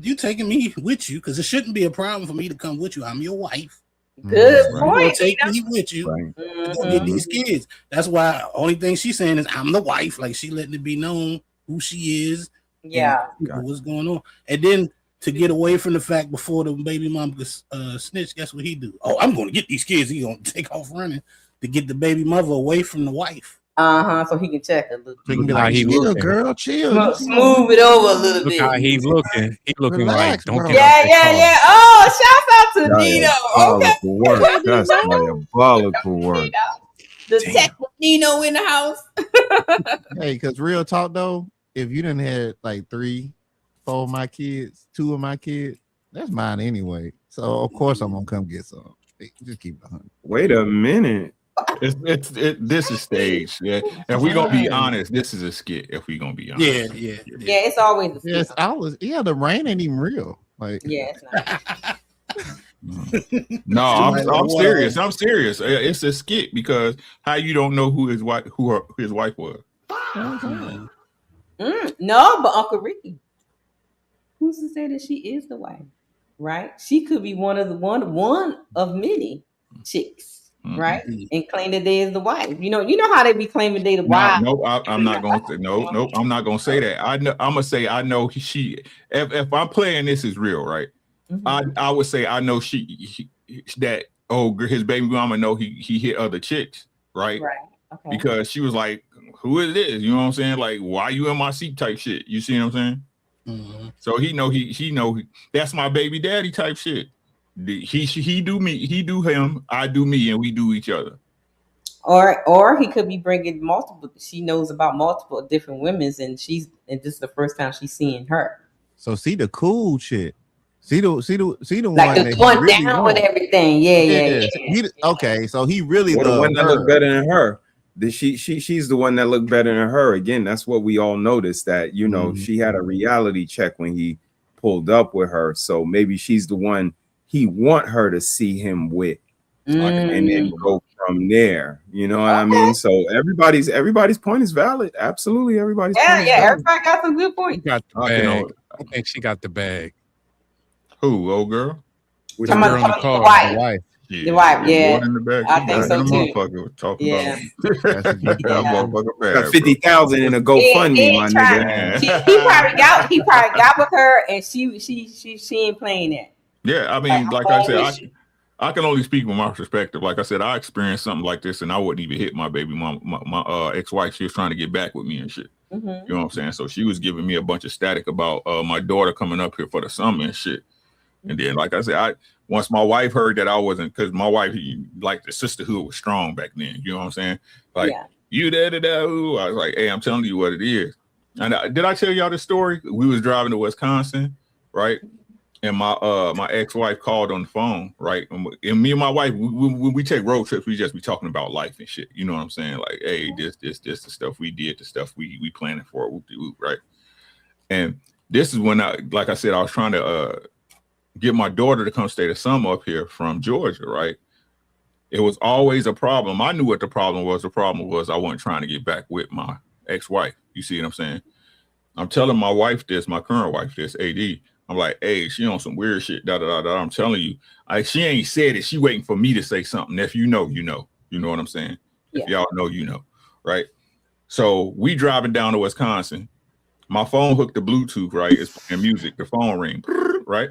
you taking me with you because it shouldn't be a problem for me to come with you. I'm your wife. Good You're point. gonna take me with you. Go get these kids. That's why only thing she's saying is I'm the wife. Like she letting it be known who she is. Yeah. What's going on? And then to get away from the fact before the baby mom could snitch, guess what he do? Oh, I'm going to get these kids. He gonna take off running to get the baby mother away from the wife. So he can check a little. He can be like, chill, girl, chill. Smooth it over a little Look bit. how he's looking. He's looking Relax, like, don't bro. get off Yeah. Oh, shout out to Nino. Okay. Diabolical work. That's diabolical work. Detective Nino in the house. Hey, because real talk though, if you done had like 3, 4 of my kids, 2 of my kids, that's mine anyway. So of course I'm gonna come get some. Just keep it 100. Wait a minute. This is staged. Yeah. If we gonna be honest, this is a skit. If we gonna be honest. Yeah, it's always a Yes, the rain ain't even real. Like, yeah, it's not. No, I'm serious. I'm serious. It's a skit because how you don't know who his wife was. No, but Uncle Ricky. Who's to say that she is the wife? Right? She could be one of many chicks, right? And claim that they is the wife. You know how they be claiming they the wife. No, I'm not going to. No, I'm not going to say that. I'm gonna say I know she. If I'm playing this is real, right? I would say I know that his baby mama know he hit other chicks, right? Right. Okay. Because she was like, who is this? You know what I'm saying? Like, why you in my seat type shit. You see what I'm saying? Mm-hmm. So he know that's my baby daddy type shit. He do me, he do him, I do me, and we do each other. Or he could be bringing multiple. She knows about multiple different women's, and this is the first time she's seeing her. So see the cool shit. See the like one the that one really down wants. with everything. Yeah. Okay, so he really the one that her. looked better than her. She's the one that looked better than her. Again, that's what we all noticed, that she had a reality check when he pulled up with her. So maybe she's the one he want her to see him with, and then go from there. You know what I mean? So everybody's point is valid. Absolutely, everybody's point is valid. Everybody got some good points. Got the bag. I think she got the bag. Who? Old girl? With the girl in the car. The wife. The wife, yeah. In the back. I think so too. Talking about got 50,000 in a GoFundMe, my nigga. He probably got with her, and she ain't playing that. Yeah, I mean, like I said, I can only speak from my perspective. Like I said, I experienced something like this, and I wouldn't even hit my baby mom, my ex-wife. She was trying to get back with me and shit. You know what I'm saying? So she was giving me a bunch of static about my daughter coming up here for the summer and shit. And then, like I said, once my wife heard that I wasn't, because my wife, like the sisterhood was strong back then. You know what I'm saying? Like, you I was like, hey, I'm telling you what it is. And did I tell y'all this story? We was driving to Wisconsin, right? And my ex-wife called on the phone, right? And me and my wife, when we take road trips, we just be talking about life and shit. You know what I'm saying? Like, hey, this, the stuff we did, the stuff we planning for, right? And this is when like I said, I was trying to get my daughter to come stay the summer up here from Georgia, right? It was always a problem. I knew what the problem was. The problem was I wasn't trying to get back with my ex-wife. You see what I'm saying? I'm telling my wife this, my current wife this, AD. I'm like, hey, she on some weird shit, da-da-da-da. I'm telling you. She ain't said it. She waiting for me to say something. If you know, you know. You know what I'm saying? If y'all know, you know. Right? So we driving down to Wisconsin. My phone hooked to Bluetooth, right? It's playing music. The phone ring, right?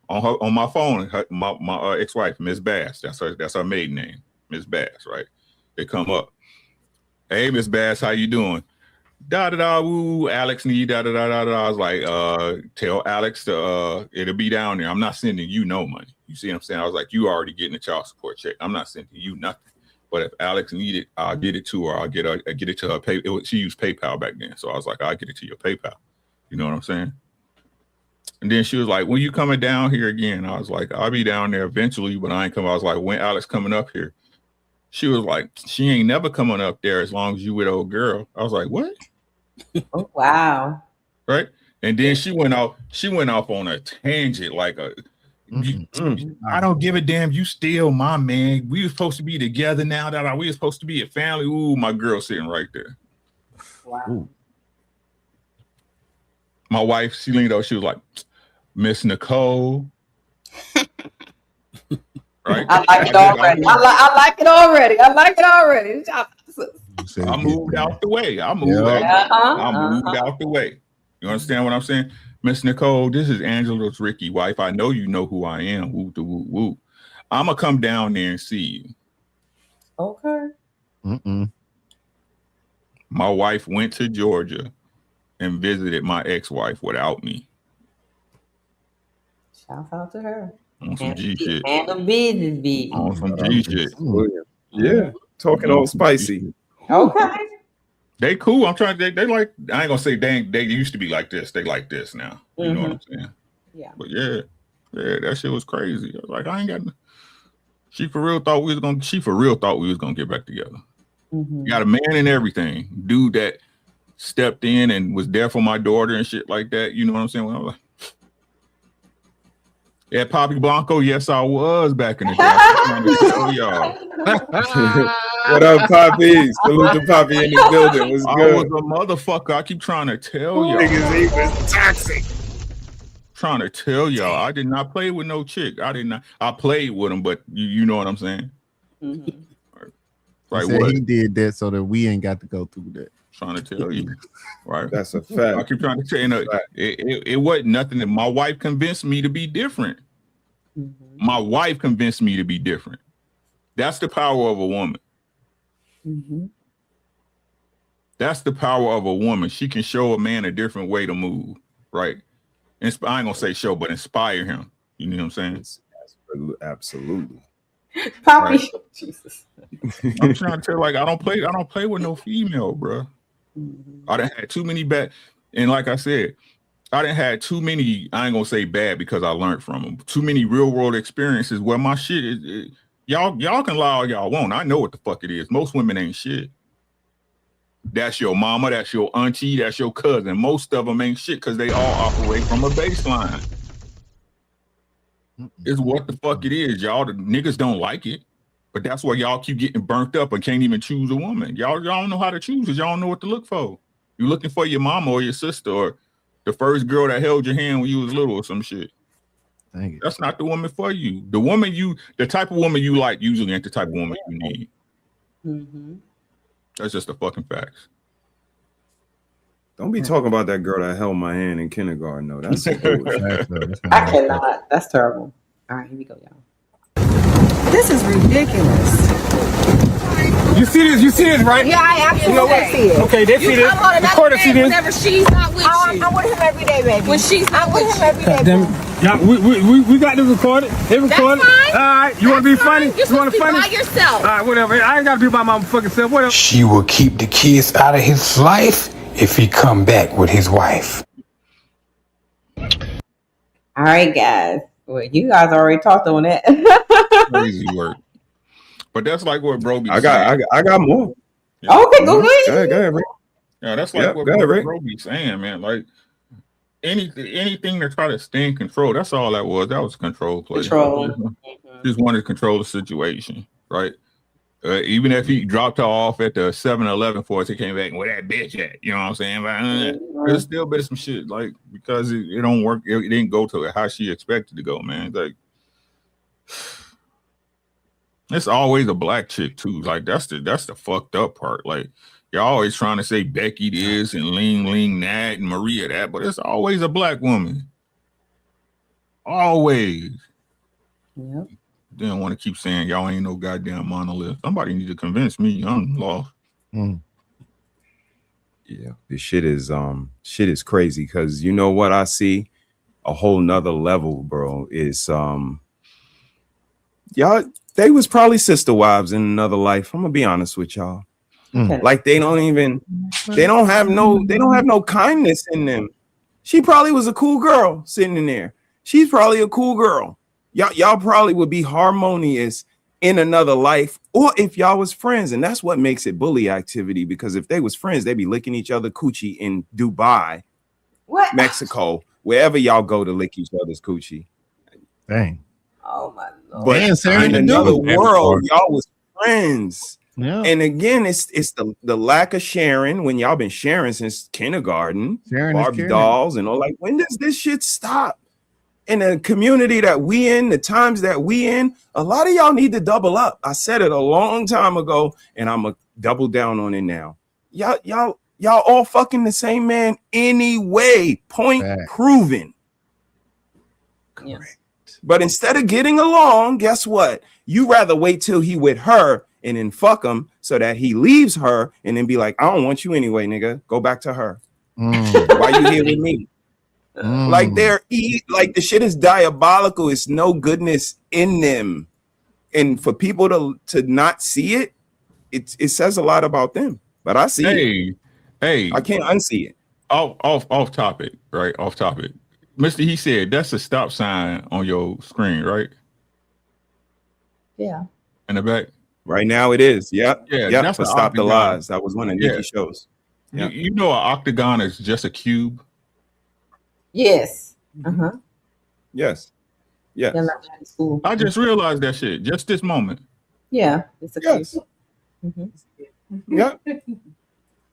On my phone, my ex-wife, Miss Bass. That's her maiden name, Miss Bass, right? They come up. Hey, Miss Bass, how you doing? Da-da-da, woo, Alex need da-da-da-da-da. I was like, tell Alex to it'll be down there. I'm not sending you no money. You see what I'm saying? I was like, you already getting a child support check. I'm not sending you nothing. But if Alex need it, I'll get it to her. I'll get it to her. She used PayPal back then. So I was like, I'll get it to your PayPal. You know what I'm saying? And then she was like, when you coming down here again? I was like, I'll be down there eventually, but I ain't coming. I was like, when Alex coming up here? She was like, she ain't never coming up there as long as you with old girl. I was like, what? Oh, wow. Right. And then she went off on a tangent, like I don't give a damn. You still my man. We were supposed to be together now that we were supposed to be a family. Ooh, my girl sitting right there. Wow. Ooh. My wife, she leaned over. She was like, Miss Nicole. Right? I like it already. I like it already. I like it already. I moved out the way. I moved out the way. You understand what I'm saying? Miss Nicole, this is Angela's Ricky wife. I know you know who I am. Woo to woo woo. I'm gonna come down there and see you. Okay. My wife went to Georgia and visited my ex-wife without me. Shout out to her. On some G shit. And the business be. On some G shit. Yeah. Talking all spicy. Okay. They cool. I'm trying to. They like. I ain't gonna say they used to be like this. They like this now. You know what I'm saying? Yeah. But yeah, that shit was crazy. I was like, I ain't got. She for real thought we was gonna get back together. Got a man and everything. Dude that stepped in and was there for my daughter and shit like that. You know what I'm saying? When I was like, yeah, Poppy Blanco. Yes, I was back in the day. I'm trying to tell y'all. What up, Poppy? Salute to Poppy in the building. What's good? I was a motherfucker. I keep trying to tell y'all. Niggas, he was toxic. Trying to tell y'all, I did not play with no chick. I played with him, but you know what I'm saying? Right? He did that so that we ain't got to go through that. Trying to tell you, right? That's a fact. I keep trying to tell you, it wasn't nothing that my wife convinced me to be different. Mm-hmm. My wife convinced me to be different. That's the power of a woman. Mm-hmm. That's the power of a woman. She can show a man a different way to move, right? I ain't gonna say show, but inspire him. You know what I'm saying? Absolutely. Poppy, Right. Jesus. I'm trying to tell, like, I don't play with no female, bro. I done had too many bad, and like I said, I done had too many. I ain't gonna say bad because I learned from them. Too many real world experiences where my shit is. Y'all can lie all y'all want. I know what the fuck it is. Most women ain't shit. That's your mama, that's your auntie, that's your cousin. Most of them ain't shit because they all operate from a baseline. It's what the fuck it is, y'all. The niggas don't like it, but that's why y'all keep getting burnt up and can't even choose a woman. Y'all don't know how to choose because y'all don't know what to look for. You're looking for your mama or your sister or the first girl that held your hand when you was little or some shit. That's not the woman for you. The type of woman you like usually ain't the type of woman you need. Mm-hmm. That's just the fucking facts. Don't be talking about that girl that held my hand in kindergarten, though. That's bullshit. I cannot. That's terrible. All right, here we go, y'all. This is ridiculous. You see this? You see this, right? Yeah, I absolutely see it. Okay, they see this. Recorder see this. Whenever she's not with you. I'm with him every day, baby. When she's not with him every day. Yeah, we got this recorded. They recorded. That's fine. All right, you want to be funny? You're supposed to be by yourself. All right, whatever. I ain't got to be by my fucking self. Whatever. She will keep the kids out of his life if he come back with his wife. All right, guys. Well, you guys already talked on that. Crazy work. But that's like what bro be I got more. Yeah. Okay, go ahead. Go ahead, Rick. Yeah, that's like what bro be saying, man. Like anything to try to stay in control. That's all that was. That was a control play. Just wanted to control the situation, right? Even if he dropped her off at the 7-Eleven for us, he came back and where that bitch at? You know what I'm saying? But, there's still been some shit, like, because it don't work. It didn't go to how she expected to go, man. Like, it's always a black chick too. Like that's the fucked up part. Like you're always trying to say Becky this and Ling that and Maria that, but it's always a black woman. Always. Yep. Didn't want to keep saying y'all ain't no goddamn monolith. Somebody need to convince me I'm lost. Yeah, this shit is crazy because you know what I see a whole nother level, bro. Is y'all, they was probably sister wives in another life. I'm gonna be honest with y'all. Like they don't have no kindness in them. She probably was a cool girl sitting in there. She's probably a cool girl. Y'all probably would be harmonious in another life, or if y'all was friends, and that's what makes it bully activity. Because if they was friends, they'd be licking each other coochie in Dubai, Mexico, wherever y'all go to lick each other's coochie. Dang. Oh my Lord. But in another world, y'all was friends. Yeah. And again, it's the lack of sharing when y'all been sharing since kindergarten, Barbie dolls and all. Like, when does this shit stop? In the community that we in, the times that we in, a lot of y'all need to double up. I said it a long time ago, and I'm gonna double down on it now. Y'all all fucking the same man anyway. Point proven. Correct. But instead of getting along, guess what? You rather wait till he with her and then fuck him so that he leaves her and then be like, I don't want you anyway, nigga. Go back to her. Why you here with me? Like like the shit is diabolical. It's no goodness in them. And for people to not see it, it says a lot about them. But I see it. Hey, I can't unsee it. Off topic, right? Off topic. Mr. He said that's a stop sign on your screen, right? Yeah. In the back. Right now it is. Yep. Yeah. Yep. That's for Stop the Lies. That was one of Nikki's shows. Yeah. You know, an octagon is just a cube. Yes. Yes. Yes. I just realized that shit just this moment. Yeah. It's a case. Yeah.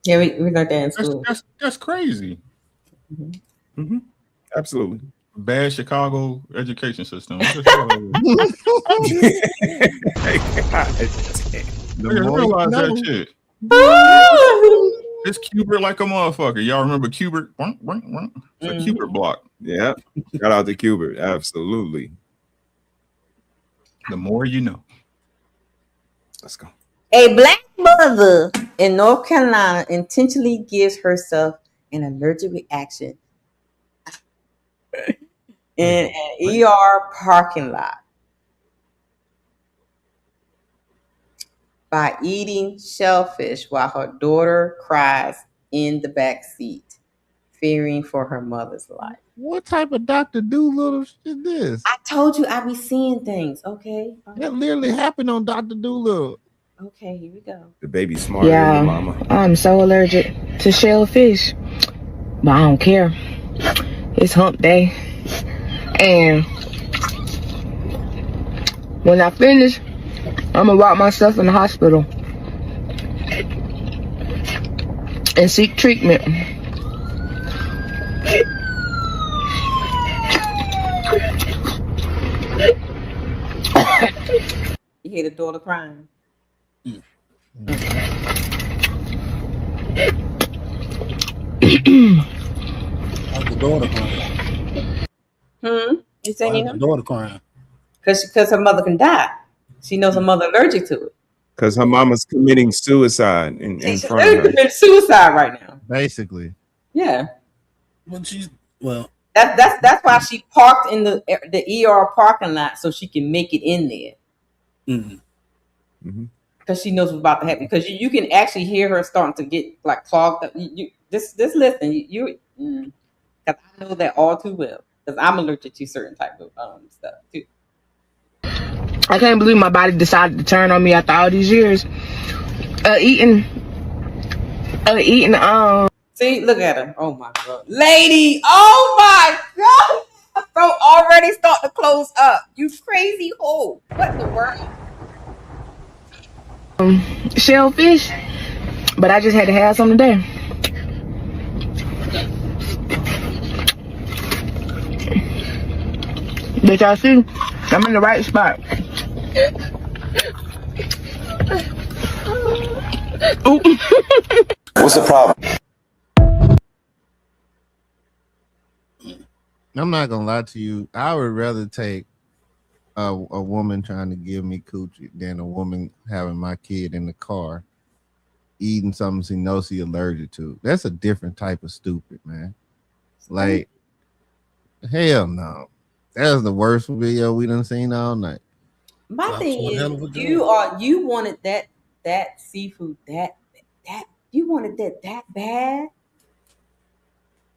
Yeah, we learned that in school. That's crazy. Absolutely. Bad Chicago education system. I just realized that shit. It's Cubert like a motherfucker. Y'all remember Cubert? It's a Cubert block. Yeah. Shout out to Cubert. Absolutely. The more you know. Let's go. A black mother in North Carolina intentionally gives herself an allergic reaction in an ER parking lot by eating shellfish while her daughter cries in the back seat, fearing for her mother's life. What type of Dr. Doolittle is this? I told you I be seeing things, okay? That literally happened on Dr. Doolittle. Okay, here we go. The baby smarter than your mama. I'm so allergic to shellfish, but I don't care. It's hump day. And when I finish, I'm gonna lock myself in the hospital and seek treatment. You hear the daughter crying. How's the daughter crying? You saying Why is the daughter crying? Because her mother can die. She knows her mother allergic to it. Because her mama's committing suicide in She's front of her. committing suicide right now. Basically. Yeah. Well, that's why she parked in the ER parking lot so she can make it in there. Because she knows what's about to happen. Because you can actually hear her starting to get like clogged up. Just listen. Because I know that all too well. Because I'm allergic to certain type of stuff too. I can't believe my body decided to turn on me after all these years. Eating. See, look at her. Oh my god, lady! Oh my god, throat already start to close up. You crazy hoe! What in the world? Shellfish, but I just had to have some today. But y'all see, I'm in the right spot. What's the problem? I'm not gonna lie to you. I would rather take a woman trying to give me coochie than a woman having my kid in the car eating something she knows she's allergic to. That's a different type of stupid, man. Like, hell no. That's the worst video we done seen all night. My thing is, you wanted that seafood that you wanted that bad.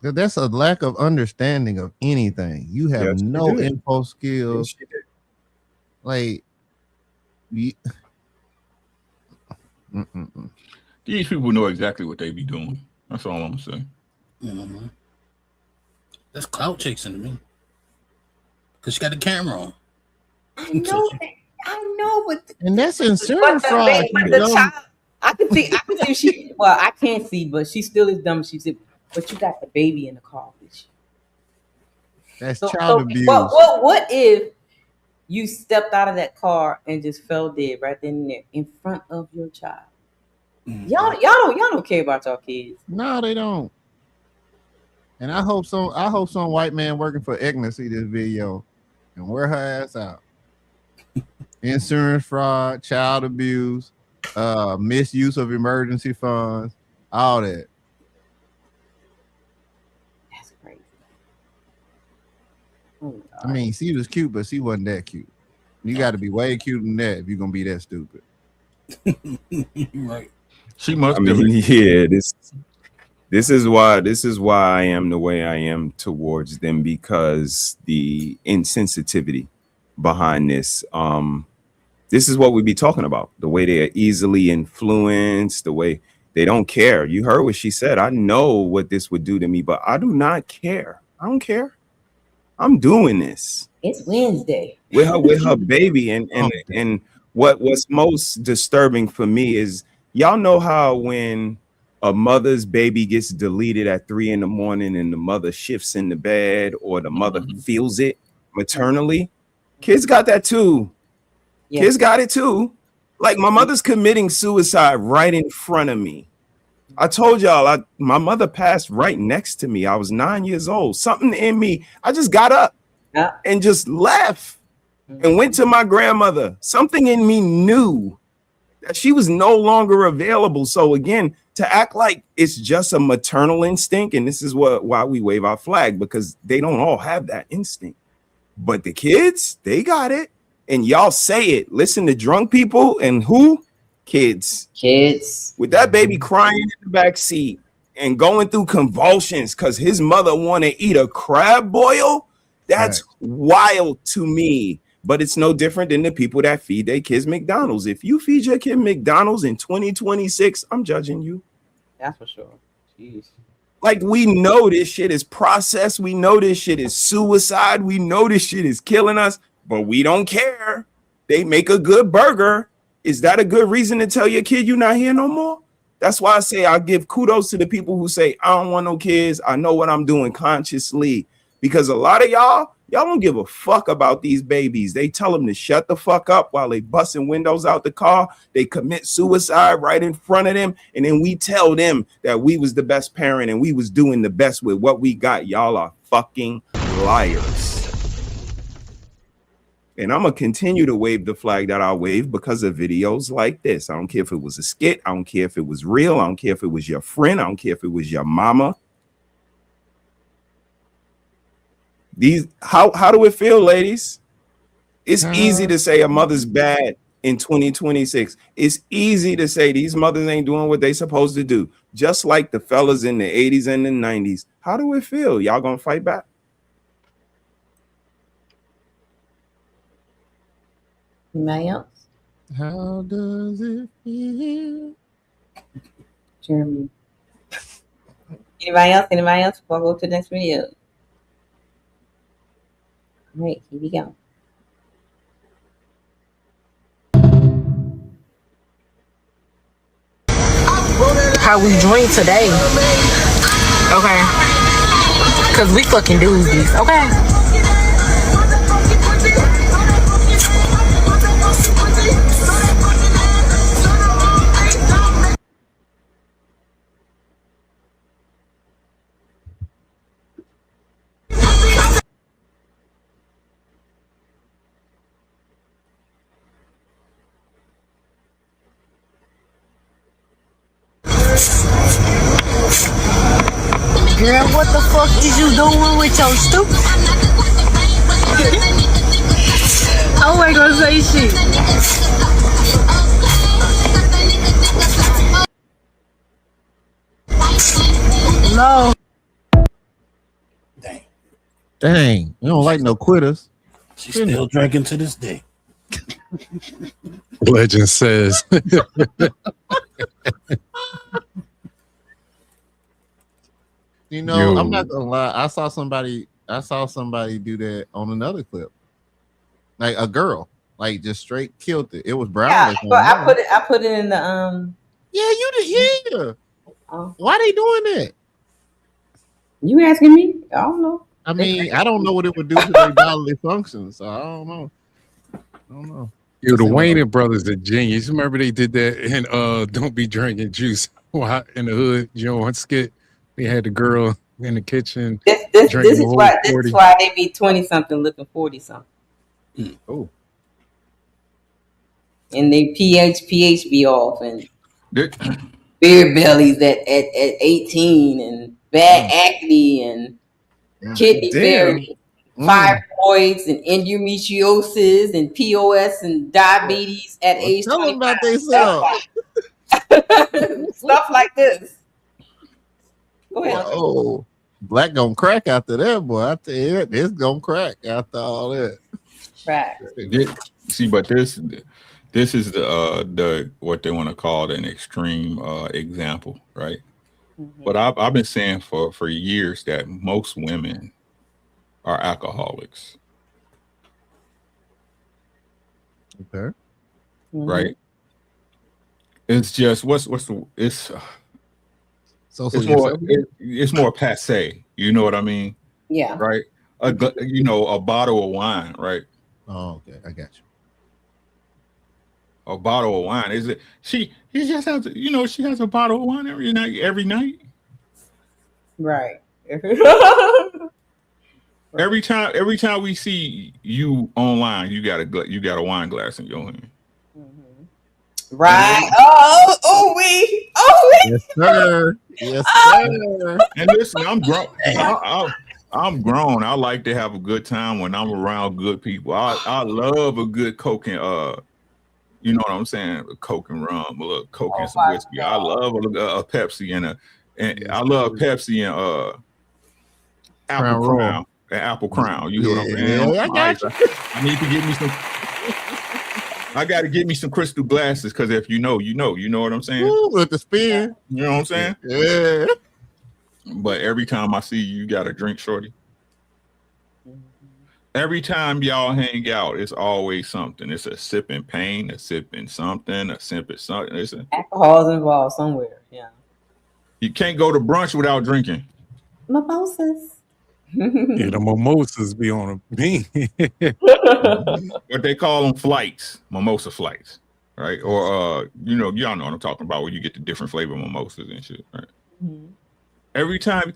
That's a lack of understanding of anything. You have no info skills. Like, these people know exactly what they be doing. That's all I'm saying. That's clout chasing to me. Because she got the camera on. I know, but and that's insurance fraud. But the child, I can see she. Well, I can't see, but she still is dumb. She said, "But you got the baby in the car with you." That's child abuse. What if you stepped out of that car and just fell dead right then and there in front of your child? Y'all don't care about y'all kids. No, they don't. And I hope some white man working for Aetna see this video and wear her ass out. Insurance fraud, child abuse, misuse of emergency funds, all that. That's crazy. I mean, she was cute, but she wasn't that cute. You got to be way cuter than that if you're gonna be that stupid. Right. She must. I mean, yeah. This is why I am the way I am towards them, because the insensitivity behind this. This is what we be talking about. The way they are easily influenced, the way they don't care. You heard what she said. I know what this would do to me, but I do not care. I don't care. I'm doing this. It's Wednesday with her baby, and what's most disturbing for me is, y'all know how when a mother's baby gets deleted at 3 a.m. and the mother shifts in the bed, or the mother feels it maternally. Kids got that too. Yeah. Kids got it too. Like, my mother's committing suicide right in front of me. I told y'all, my mother passed right next to me. I was 9 years old. Something in me, I just got up and just left. and went to my grandmother. Something in me knew that she was no longer available. So again, to act like it's just a maternal instinct, and this is why we wave our flag, because they don't all have that instinct. But the kids, they got it. And y'all say it. Listen to drunk people and who? Kids. With that baby crying in the back seat and going through convulsions because his mother want to eat a crab boil. That's wild to me. But it's no different than the people that feed their kids McDonald's. If you feed your kid McDonald's in 2026, I'm judging you. That's for sure. Jeez. Like, we know this shit is processed. We know this shit is suicide. We know this shit is killing us, but we don't care. They make a good burger. Is that a good reason to tell your kid you're not here no more? That's why I say I give kudos to the people who say, I don't want no kids. I know what I'm doing consciously. Because a lot of y'all don't give a fuck about these babies. They tell them to shut the fuck up while they busting windows out the car. They commit suicide right in front of them. And then we tell them that we was the best parent and we was doing the best with what we got. Y'all are fucking liars. And I'm going to continue to wave the flag that I wave because of videos like this. I don't care if it was a skit. I don't care if it was real. I don't care if it was your friend. I don't care if it was your mama. How do it feel, ladies? It's easy to say a mother's bad in 2026. It's easy to say these mothers ain't doing what they supposed to do. Just like the fellas in the 80s and the 90s. How do it feel? Y'all gonna fight back? Anybody else? How does it feel? Jeremy. Anybody else? Anybody else? Before I go to the next video. All right, here we go. How we drink today. Okay. Cause we fucking doozies. Okay. Girl, what the fuck is you doing with your stupid? I ain't gonna say shit. No. Dang, you don't like no quitters. She's still drinking to this day. Legend says. You know, I'm not gonna lie. I saw somebody do that on another clip. Like a girl, like just straight killed it. It was brown. Yeah, but I put it in the Yeah, you did. Yeah. Why they doing that? You asking me? I don't know. I mean, I don't know what it would do to their bodily functions. So I don't know. Yo, the Wayne brothers are genius. Remember they did that in Don't Be Drinking Juice in the hood, one skit. They had the girl in the kitchen. This is why they be 20-something looking 40-something. Oh. And they pH be off and beer bellies at 18 and bad acne and kidney failure, fibroids and endometriosis and POS and diabetes at age 25. Tell them about themselves. Stuff like this. Go ahead. Oh, black gonna crack after that, boy. I tell you, it's gonna crack after all that. Right. See, but this is the what they want to call an extreme example, right? Mm-hmm. But I've been saying for years that most women are alcoholics. Okay. Mm-hmm. Right. It's just it's more passe. You know what I mean? Yeah. Right. A bottle of wine. Right. Oh, okay. I got you. A bottle of wine. Is it? He just has. She has a bottle of wine every night. Right. Every time we see you online, you got a wine glass in your hand. Right. We. Yes, sir. Yes, sir. And listen, I'm grown. I'm grown. I like to have a good time when I'm around good people. I love a good Coke and you know what I'm saying? A Coke and rum, a little Coke and some whiskey. I love a Pepsi and I love Pepsi and Apple Crown. You hear what I'm saying? Yeah, I got you. I need to get me some. I got to get me some crystal glasses because if you know what I'm saying. Ooh, with the spin, you know what I'm saying? Yeah. But every time I see you got a drink, shorty. Every time y'all hang out, it's always something. It's a sipping pain, a sipping something, a sipping something. Alcohol's involved somewhere. Yeah. You can't go to brunch without drinking. Mimosas. Yeah, the mimosas be on a bean. What they call them flights, mimosa flights, right? Or y'all know what I'm talking about, where you get the different flavor mimosas and shit, right? Mm-hmm. Every time,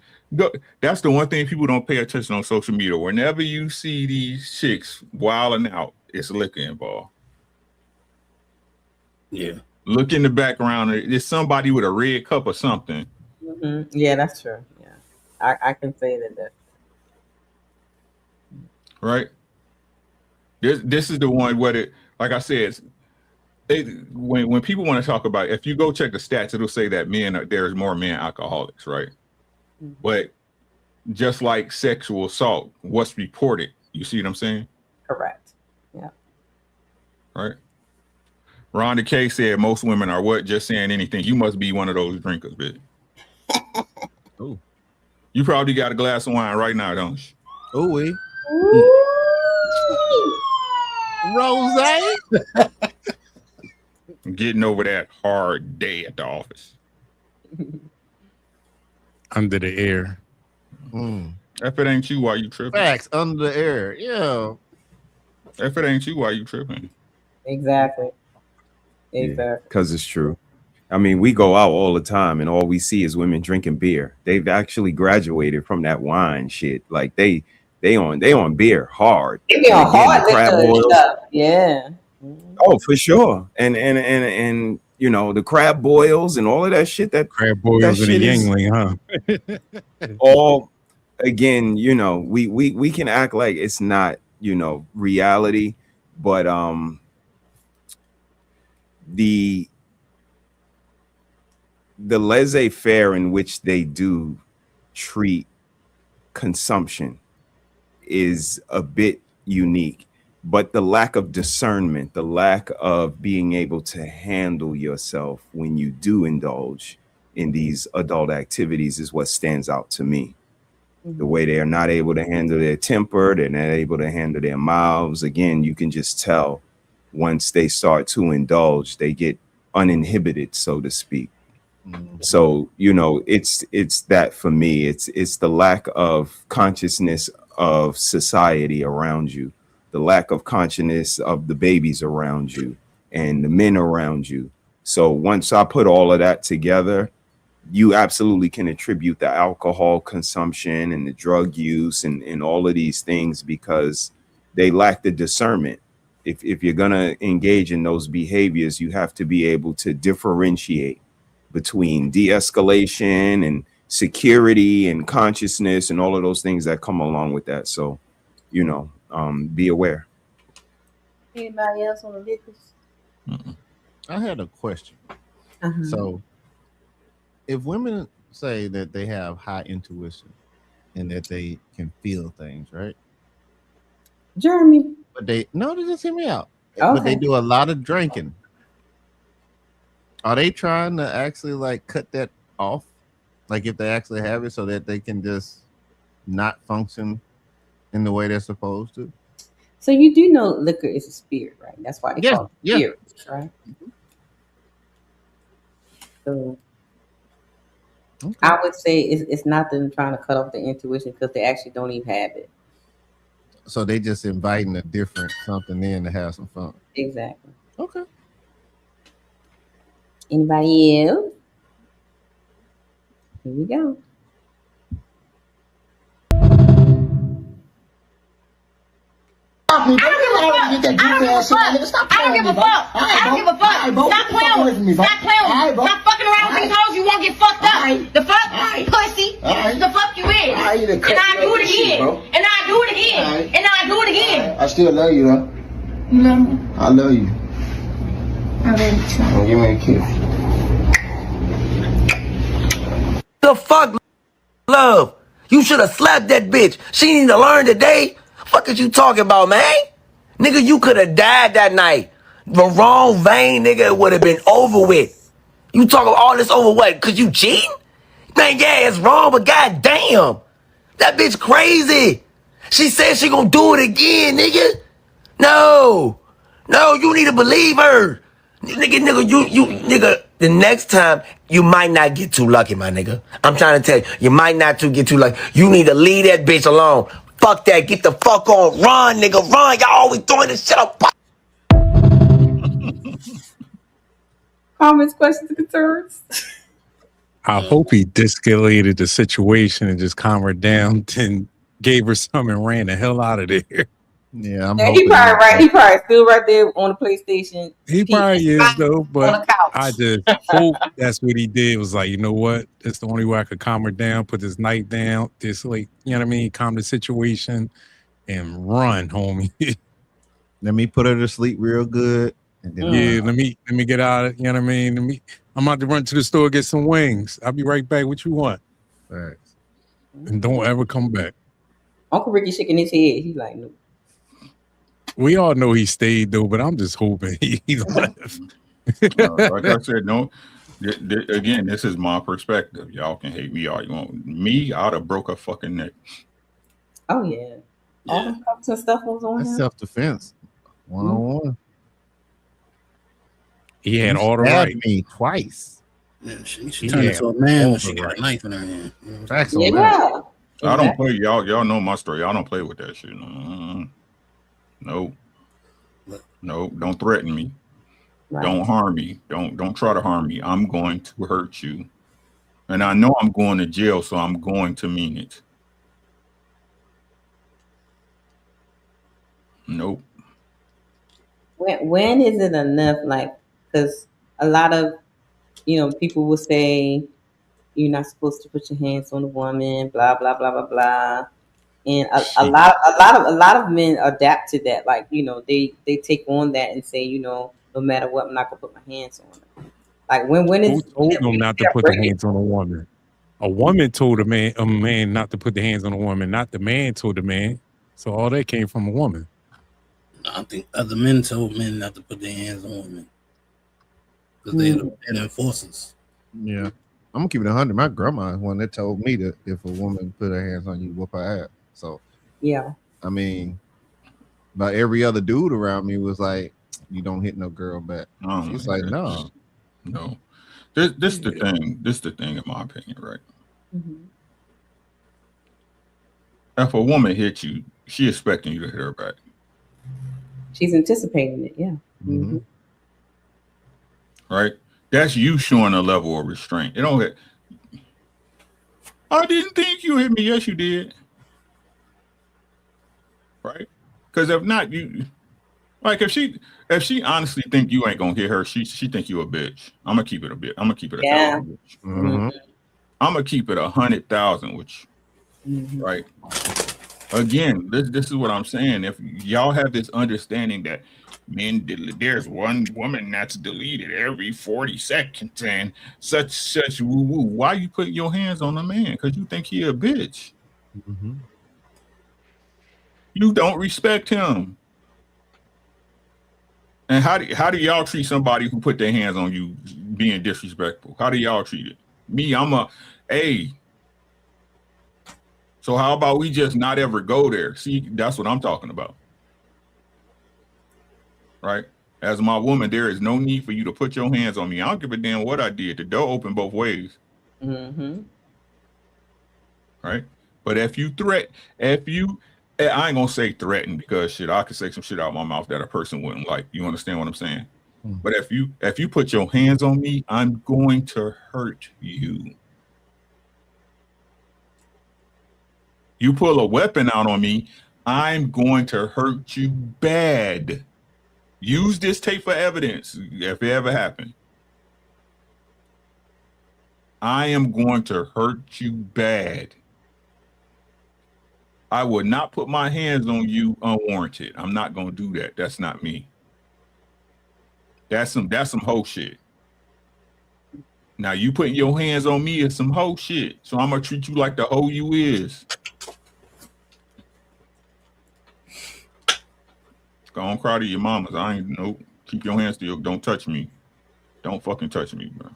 that's the one thing people don't pay attention on social media. Whenever you see these chicks wilding out, it's liquor involved. Yeah. Look in the background. It's somebody with a red cup or something. Mm-hmm. Yeah, that's true. Yeah, I can say that. Right. This is the one where like I said, when people want to talk about it, if you go check the stats, it'll say that there's more men alcoholics, right? Mm-hmm. But just like sexual assault, what's reported? You see what I'm saying? Correct. Yeah. Right. Rhonda K said most women are what? Just saying anything. You must be one of those drinkers, bitch. Oh. You probably got a glass of wine right now, don't you? Oh, we. Rose. Getting over that hard day at the office. Under the air. If it ain't you, why you tripping? Facts, under the air. Yeah. If it ain't you, why you tripping? Exactly. Because it's true. I mean, we go out all the time and all we see is women drinking beer. They've actually graduated from that wine shit. Like they on beer hard. They be on hard liquor stuff. Yeah. Oh, for sure. And the crab boils and all of that shit. That crab boils and the Yingling, huh? All again, we can act like it's not, reality, but the laissez-faire in which they do treat consumption is a bit unique, but the lack of discernment, the lack of being able to handle yourself when you do indulge in these adult activities is what stands out to me. The way they are not able to handle their temper, they're not able to handle their mouths. Again, you can just tell once they start to indulge, they get uninhibited, so to speak. So, it's that for me. It's the lack of consciousness of society around you, the lack of consciousness of the babies around you and the men around you. So once I put all of that together, you absolutely can attribute the alcohol consumption and the drug use and all of these things because they lack the discernment. If you're going to engage in those behaviors, you have to be able to differentiate between de-escalation and security and consciousness and all of those things that come along with that. So, be aware. Anybody else on the liquors? I had a question. So, if women say that they have high intuition and that they can feel things, right? Jermey. But they just hear me out. Okay. But they do a lot of drinking. Are they trying to actually cut that off? Like if they actually have it so that they can just not function in the way they're supposed to? So you do know liquor is a spirit, right? That's why they call it spirits, right? So I would say it's not them trying to cut off the intuition because they actually don't even have it. So they just inviting a different something in to have some fun. Exactly. Okay. Anybody else? Here we go. I don't give a fuck. I don't give a fuck. I don't give a fuck. Stop playing with me. Stop playing with me. Stop fucking around with these hoes. You won't get fucked up. The fuck? Pussy. The fuck you is. And I do it again. And I do it again. And I do it again. I still love you, though. You love me? I love you. I love you too. Give me a kiss. The fuck, love? You should have slapped that bitch. She need to learn today. Fuck is you talking about, man? Nigga, you could have died that night. The wrong vein, nigga, it would have been over with. You talking all this over what? Cause you cheating? Man, yeah, it's wrong, but goddamn. That bitch crazy. She said she gonna do it again, nigga. No, you need to believe her. Nigga, the next time, you might not get too lucky, my nigga. I'm trying to tell you might not get too lucky. You need to leave that bitch alone. Fuck that, get the fuck on. Run, nigga, run. Y'all always throwing this shit up. Comments, questions, and concerns? I hope he de-escalated the situation and just calmed her down and gave her something and ran the hell out of there. Yeah, I'm He probably right. He probably still right there on the PlayStation. He probably is though, but I just hope that's what he did. Was like, you know what? That's the only way I could calm her down. Put this knife down. Just like, you know what I mean? Calm the situation and run, homie. Let me put her to sleep real good. And then Yeah, let me get out of, you know what I mean? I'm about to run to the store, get some wings. I'll be right back. What you want? Thanks. And don't ever come back. Uncle Ricky shaking his head. He's like, no. We all know he stayed though, but I'm just hoping he left. Like I said, no. Again, this is my perspective. Y'all can hate me all you want. Me, I'd have broke a fucking neck. Oh yeah. All the cups and stuff was on That's him. self-defense. 1-on-1. He had all the stabbed right. me twice. Yeah, she turned into a man when she got a knife in her hand. Facts on Yeah. that. I don't play. Y'all know my story. Y'all don't play with that shit. No. Don't threaten me. Right. Don't harm me. Don't try to harm me. I'm going to hurt you. And I know I'm going to jail, so I'm going to mean it. Nope. When is it enough? Like, because a lot of, people will say you're not supposed to put your hands on a woman, blah blah blah blah blah, and a lot of men adapt to that. Like, they take on that and say, no matter what, I'm not gonna put my hands on her. Like when is Who told them not to put their hands on a woman? A woman told a man not to put the hands on a woman, not the man told the man. So all that came from a woman. I think other men told men not to put their hands on women because they're the enforcers. Yeah. I'm gonna keep it 100. My grandma is one that told me that if a woman put her hands on you, whoop her ass. So yeah. I mean, but every other dude around me was like, you don't hit no girl back. She's like, no. This the thing. This the thing, in my opinion, right? Mm-hmm. If a woman hits you, she expecting you to hit her back. She's anticipating it, yeah. Mm-hmm. Right? That's you showing a level of restraint. It don't hit. I didn't think you hit me. Yes, you did. Right? Because if not, you like if she honestly think you ain't gonna hit her, she think you a bitch. I'm gonna keep it a bit. I'm gonna keep it 1,000. Mm-hmm. I'm gonna keep it 100,000 with you. Mm-hmm. Right? Again, this is what I'm saying. If y'all have this understanding that there's one woman that's deleted every 40 seconds and such woo woo, why you putting your hands on a man? Because you think he a bitch. Mm-hmm. You don't respect him. And how do y'all treat somebody who put their hands on you being disrespectful? How do y'all treat it? Me, so how about we just not ever go there? See, that's what I'm talking about. Right? As my woman, there is no need for you to put your hands on me. I don't give a damn what I did. The door open both ways. Mm-hmm. Right? But I ain't gonna say threaten because I could say some shit out of my mouth that a person wouldn't like. You understand what I'm saying? Mm-hmm. But if you put your hands on me, I'm going to hurt you. You pull a weapon out on me, I'm going to hurt you bad. Use this tape for evidence if it ever happened. I am going to hurt you bad. I would not put my hands on you unwarranted. I'm not going to do that. That's not me. That's some hoe shit. Now you putting your hands on me is some hoe shit. So I'm gonna treat you like the hoe you is. Go on, cry to your mamas. I ain't no. Keep your hands still. Don't touch me. Don't fucking touch me, bro.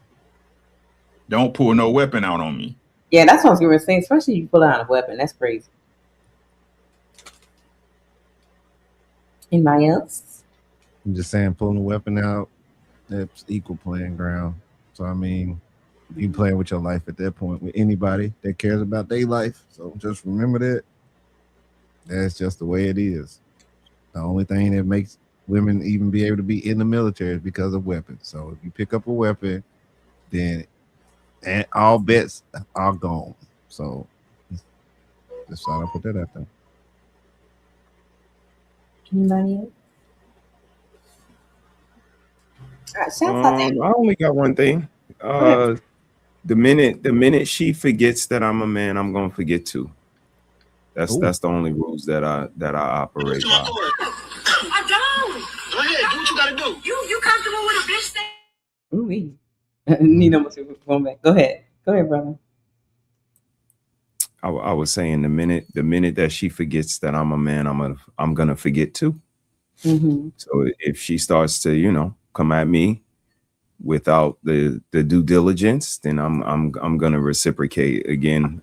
Don't pull no weapon out on me. Yeah, that's what I was going to say. Especially if you pull out a weapon. That's crazy. Anybody else? I'm just saying, pulling a weapon out, that's equal playing ground. So, I mean, you playing with your life at that point with anybody that cares about their life. So just remember that. That's just the way it is. The only thing that makes women even be able to be in the military is because of weapons. So if you pick up a weapon, then all bets are gone. So just thought I'd put that out there. Anybody else? I only got one thing. The minute she forgets that I'm a man, I'm gonna forget too. That's the only rules that I operate by. I don't. Go ahead, do what you gotta do. You comfortable with a bitch thing? Ooh-wee. Nina wants to go back. Go ahead, brother. I was saying the minute that she forgets that I'm a man, I'm gonna forget too. Mm-hmm. So if she starts to come at me without the due diligence, then I'm gonna reciprocate again.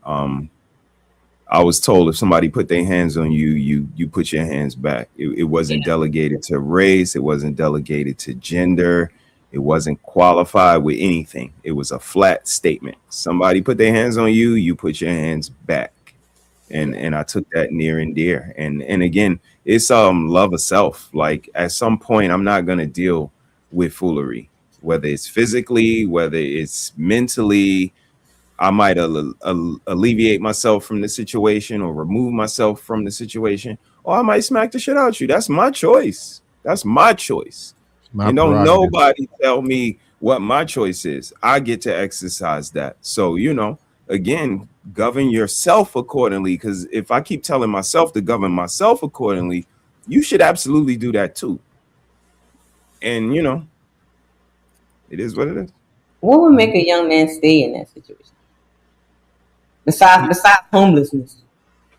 I was told if somebody put their hands on you, you put your hands back. It wasn't delegated to race. It wasn't delegated to gender. It wasn't qualified with anything. It was a flat statement. Somebody put their hands on you, you put your hands back. And I took that near and dear. And again, it's love of self. Like at some point, I'm not gonna deal with foolery, whether it's physically, whether it's mentally. I might alleviate myself from the situation or remove myself from the situation, or I might smack the shit out you. That's my choice. That's my choice. And don't nobody tell me what my choice is. I get to exercise that. So, again, govern yourself accordingly. Because if I keep telling myself to govern myself accordingly, you should absolutely do that too. And, it is what it is. What would make a young man stay in that situation? Besides homelessness.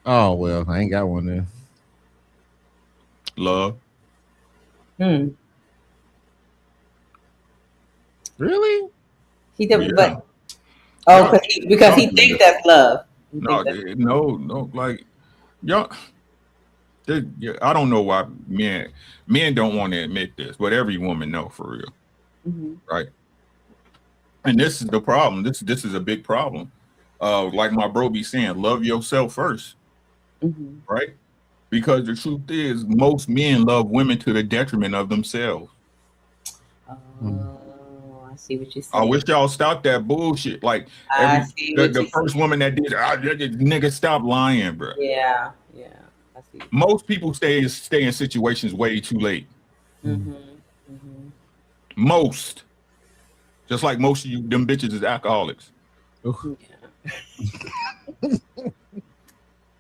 Oh, well, I ain't got one there. Love. Really? He did, but because he thinks that's love. No, like y'all. I don't know why men don't want to admit this, but every woman know for real, right? And this is the problem. This is a big problem. Like my bro be saying, love yourself first, right? Because the truth is, most men love women to the detriment of themselves. I see what you're saying. I wish y'all stop that bullshit. Like the first woman that did, nigga, stop lying, bro. Yeah. I see. Most people stay in situations way too late. Most, just like most of you, them bitches is alcoholics.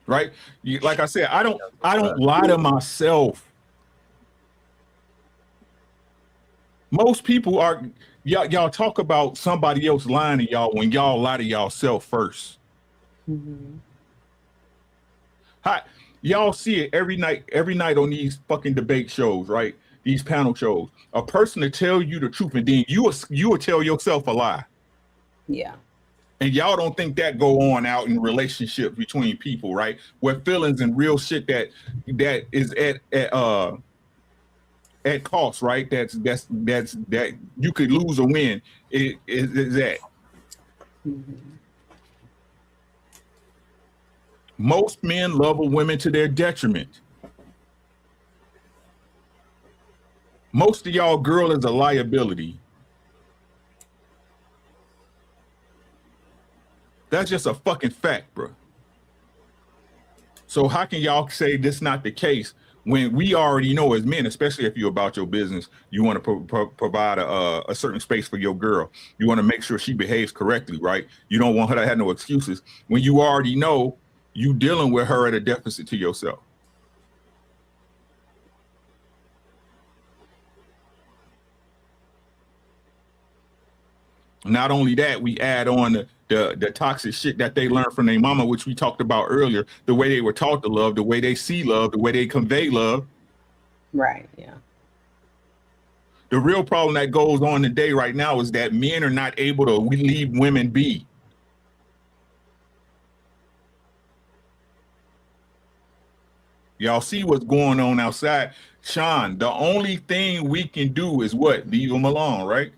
Right? Like I said, I don't lie to myself. Most people are y'all talk about somebody else lying to y'all when y'all lie to y'allself first. Y'all see it every night on these fucking debate shows, right? These panel shows. A person to tell you the truth, and then you will tell yourself a lie. Yeah. And y'all don't think that go on out in relationships between people, right? Where feelings and real shit that is at cost, right? That you could lose or win is that. Most men love a woman to their detriment. Most of y'all girl is a liability. That's just a fucking fact, bro. So how can y'all say this not the case when we already know as men, especially if you're about your business, you want to provide a certain space for your girl. You want to make sure she behaves correctly, right? You don't want her to have no excuses when you already know you dealing with her at a deficit to yourself. Not only that, we add on the toxic shit that they learned from their mama, which we talked about earlier, the way they were taught to love, the way they see love, the way they convey love. Right, yeah. The real problem that goes on today right now is that men are not able to leave women be. Y'all see what's going on outside. Sean, the only thing we can do is what? Leave them alone, right?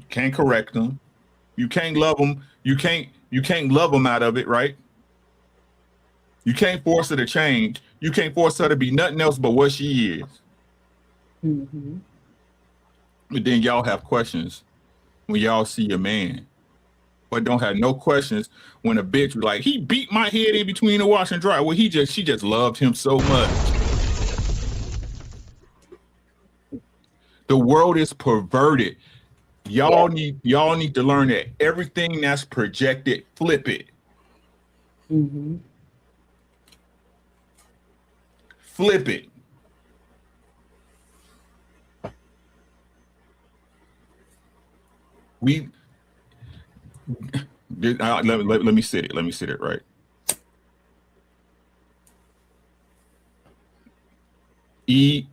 Can't correct them. You can't love them. You can't love them out of it, right? You can't force her to change. You can't force her to be nothing else but what she is. Mm-hmm. But then y'all have questions when y'all see a man, but don't have no questions when a bitch was like, he beat my head in between the wash and dry. Well, she just loved him so much. The world is perverted. Y'all need to learn that everything that's projected, flip it. Mm-hmm. Flip it. Let me sit it. Let me sit it right.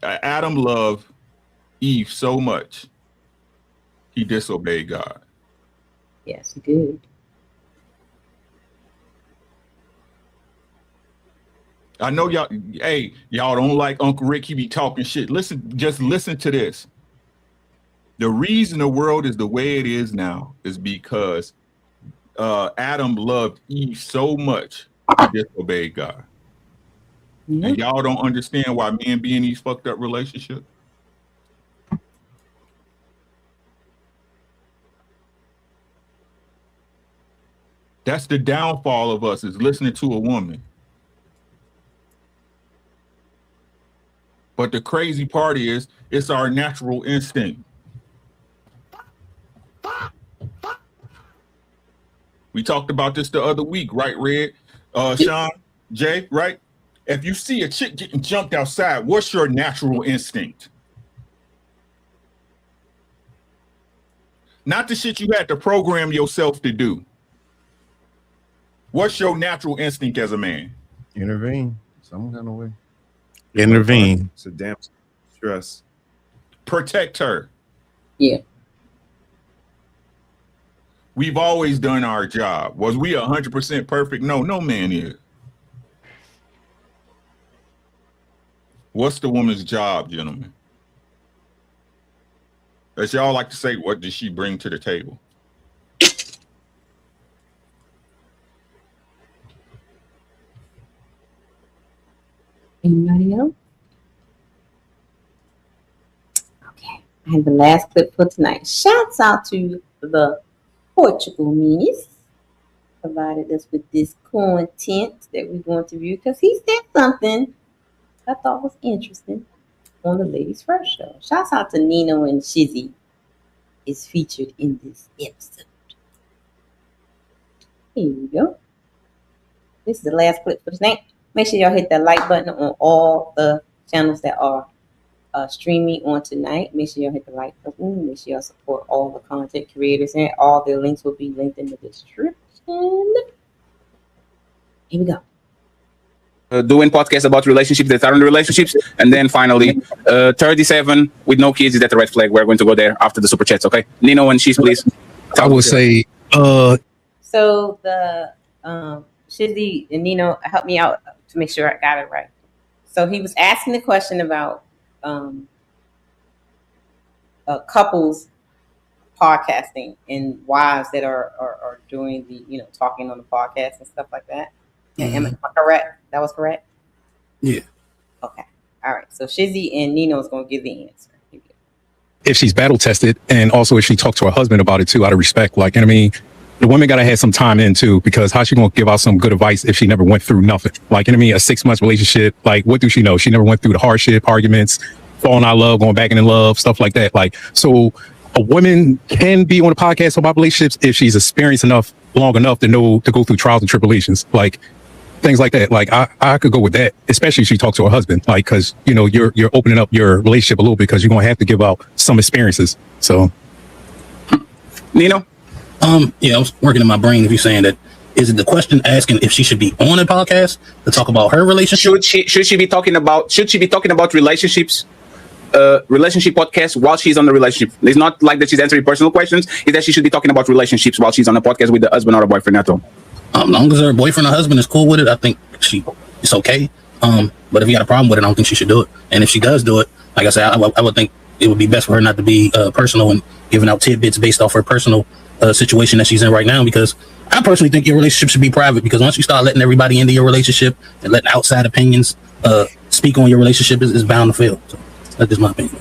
Adam loved Eve so much, he disobeyed God. Yes, he did. I know y'all, y'all don't like Unkle Rick. He be talking shit. Just listen to this. The reason the world is the way it is now is because Adam loved Eve so much, he disobeyed God. Mm-hmm. And y'all don't understand why men be in these fucked up relationships. That's the downfall of us, is listening to a woman. But the crazy part is, it's our natural instinct. We talked about this the other week, right, Red? Sean, Jay, right? If you see a chick getting jumped outside, what's your natural instinct? Not the shit you had to program yourself to do. What's your natural instinct as a man? Intervene some kind of way. Intervene. It's a damn stress. Protect her. Yeah. We've always done our job. Was we 100% perfect? No, no man is. What's the woman's job, gentlemen? As y'all like to say, what does she bring to the table? Anybody else? Okay. I have the last clip for tonight. Shouts out to the Portugal Minis. Provided us with this content that we're going to view because he said something I thought was interesting on the Ladies First show. Shouts out to Nino and Shizzy is featured in this episode. Here we go. This is the last clip for tonight. Make sure y'all hit that like button on all the channels that are streaming on tonight. Make sure y'all hit the like button. Make sure y'all support all the content creators, and all their links will be linked in the description. Here we go. Doing podcasts about relationships that aren't relationships. And then finally, 37 with no kids, is that a red flag? We're going to go there after the super chats, okay? Nino and She's, please. I would say So the Shizzy and Nino, help me out to make sure I got it right. So he was asking the question about couples podcasting and wives that are doing the talking on the podcast and stuff like that. Am I correct? That was correct? Yeah. Okay. All right. So Shizzy and Nino is going to give the answer. If she's battle tested, and also if she talked to her husband about it too, out of respect, like, you know what I mean? the women gotta have some time in too, because how she gonna give out some good advice if she never went through nothing? Like, you know what I mean? A 6 month relationship, like what do she know? She never went through the hardship, arguments, falling out of love, going back in love, stuff like that. Like, so a woman can be on a podcast about relationships if she's experienced long enough to know to go through trials and tribulations, like things like that. Like I could go with that, especially if she talks to her husband, like, cause you know, you're opening up your relationship a little bit because you're gonna have to give out some experiences. So, Nino? Yeah, I was working in my brain. If you're saying that, is it the question asking if she should be on a podcast to talk about her relationship? Should she be talking about relationships? Relationship podcast while she's on the relationship. It's not like that she's answering personal questions. It's that she should be talking about relationships while she's on a podcast with the husband or the boyfriend at all. As long as her boyfriend or husband is cool with it, I think it's okay. But if you got a problem with it, I don't think she should do it. And if she does do it, like I said, I would think it would be best for her not to be personal and giving out tidbits based off her personal situation that she's in right now, because I personally think your relationship should be private, because once you start letting everybody into your relationship and letting outside opinions speak on your relationship, is bound to fail. So that's just my opinion.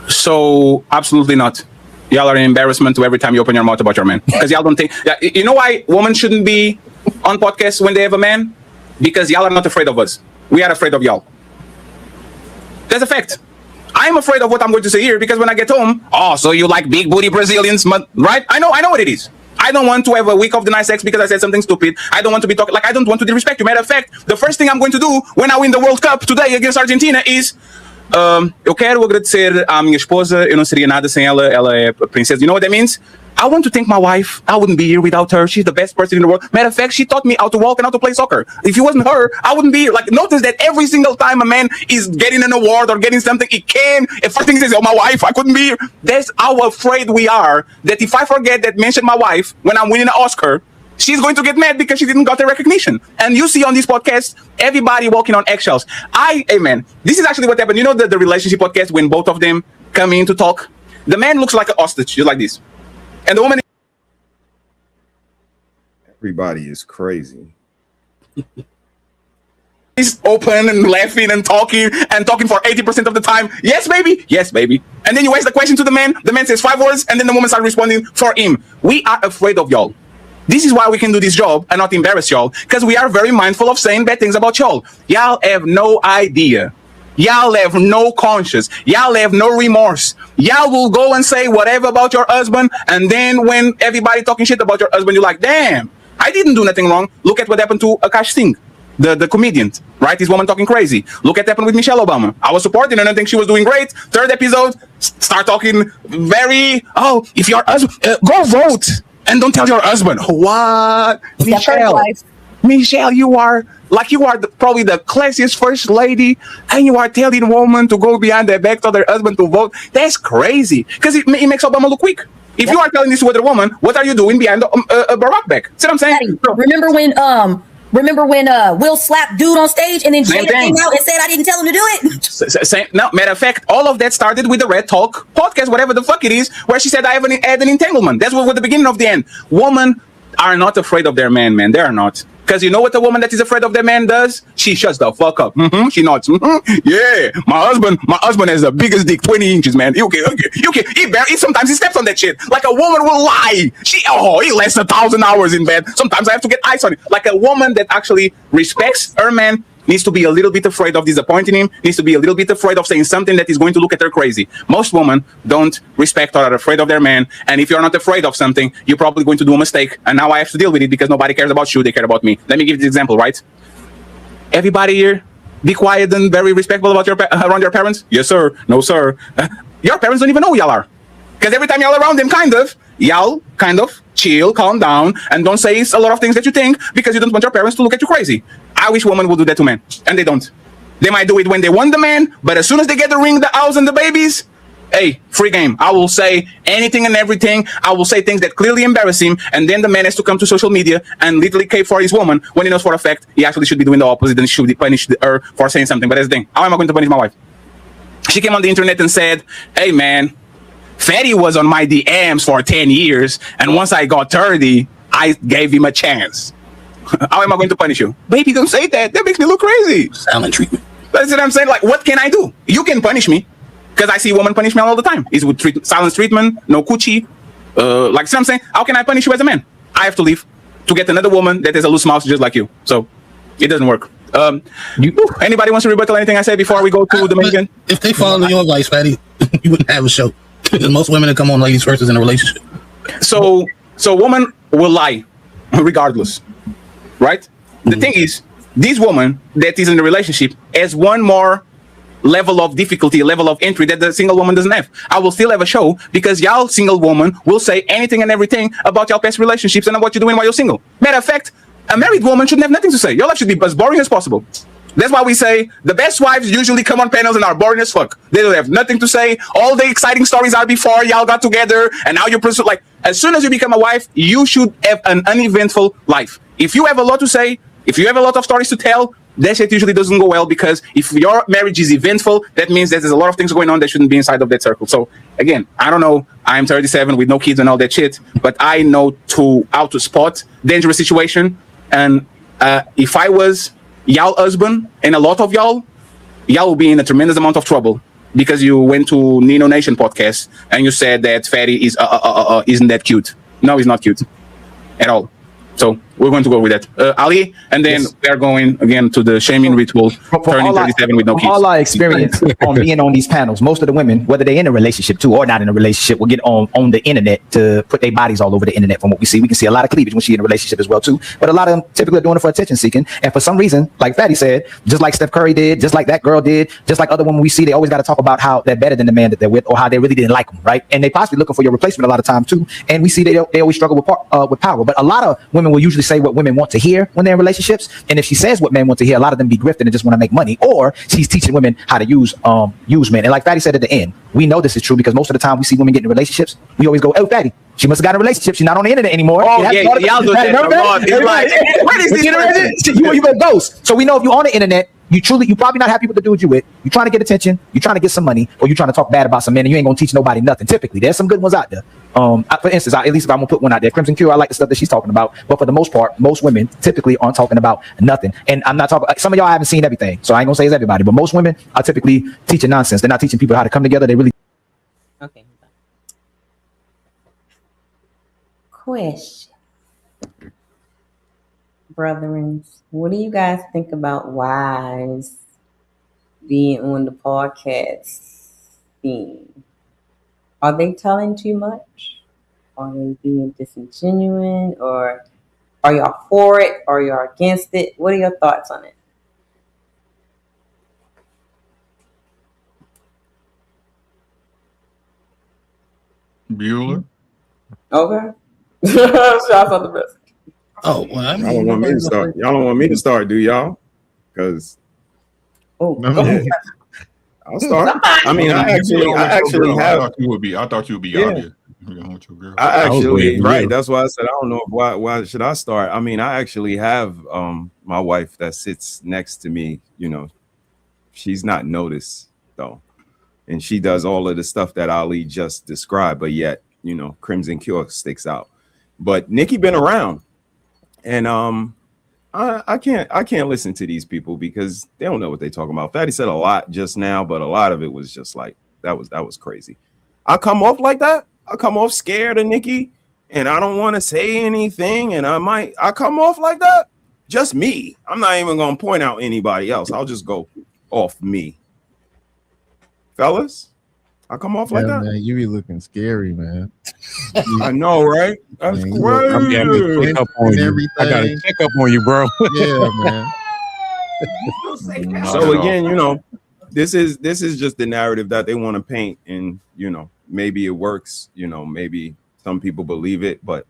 So absolutely not. Y'all are an embarrassment to every time you open your mouth about your man, because y'all don't think. You know why women shouldn't be on podcasts when they have a man? Because y'all are not afraid of us. We are afraid of y'all. That's a fact. I'm afraid of what I'm going to say here, because when I get home, so you like big booty Brazilians, right? I know what it is. I don't want to have a week of denied sex because I said something stupid. I don't want to be talking, like, I don't want to disrespect you. Matter of fact, the first thing I'm going to do when I win the World Cup today against Argentina is, eu quero agradecer a minha esposa, eu não seria nada sem ela, ela é a princesa. You know what that means? I want to thank my wife. I wouldn't be here without her. She's the best person in the world. Matter of fact, she taught me how to walk and how to play soccer. If it wasn't her, I wouldn't be here. Like, notice that every single time a man is getting an award or getting something, he can. If first thing he says, my wife, I couldn't be here. That's how afraid we are that if I forget that mention my wife when I'm winning an Oscar, she's going to get mad because she didn't got the recognition. And you see on these podcasts, everybody walking on eggshells. Hey man, this is actually what happened. You know the relationship podcast when both of them come in to talk? The man looks like an ostrich, just like this. And the woman... Everybody is crazy. He's open and laughing and talking for 80% of the time. Yes, baby. Yes, baby. And then you ask the question to the man. The man says 5 words, and then the woman starts responding for him. We are afraid of y'all. This is why we can do this job and not embarrass y'all, because we are very mindful of saying bad things about y'all. Y'all have no idea. Y'all have no conscience. Y'all have no remorse. Y'all will go and say whatever about your husband, and then when everybody talking shit about your husband, you're like, damn, I didn't do nothing wrong. Look at what happened to Akash Singh, the comedian, right? This woman talking crazy. Look at what happened with Michelle Obama. I was supporting her and I think she was doing great. 3rd episode, start talking very, if your husband, go vote and don't tell your husband. What? Michelle, you are probably the classiest first lady, and you are telling a woman to go behind their back to their husband to vote. That's crazy, because it makes Obama look weak. If you are telling this to other woman, what are you doing behind Barack back? See what I'm saying? Remember when Will slapped dude on stage and then Jada came out and said I didn't tell him to do it? No, matter of fact, all of that started with the Red Talk podcast, whatever the fuck it is, where she said I had an entanglement. That's what was the beginning of the end. Women are not afraid of their man. They are not. Because you know what a woman that is afraid of their man does? She shuts the fuck up. She nods. Yeah, my husband has the biggest dick, 20 inches, man. Okay. Sometimes he steps on that shit. Like a woman will lie. He lasts 1,000 hours in bed. Sometimes I have to get ice on it. Like a woman that actually respects her man needs to be a little bit afraid of disappointing him, needs to be a little bit afraid of saying something that is going to look at her crazy. Most women don't respect or are afraid of their man, and if you're not afraid of something, you're probably going to do a mistake, and now I have to deal with it because nobody cares about you, they care about me. Let me give you this example, right? Everybody here, be quiet and very respectful about around your parents? Yes, sir. No, sir. Your parents don't even know who y'all are. Because every time y'all around them, y'all kind of chill, calm down, and don't say a lot of things that you think because you don't want your parents to look at you crazy. I wish women would do that to men, and they don't. They might do it when they want the man, but as soon as they get the ring, the house, and the babies, hey, free game. I will say anything and everything. I will say things that clearly embarrass him, and then the man has to come to social media and literally cave for his woman when he knows for a fact he actually should be doing the opposite and should punish her for saying something. But that's the thing. How am I going to punish my wife? She came on the internet and said, hey, man, Fatty was on my DMs for 10 years, and once I got 30, I gave him a chance. How am I going to punish you? Baby, don't say that. That makes me look crazy. Silent treatment. That's what I'm saying. Like, what can I do? You can punish me, because I see women punish me all the time. It's with silence treatment, no coochie. Like I'm saying, how can I punish you as a man? I have to leave to get another woman that has a loose mouth just like you. So it doesn't work. Anybody wants to rebuttal anything I say before we go to the main event? If they follow your advice, Fatty, you wouldn't have a show. Most women that come on Ladies First is in a relationship. So woman will lie regardless, right? The thing is, this woman that is in a relationship has one more level of difficulty, level of entry that the single woman doesn't have. I will still have a show because y'all single woman will say anything and everything about your past relationships and what you're doing while you're single. Matter of fact, a married woman shouldn't have nothing to say. Your life should be as boring as possible. That's why we say the best wives usually come on panels and are boring as fuck. They don't have nothing to say. All the exciting stories are before y'all got together and now you pursue. Like, as soon as you become a wife, you should have an uneventful life. If you have a lot to say, if you have a lot of stories to tell, that shit usually doesn't go well, because if your marriage is eventful, that means that there's a lot of things going on that shouldn't be inside of that circle. So again, I don't know. I'm 37 with no kids and all that shit, but I know how to spot dangerous situation. And if I was y'all husband and a lot of y'all will be in a tremendous amount of trouble because you went to Nino Nation podcast and you said that Fatty is isn't that cute. No, he's not cute at all. So we're going to go with that. Ali, and then we're going again to the shaming ritual, turning 37 with no kids. All our experience on being on these panels, most of the women, whether they're in a relationship too or not in a relationship, will get on the internet to put their bodies all over the internet. From what we see, we can see a lot of cleavage when she's in a relationship as well too. But a lot of them typically are doing it for attention seeking. And for some reason, like Fatty said, just like Steph Curry did, just like that girl did, just like other women we see, they always got to talk about how they're better than the man that they're with or how they really didn't like them, right? And they possibly looking for your replacement a lot of time too. And we see they always struggle with power. But a lot of women will usually say what women want to hear when they're in relationships, and if she says what men want to hear, a lot of them be grifting and just want to make money, or she's teaching women how to use men. And like Fatty said at the end, we know this is true because most of the time we see women get in relationships, we always go, "Oh, Fatty, she must have got a relationship. She's not on the internet anymore." Oh yeah, y'all do that. What is this? You a ghost. So we know if you're on the internet, you probably not happy with the dude you with. You're trying to get attention, you're trying to get some money, or you're trying to talk bad about some men, and you ain't gonna teach nobody nothing. Typically, there's some good ones out there. For instance, at least if I'm gonna put one out there, Crimson Cure, I like the stuff that she's talking about, but for the most part, most women typically aren't talking about nothing. And I'm not talking. Some of y'all haven't seen everything, so I ain't gonna say it's everybody, but most women are typically teaching nonsense. They're not teaching people how to come together. They really. Okay. Question. Brethren, what do you guys think about wives being on the podcast theme? Are they telling too much? Are they being disingenuous? Or are y'all for it? Or are y'all against it? What are your thoughts on it? Bueller. Okay. Shots on the best. Oh, well, I mean, y'all don't want me to start. Y'all don't want me to start, do y'all? Because I'll start. I mean, I actually have. I thought you would be obvious. I actually, right. That's why I said I don't know why should I start. I mean, I actually have my wife that sits next to me. You know, she's not noticed though, and she does all of the stuff that Ali just described. But yet, you know, Crimson Cure sticks out. But Nikki been around, and I can't listen to these people because they don't know what they're talking about. Fatty said a lot just now, but a lot of it was just like that was crazy. I come off like that. I come off scared of Nikki, and I don't want to say anything, and I come off like that. Just me. I'm not even gonna point out anybody else. I'll just go off me. Fellas, I come off like that. Man, you be looking scary, man. I know, right? That's man, crazy. I'm getting check up on you. I gotta check up on you, bro. Yeah, man. So again, you know, this is just the narrative that they want to paint, and you know, maybe it works. You know, maybe some people believe it, but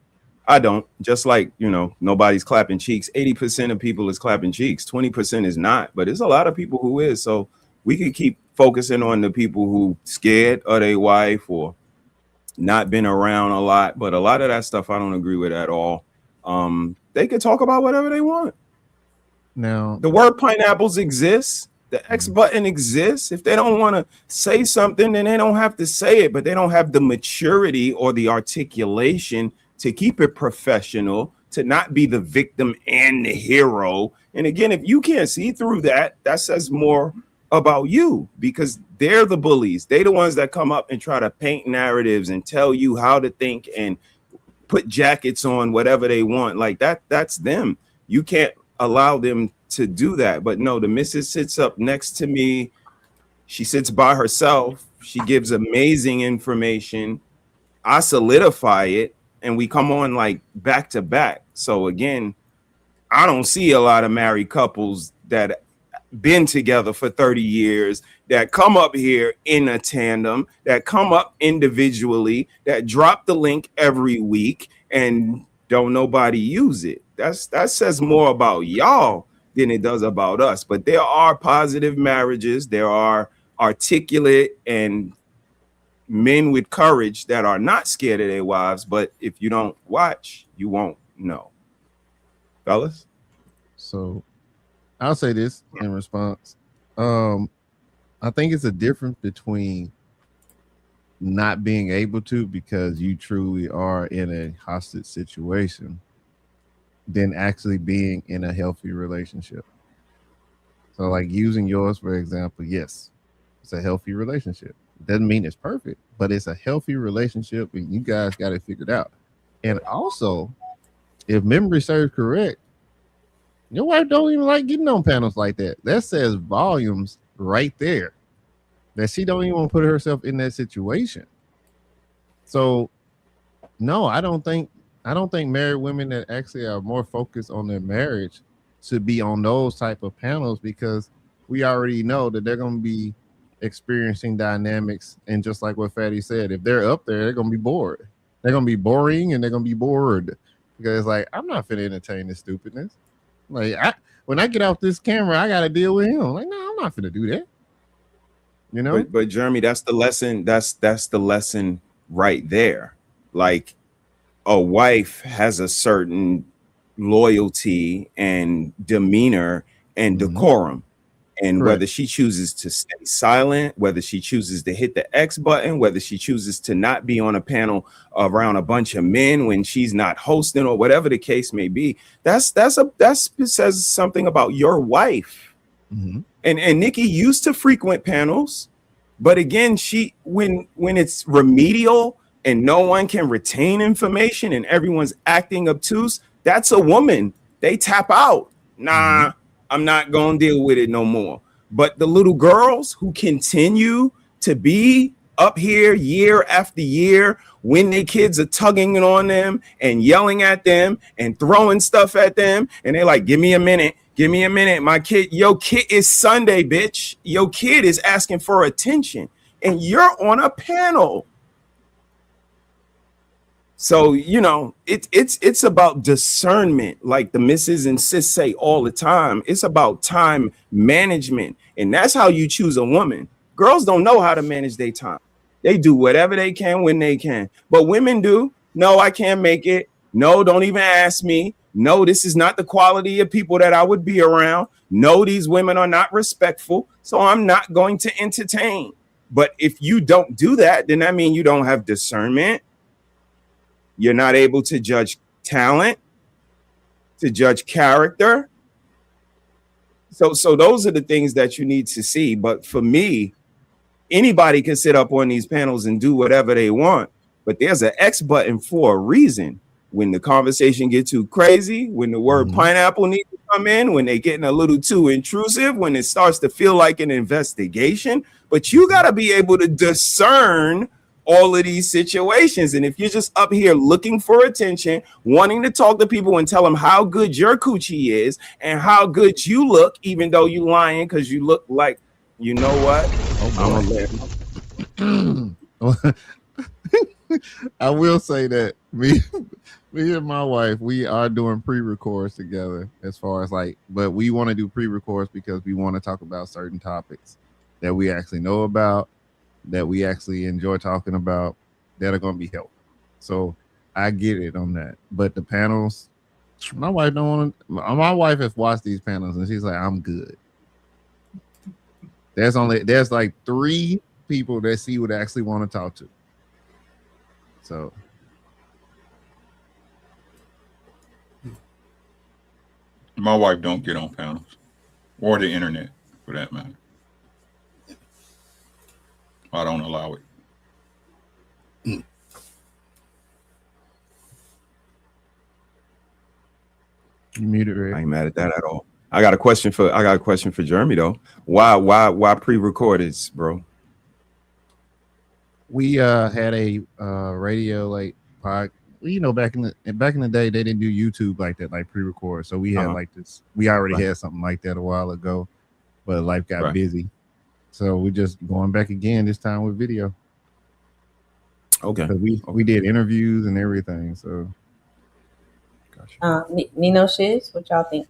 I don't. Just like, you know, nobody's clapping cheeks. 80% of people is clapping cheeks. 20% is not, but there's a lot of people who is. So we could keep focusing on the people who scared of their wife or not been around a lot, but a lot of that stuff I don't agree with at all. They could talk about whatever they want. Now, the word pineapples exists. The X button exists. If they don't want to say something, then they don't have to say it, but they don't have the maturity or the articulation to keep it professional, to not be the victim and the hero. And again, if you can't see through that, that says more about you, because they're the bullies. They're the ones that come up and try to paint narratives and tell you how to think and put jackets on whatever they want. Like that's them. You can't allow them to do that. But no, the missus sits up next to me. She sits by herself. She gives amazing information. I solidify it, and we come on like back to back. So again, I don't see a lot of married couples that been together for 30 years that come up here in a tandem, that come up individually, that drop the link every week and don't nobody use it. That says more about y'all than it does about us. But there are positive marriages, there are articulate and men with courage that are not scared of their wives, but if you don't watch, you won't know. Fellas? So I'll say this in response. I think it's a difference between not being able to because you truly are in a hostage situation than actually being in a healthy relationship. So like using yours, for example, yes, it's a healthy relationship. Doesn't mean it's perfect, but it's a healthy relationship and you guys got it figured out. And also, if memory serves correct, your wife don't even like getting on panels like that. That says volumes right there. That she don't even want to put herself in that situation. So, no, I don't think married women that actually are more focused on their marriage should be on those type of panels, because we already know that they're going to be experiencing dynamics. And just like what Fatty said, if they're up there, they're going to be bored. They're going to be boring and they're going to be bored because like, I'm not finna entertain this stupidness. Like when I get off this camera, I got to deal with him. Like, no, I'm not finna do that. You know, but Jermey, that's the lesson. That's the lesson right there. Like a wife has a certain loyalty and demeanor and decorum. And whether she chooses to stay silent, whether she chooses to hit the X button, whether she chooses to not be on a panel around a bunch of men when she's not hosting, or whatever the case may be, that says something about your wife. And Nikki used to frequent panels, but again, when it's remedial and no one can retain information and everyone's acting obtuse, that's a woman. They tap out. Nah. I'm not going to deal with it no more. But the little girls who continue to be up here year after year when their kids are tugging on them and yelling at them and throwing stuff at them, and they're like, give me a minute, my kid, your kid is Sunday, bitch. Your kid is asking for attention and you're on a panel. So, you know, it's about discernment, like the missus and sis say all the time. It's about time management. And that's how you choose a woman. Girls don't know how to manage their time. They do whatever they can when they can. But women do. No, I can't make it. No, don't even ask me. No, this is not the quality of people that I would be around. No, these women are not respectful. So I'm not going to entertain. But if you don't do that, then that means you don't have discernment. You're not able to judge talent, to judge character. So those are the things that you need to see. But for me, anybody can sit up on these panels and do whatever they want. But there's an X button for a reason. When the conversation gets too crazy, when the word pineapple needs to come in, when they're getting a little too intrusive, when it starts to feel like an investigation. But you got to be able to discern all of these situations. And if you're just up here looking for attention, wanting to talk to people and tell them how good your coochie is and how good you look, even though you lying because you look like, you know what? I will say that me and my wife, we are doing pre-records together as far as like, but we want to do pre-records because we want to talk about certain topics that we actually know about, that we actually enjoy talking about, that are going to be helpful. So I get it on that. But the panels, my wife don't want to. My wife has watched these panels and she's like, I'm good. There's like 3 people that she would actually want to talk to. So my wife don't get on panels or the internet for that matter. I don't allow it. You muted, Rick. I ain't mad at that at all. I got a question for Jermey though. Why pre-recorded, bro? We had a radio like pod. You know, back in the day, they didn't do YouTube like that, like pre-record. So we had like this. We already had something like that a while ago, but life got busy. So we just going back again this time with video. Okay. We did interviews and everything. So. Nino Shiz, what y'all think?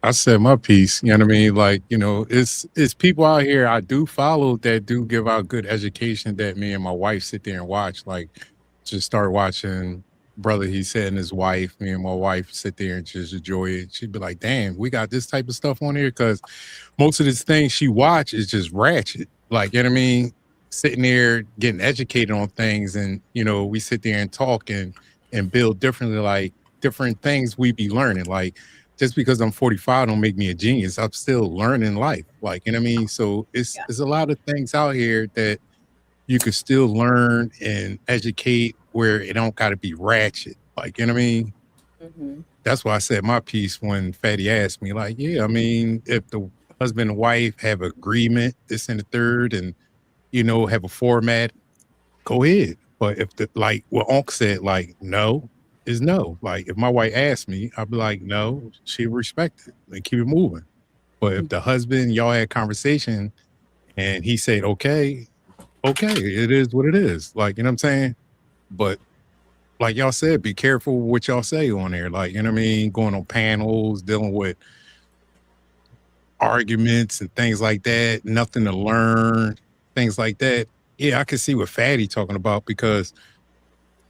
I said my piece, you know what I mean? Like, you know, it's people out here I do follow that do give out good education that me and my wife sit there and watch. Like, just start watching Brother HeSaid and his wife. Me and my wife sit there and just enjoy it. She'd be like, damn, we got this type of stuff on here, because most of this thing she watch is just ratchet. Like, you know what I mean? Sitting there getting educated on things, and, you know, we sit there and talk and build differently, like different things we be learning. Like, just because I'm 45 don't make me a genius. I'm still learning life. Like, you know what I mean? So it's a lot of things out here that you could still learn and educate where it don't got to be ratchet. Like, you know what I mean? Mm-hmm. That's why I said my piece when Fatty asked me, like, yeah, I mean, if the husband and wife have agreement, this and the third, and, you know, have a format, go ahead. But if like what Uncle said, like, no is no. Like, if my wife asked me, I'd be like, no, she respect it and keep it moving. But if the husband, y'all had conversation and he said, okay, it is what it is. Like, you know what I'm saying? But like y'all said, be careful what y'all say on there. Like, you know what I mean? Going on panels, dealing with arguments and things like that, nothing to learn, things like that. Yeah, I can see what Fatty talking about, because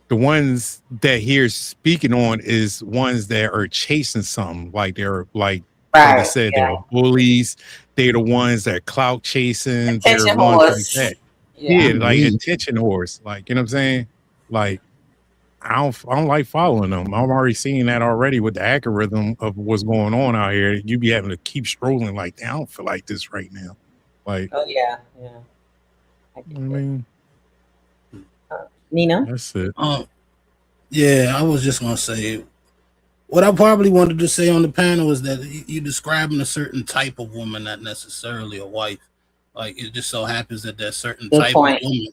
the ones that he's speaking on is ones that are chasing something. Like, they're like they said, they're bullies. They're the ones that are clout chasing. They're the ones like that. Yeah, like attention whores. Like, you know what I'm saying? Like, I don't like following them. I'm already seeing that already with the algorithm of what's going on out here. You be having to keep scrolling like, I don't feel like this right now. Like, oh yeah. I mean, Nino? That's it. Yeah, I was just gonna say what I probably wanted to say on the panel is that you describing a certain type of woman, not necessarily a wife. Like, it just so happens that that certain type of woman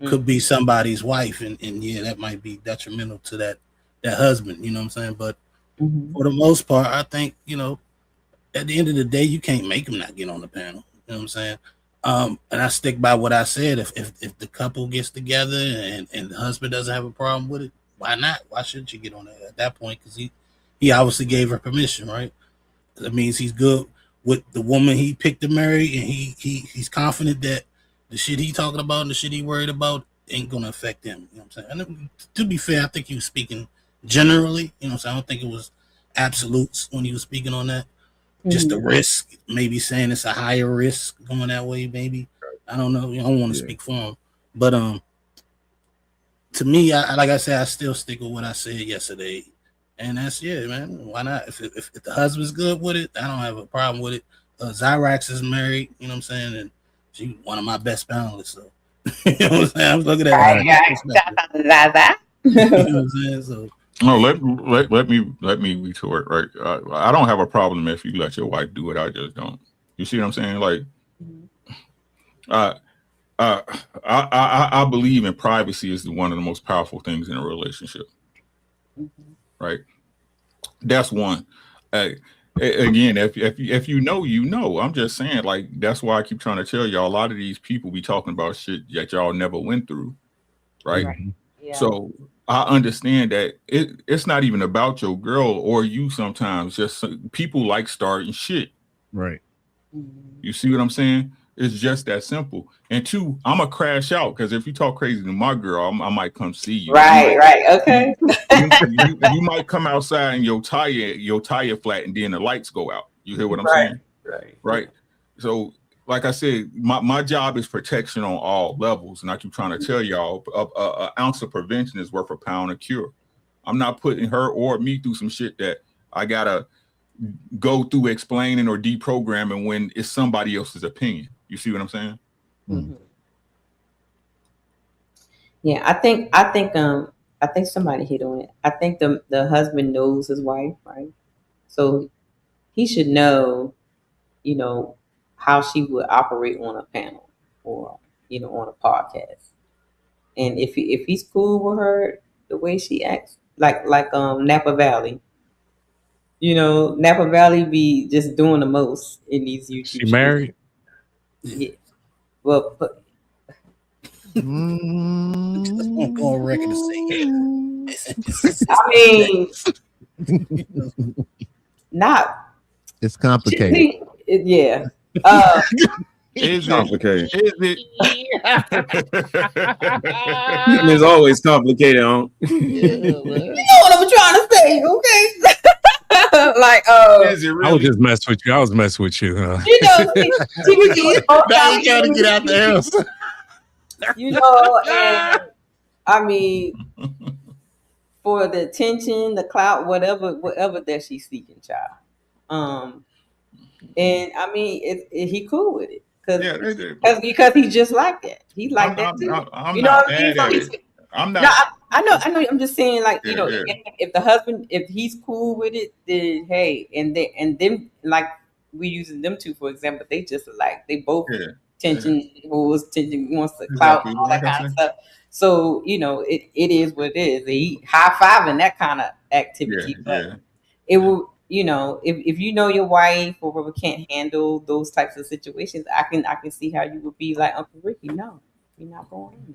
could be somebody's wife, and yeah, that might be detrimental to that husband. You know what I'm saying? But for the most part, I think, you know, at the end of the day, you can't make them not get on the panel. You know what I'm saying? And I stick by what I said. If the couple gets together and the husband doesn't have a problem with it, why not? Why shouldn't you get on it at that point? Because he obviously gave her permission, right? That means he's good with the woman he picked to marry, and he's confident that the shit he talking about and the shit he worried about ain't gonna affect him. You know what I'm saying? And to be fair, I think he was speaking generally. You know what I'm saying? I don't think it was absolutes when he was speaking on that. Just the risk, maybe saying it's a higher risk going that way, maybe. I don't know. I don't want to speak for him. But to me, like I said, I still stick with what I said yesterday. And that's, yeah, man, why not? If the husband's good with it, I don't have a problem with it. Zyrax is married, you know what I'm saying? And she's one of my best panelists, so. You know what I'm saying? I was looking at her. You know what I'm saying? So. No, let me retort. Right, I don't have a problem if you let your wife do it. I just don't. You see what I'm saying? Like, I believe in privacy is one of the most powerful things in a relationship. Right, that's one. Again, if you know, you know. I'm just saying, like, that's why I keep trying to tell y'all. A lot of these people be talking about shit that y'all never went through. Right. Yeah. So I understand that it's not even about your girl or you. Sometimes just people like starting shit. Right. You see what I'm saying? It's just that simple. And two, I'm a crash out, because if you talk crazy to my girl, I might come see you. Right. Okay. you might come outside and your tire flat, and then the lights go out. You hear what I'm saying? Right. So, like I said, my job is protection on all levels, and I keep trying to tell y'all, an ounce of prevention is worth a pound of cure. I'm not putting her or me through some shit that I gotta go through explaining or deprogramming when it's somebody else's opinion. You see what I'm saying? Yeah, I think somebody hit on it. I think the husband knows his wife, right? So he should know, how she would operate on a panel or, on a podcast. And if he's cool with her, the way she acts, like Napa Valley, Napa Valley be just doing the most in these YouTube. She married? Yeah. Well, but Just won't go on record to say. I mean, not. It's complicated. Yeah. It's complicated. Is it? It's always complicated, huh? You know what I'm trying to say, okay? I was just messing with you. I was messing with you. Now you trying to get out the house. And I mean, for the attention, the clout, whatever that she's seeking, child. And I mean, he cool with it because he's just like that. He's like that too. I'm not mad at it. I'm not. I know. I'm just saying, if the husband, if he's cool with it, then hey, and then like we using them two for example, they just like they both tension wants to clout all that kind of stuff. So it is what it is. They high fiving that kind of activity, but it will. If you know your wife or whoever can't handle those types of situations, I can see how you would be like, Uncle Ricky, no, you're not going in.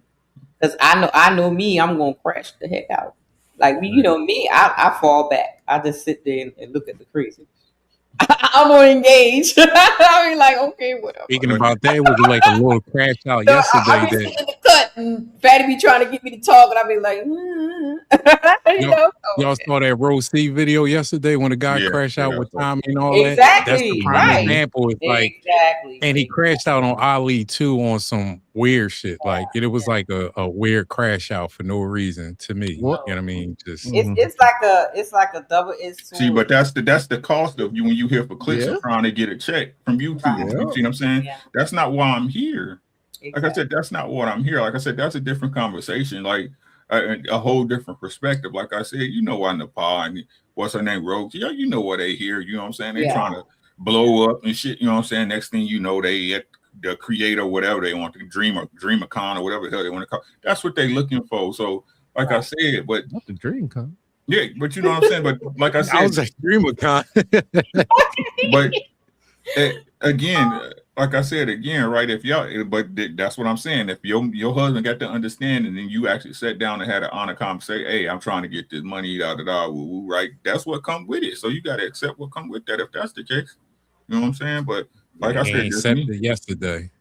Because I know me, I'm gonna crash the heck out. Like me, I fall back. I just sit there and look at the crazy. I'm gonna engage. I mean, like, okay, whatever. Speaking about that, was like a little crash out yesterday. I be sitting in the cut and Fatty be trying to get me to talk, and I be like, Y'all saw that Rose C video yesterday when the guy crashed out with Tommy and all that. Exactly, That's the prime example. It's like, exactly. and he crashed out on Ali too on some weird shit. Like it was like a weird crash out for no reason to me. You know what I mean? Just it's like a double-edged sword. See, but that's the cost of you when you here for clicks and trying to get a check from YouTube. You see what I'm saying? Yeah. That's not why I'm here. Exactly. Like I said, that's not what I'm here. Like I said, that's a different conversation. Like a whole different perspective. Like I said, why Nepal and what's her name, Rogue? Yeah, you know what they hear. You know what I'm saying? They trying to blow up and shit. You know what I'm saying? Next thing you know, they the creator, whatever they want, the DreamerCon or whatever the hell they want to call. That's what they looking for. So, like I said, but not the DreamCon. Yeah, but you know what I'm saying. But like I said, I was like DreamerCon. But again, like I said again, right? If y'all, but that's what I'm saying. If your husband got to understand, and then you actually sat down and had an honest conversation, hey, I'm trying to get this money, right? That's what comes with it. So you got to accept what comes with that. If that's the case, you know what I'm saying. But like I said, accepted yesterday.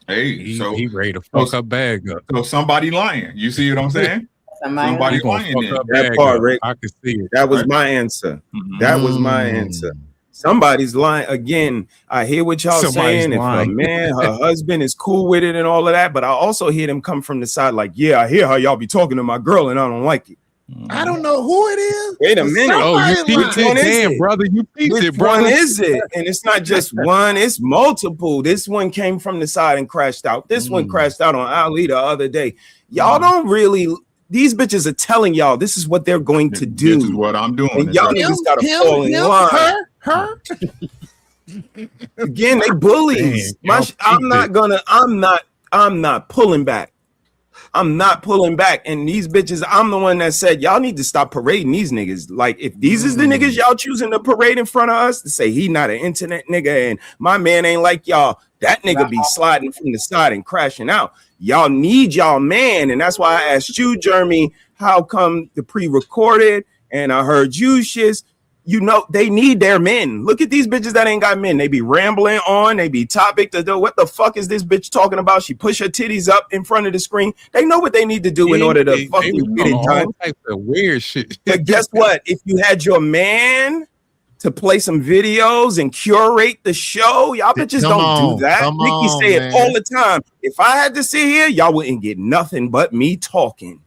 Hey, he ready to fuck up bag up. So somebody lying. You see what I'm saying? Somebody lying. That part, Rick. I can see it. That was my answer. That was my answer. Somebody's lying. Again, I hear what y'all saying. If a man, her husband is cool with it and all of that, but I also hear them come from the side like, yeah, I hear how y'all be talking to my girl and I don't like it. I don't know who it is. Wait a minute. Oh, you peeped it, damn, brother. You peeped it, brother. Which one is it? And it's not just one, it's multiple. This one came from the side and crashed out. This one crashed out on Ali the other day. Y'all don't really, these bitches are telling y'all this is what they're going to do. This is what I'm doing. And y'all niggas gotta fall in line. Her? Again, they bullies. I'm not pulling back. I'm not pulling back. And these bitches, I'm the one that said, y'all need to stop parading these niggas. Like, if these is the niggas y'all choosing to parade in front of us to say he not an internet nigga and my man ain't like y'all, that nigga be sliding from the side and crashing out. Y'all need y'all man. And that's why I asked you, Jermey, how come the pre-recorded? And I heard you, Shiz. They need their men. Look at these bitches that ain't got men. They be rambling on. They be topic to do. What the fuck is this bitch talking about? She push her titties up in front of the screen. They know what they need to do in order to fucking get it done. Type of weird shit. But guess what? If you had your man to play some videos and curate the show, y'all bitches don't do that. Nikki say it all the time. If I had to sit here, y'all wouldn't get nothing but me talking.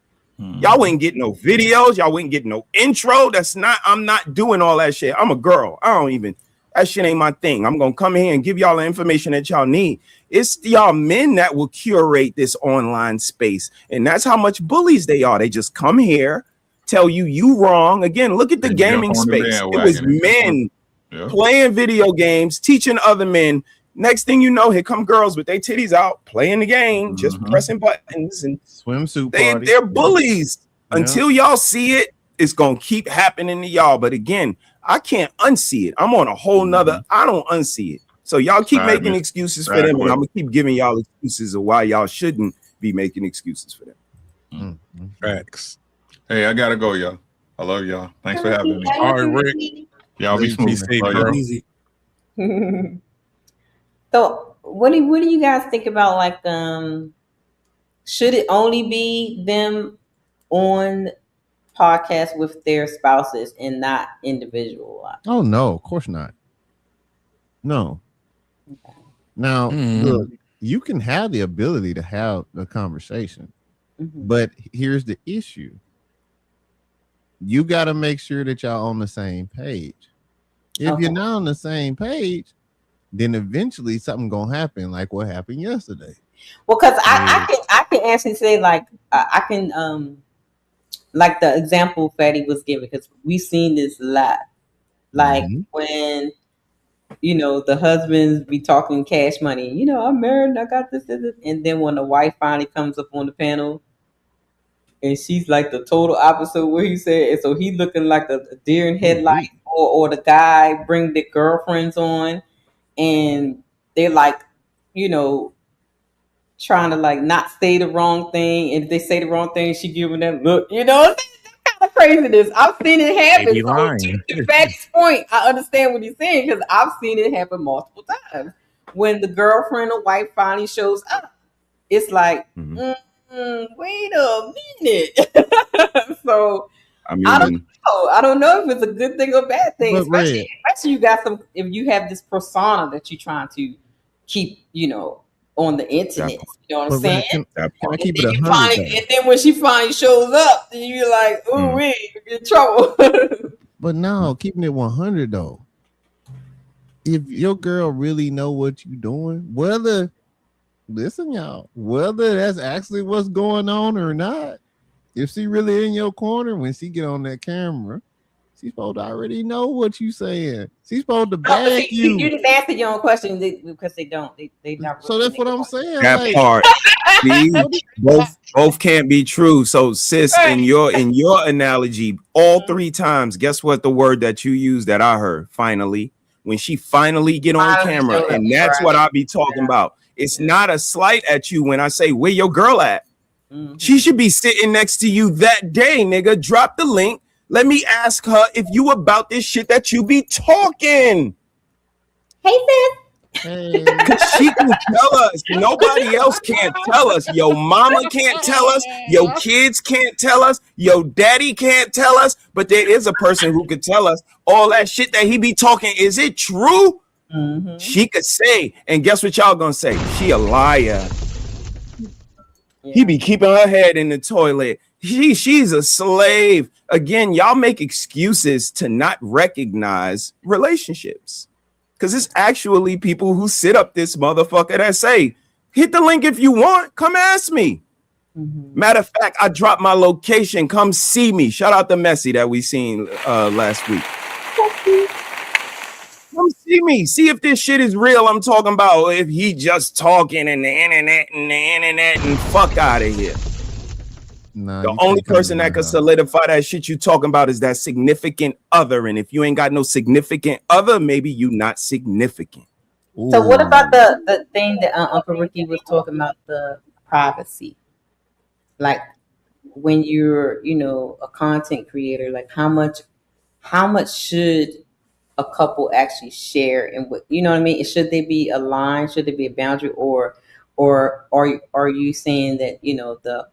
Y'all wouldn't get no videos. Y'all wouldn't get no intro. I'm not doing all that shit. I'm a girl. I don't even That shit ain't my thing. I'm gonna come here and give y'all the information that y'all need. It's y'all men that will curate this online space, and that's how much bullies they are. They just come here, tell you wrong. Again, look at the gaming space. It was men playing video games, teaching other men. Next thing you know, here come girls with their titties out, playing the game, just pressing buttons and swimsuit. They're bullies. Until y'all see it, it's gonna keep happening to y'all. But again, I can't unsee it. I'm on a whole nother. I don't unsee it. So y'all keep making excuses for them, and I'm gonna keep giving y'all excuses of why y'all shouldn't be making excuses for them. Facts. Hey, I gotta go, y'all. I love y'all. Thanks for having me. All right, Rick. Y'all be smooth. Easy. So what do you guys think about, like, should it only be them on podcasts with their spouses and not individual? Oh no, of course not. No. Now, look, you can have the ability to have a conversation, but here's the issue. You got to make sure that y'all on the same page. If you're not on the same page, then eventually something gonna happen, like what happened yesterday. Well, because I can actually say, like, I can like the example Fatty was giving, because we've seen this a lot. Like when, you know, the husbands be talking cash money, you know, I'm married and I got this, and then when the wife finally comes up on the panel and she's like the total opposite of what he said, and so he looking like a deer in headlights, or the guy bring their girlfriends on and they're like, you know, trying to like not say the wrong thing, and if they say the wrong thing, she giving them look, you know, that kind of craziness. I've seen it happen. So to Fatty's point, I understand what he's saying, because I've seen it happen multiple times. When the girlfriend or wife finally shows up, it's like, wait a minute. So I don't know if it's a good thing or bad thing, especially you got some, if you have this persona that you're trying to keep, you know, on the internet. You know what I'm saying? Can I keep it And 100? and then when she finally shows up, then you're like, "Ooh, you're in trouble." But no, keeping it 100 though. If your girl really know what you're doing, whether that's actually what's going on or not, if she really in your corner when she get on that camera, she's supposed to already know what you saying. She's supposed to back you. You just answered your own question, because they don't. They not. So that's what I'm saying. That like, part. See, both can't be true. So, sis, in your analogy, all three times, guess what the word that you used that I heard? Finally, when she finally get on camera, and that's what I be talking about. It's not a slight at you when I say where your girl at. She should be sitting next to you that day, nigga. Drop the link. Let me ask her if you about this shit that you be talking. Hey, sis. Because she can tell us. Nobody else can't tell us. Your mama can't tell us. Your kids can't tell us. Your daddy can't tell us. But there is a person who could tell us all that shit that he be talking. Is it true? She could say. And guess what y'all gonna say? She a liar. He be keeping her head in the toilet. She's a slave. Again, y'all make excuses to not recognize relationships. Because it's actually people who sit up this motherfucker that say, hit the link if you want. Come ask me. Matter of fact, I dropped my location. Come see me. Shout out to Messi that we seen last week. Come see me. See if this shit is real. I'm talking about if he just talking and the internet and fuck out of here. Nah, the only person that could solidify that shit you talking about is that significant other. And if you ain't got no significant other, maybe you not significant. So what about the thing that Uncle Ricky was talking about, the privacy? Like when you're, you know, a content creator, like how much should a couple actually share, and what, you know what I mean? Should there be a line? Should there be a boundary, or are you saying that, you know, the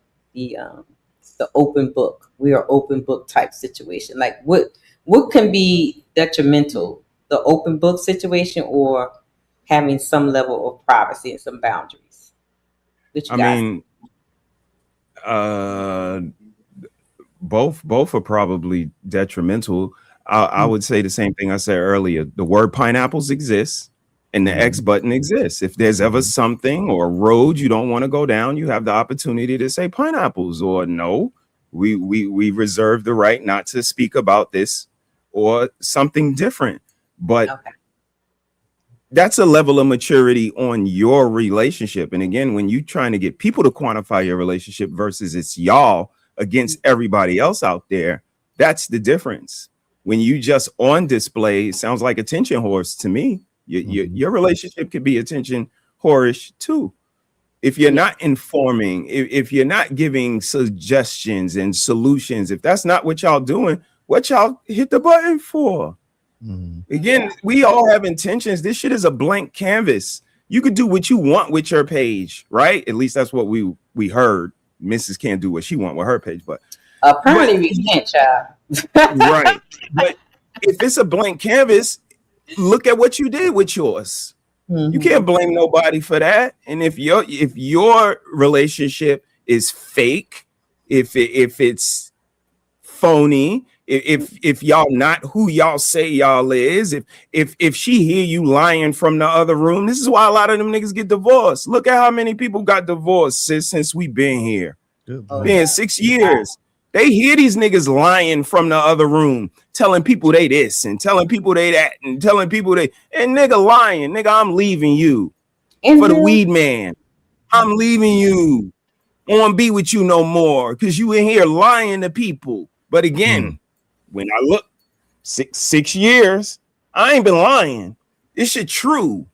open book, we are open book type situation? Like what can be detrimental, the open book situation or having some level of privacy and some boundaries? Both are probably detrimental. I would say the same thing I said earlier. The word pineapples exists and the X button exists. If there's ever something or a road you don't want to go down, you have the opportunity to say pineapples, or no, we reserve the right not to speak about this or something different. But that's a level of maturity on your relationship. And again, when you're trying to get people to quantify your relationship versus it's y'all against everybody else out there, that's the difference. When you just on display, it sounds like attention whores to me. Your relationship could be attention whorish too. If you're not informing, if you're not giving suggestions and solutions, if that's not what y'all doing, what y'all hit the button for? Again, we all have intentions. This shit is a blank canvas. You could do what you want with your page, right? At least that's what we heard. Mrs. can't do what she want with her page, but apparently we can't, child. Right. But if it's a blank canvas, look at what you did with yours. You can't blame nobody for that. And if your relationship is fake, if it's phony, if y'all not who y'all say y'all is, if she hear you lying from the other room, this is why a lot of them niggas get divorced. Look at how many people got divorced since we been here. Been 6 years. They hear these niggas lying from the other room, telling people they this and telling people they that and telling people they, and nigga lying, nigga, I'm leaving you for the weed man. I'm leaving you. I won't be with you no more because you in here lying to people. But again, when I look 6 years, I ain't been lying. This shit true.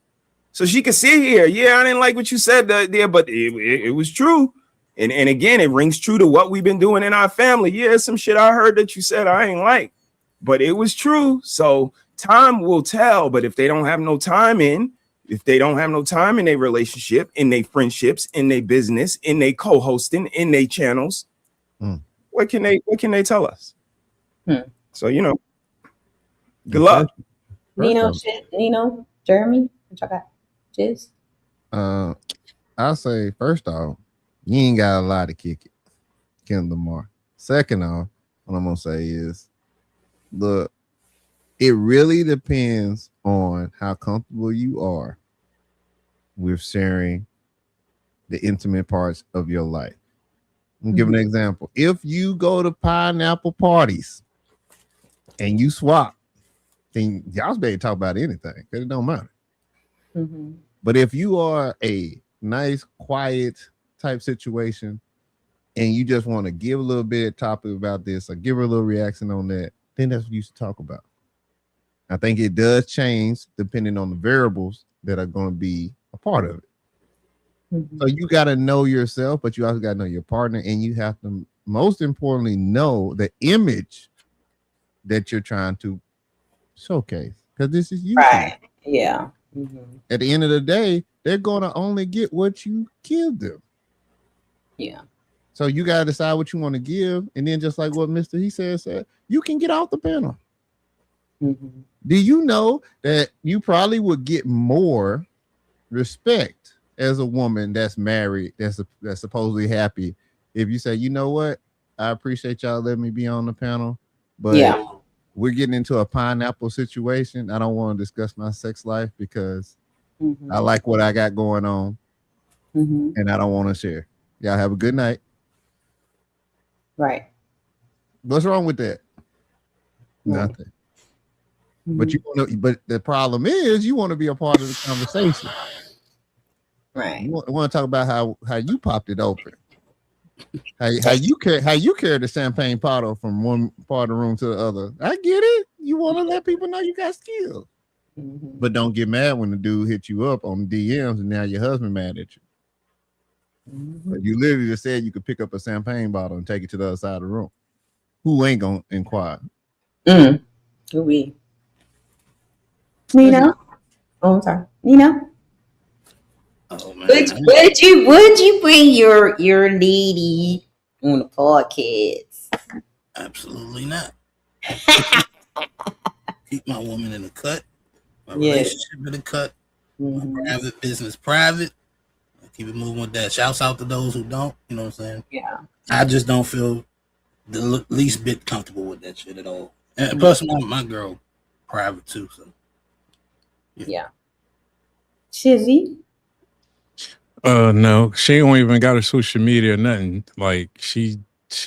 So she can sit here. Yeah, I didn't like what you said there, but it was true. And again, it rings true to what we've been doing in our family. Yeah, some shit I heard that you said I ain't like, but it was true. So time will tell. But if they don't have no time in their relationship, in their friendships, in their business, in their co-hosting, in their channels, what can they tell us? So good luck. Nino, Jermey, what y'all got? Jizz? I'll say first off, you ain't got a lot to kick it, Kendall Lamar. Second off, what I'm gonna say is, look, it really depends on how comfortable you are with sharing the intimate parts of your life. I'm gonna give an example. If you go to pineapple parties and you swap, then y'all better talk about anything because it don't matter. But if you are a nice, quiet type situation and you just want to give a little bit of topic about this or give her a little reaction on that, then that's what you should talk about. I think it does change depending on the variables that are going to be a part of it. So you got to know yourself, but you also got to know your partner, and you have to, most importantly, know the image that you're trying to showcase, because this is you. Right. Yeah. At the end of the day, they're going to only get what you give them. Yeah. So you got to decide what you want to give. And then just like what Mr. HeSaid said, you can get off the panel. Do you know that you probably would get more respect as a woman that's married, that's supposedly happy, if you say, you know what, I appreciate y'all letting me be on the panel, but we're getting into a pineapple situation. I don't want to discuss my sex life because I like what I got going on and I don't want to share. Y'all have a good night. Right. What's wrong with that? Nothing. But you want to, but the problem is you want to be a part of the conversation. Right. You want to talk about how you popped it open. How you carry the champagne bottle from one part of the room to the other. I get it. You want to let people know you got skills. But don't get mad when the dude hit you up on DMs and now your husband mad at you. But you literally just said you could pick up a champagne bottle and take it to the other side of the room. Who ain't gonna inquire? Who we? Nina? Oh, I'm sorry. Nina? Oh man. Would you bring your lady on the podcast? Absolutely not. Keep my woman in the cut. My relationship in the cut. My private business private. I'll keep it moving with that. Shouts out to those who don't. You know what I'm saying? Yeah. I just don't feel the least bit comfortable with that shit at all. And plus, my girl private too. So yeah. Shizzy. No, she don't even got her social media or nothing. Like she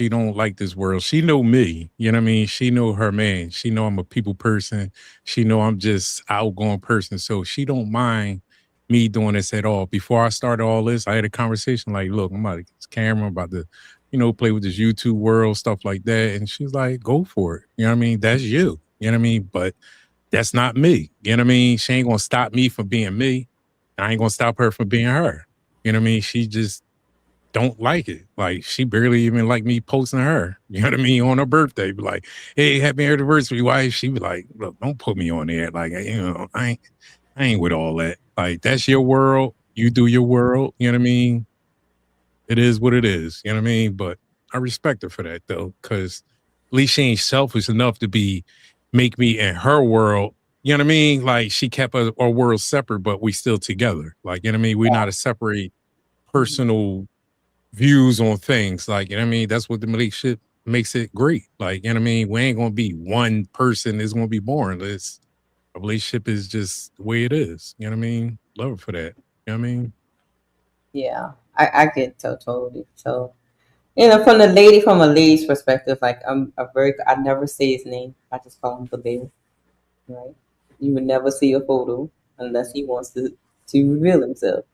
don't like this world. She know me. You know what I mean? She know her man. She know I'm a people person. She know I'm just outgoing person. So she don't mind me doing this at all. Before I started all this, I had a conversation like, look, I'm about to get this camera, I'm about to, play with this YouTube world, stuff like that. And she's like, go for it. You know what I mean? That's you. You know what I mean? But that's not me. You know what I mean? She ain't gonna stop me from being me. I ain't gonna stop her from being her. You know what I mean? She just don't like it. Like she barely even like me posting her. You know what I mean? On her birthday, be like, "Hey, happy anniversary, wife." She be like, "Look, don't put me on there. Like, I ain't with all that. Like, that's your world. You do your world. You know what I mean? It is what it is. You know what I mean? But I respect her for that though, because at least she ain't selfish enough to make me in her world. You know what I mean? Like she kept our world separate, but we still together. Like, you know what I mean? We're not a separate personal views on things. Like, you know what I mean? That's what the relationship makes it great. Like, you know what I mean? We ain't gonna be one person. It's gonna be boring. A relationship is just the way it is. You know what I mean? Love her for that. You know what I mean? Yeah, I get totally. So, from a lady's perspective, like I never say his name. I just call him the bear. Right? You would never see a photo unless he wants to reveal himself.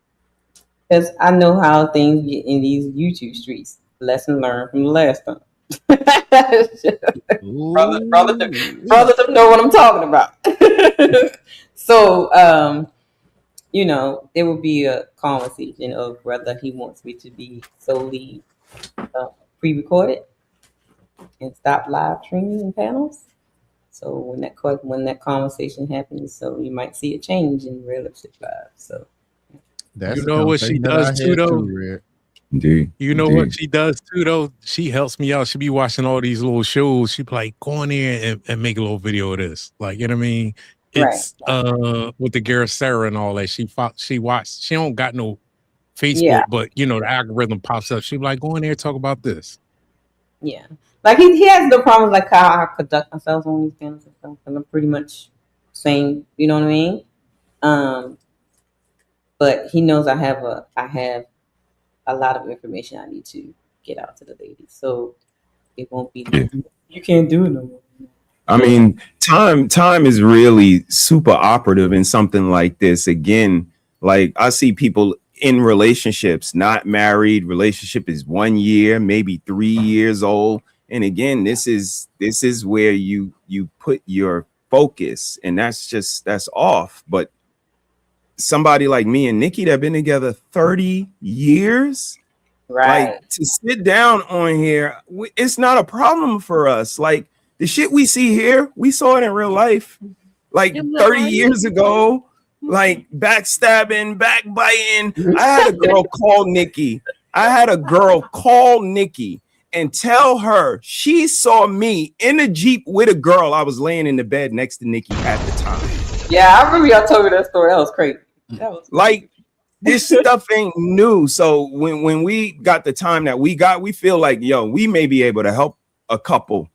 Because I know how things get in these YouTube streets. Lesson learned from the last time. Brothers know what I'm talking about. So, there will be a conversation of whether he wants me to be solely pre-recorded and stop live streaming and panels. So when that conversation happens, so you might see a change in relationship lives. So That's you know what she does too, though. Indeed. You know what she does too, though? She helps me out. She be watching all these little shows. She be like, go in there and make a little video of this. Like, you know what I mean? It's with the Gareth Sarah and all that. She watched. She don't got no Facebook, but the algorithm pops up. She be like, go in there and talk about this. Yeah, like he has no problems like how I conduct myself on these panels and stuff. And I'm pretty much same. You know what I mean? But he knows I have a lot of information I need to get out to the ladies. So it won't be you can't do it no more. I mean, time is really super operative in something like this. Again, like I see people in relationships, not married. Relationship is 1 year, maybe 3 years old. And again, this is where you put your focus, and that's off. But somebody like me and Nikki that have been together 30 years, right? Like to sit down on here, it's not a problem for us. Like the shit we see here, we saw it in real life, like 30 years ago, like backstabbing, backbiting. I had a girl call Nikki. And tell her she saw me in a Jeep with a girl. I was laying in the bed next to Nikki at the time. Yeah, I remember y'all told me that story. That was crazy. Like this stuff ain't new. So when we got the time that we feel like, we may be able to help a couple,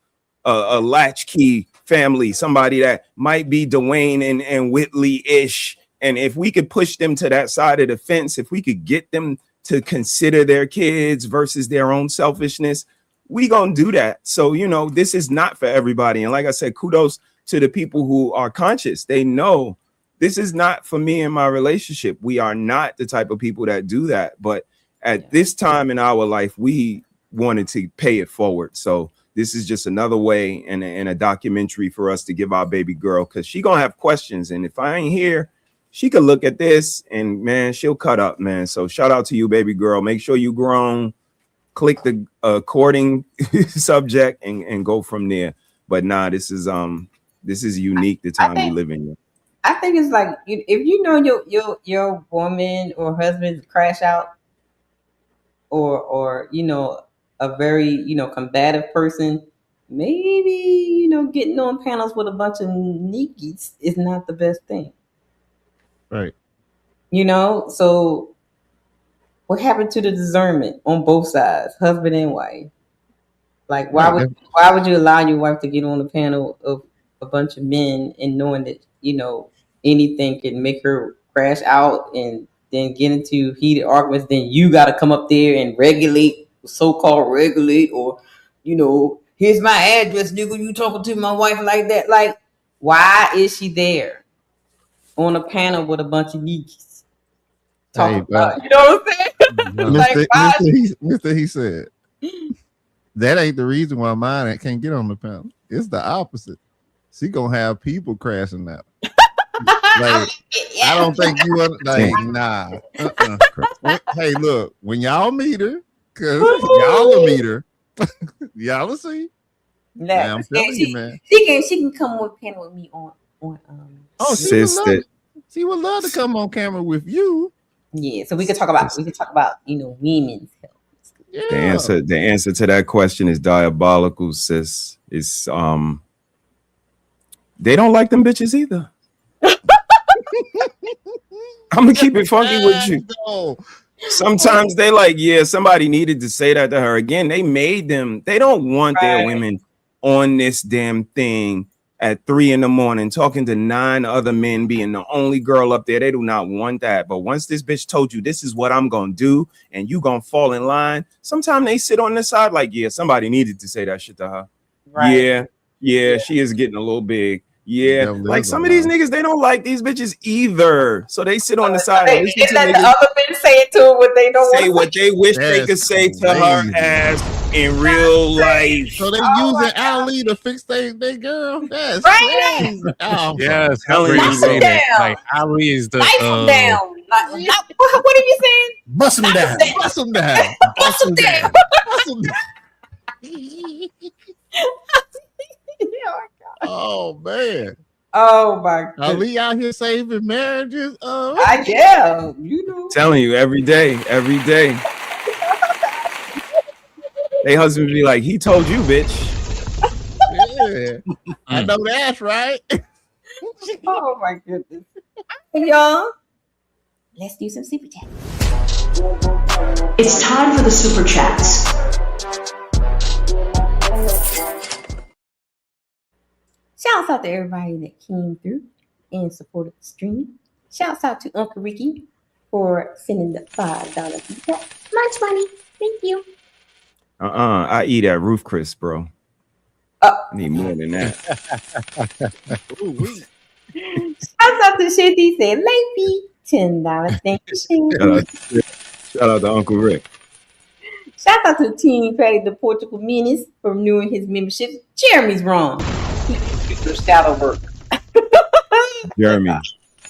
a latchkey family, somebody that might be Dwayne and Whitley-ish. And if we could push them to that side of the fence, if we could get them to consider their kids versus their own selfishness, we gonna do that. So, this is not for everybody. And like I said, kudos to the people who are conscious. They know this is not for me and my relationship. We are not the type of people that do that. But at this time in our life, we wanted to pay it forward. So this is just another way and a documentary for us to give our baby girl, because she gonna have questions. And if I ain't here, she could look at this and, man, she'll cut up, man. So shout out to you, baby girl. Make sure you grown. Click the courting subject and go from there. But this is unique, the time we live in. I think it's like if your woman or husband crash out, or a very combative person, maybe getting on panels with a bunch of Nikis is not the best thing. Right. So what happened to the discernment on both sides, husband and wife? Like, why would you allow your wife to get on a panel of a bunch of men and knowing that, anything can make her crash out and then get into heated arguments? Then you got to come up there and so-called regulate, or, here's my address, nigga. You talking to my wife like that? Like, why is she there on a panel with a bunch of geeks talking about? You know what I'm saying? Mr. He said, that ain't the reason why mine can't get on the panel. It's the opposite. She gonna have people crashing out. Like, I don't think you want, like, nah. Hey, look, when y'all meet her, cause y'all will meet her, y'all will see. Yeah, I'm telling you, man. She can come on panel with me on She would love to come on camera with you. Yeah, so we could talk about women's health. Yeah. The answer to that question is diabolical, sis. It's they don't like them bitches either. I'm gonna keep it funky with you. Sometimes they like, yeah, somebody needed to say that to her. Again, they made them. They don't want their women on this damn thing at 3 a.m. talking to 9 other men, being the only girl up there. They do not want that. But once this bitch told you this is what I'm gonna do, and you gonna fall in line, sometimes they sit on the side like, yeah, somebody needed to say that shit to her. Right. Yeah, she is getting a little big. Yeah, like some of these niggas, they don't like these bitches either. So they sit on the side and listen to let the other men say it to what they don't say what they wish they could say to her ass in real life. So they using Ali to fix their girl. That's crazy. Oh, yes, like Ali is the down. What are you saying? Bust them down. Bust them down. Bust them down. Bust them down. Oh man. Oh my God. Ali out here saving marriages. Telling you every day. They husband be like, he told you, bitch. Yeah. I know that's right. Oh my goodness. Hey, y'all. Let's do some super chats. It's time for the super chats. Shouts out to everybody that came through and supported the stream. Shouts out to Unkle Ricky for sending the $5 super chat. Much money. Thank you. I eat at Roof Chris, bro. Need more than that. Shouts out to Shanty said, Lady, $10. Thank you. Shout out to Unkle Rick. Shout out to Team Patty the Portugal Menace for renewing his membership. Jeremy's wrong. He do some shadow work. Jeremy.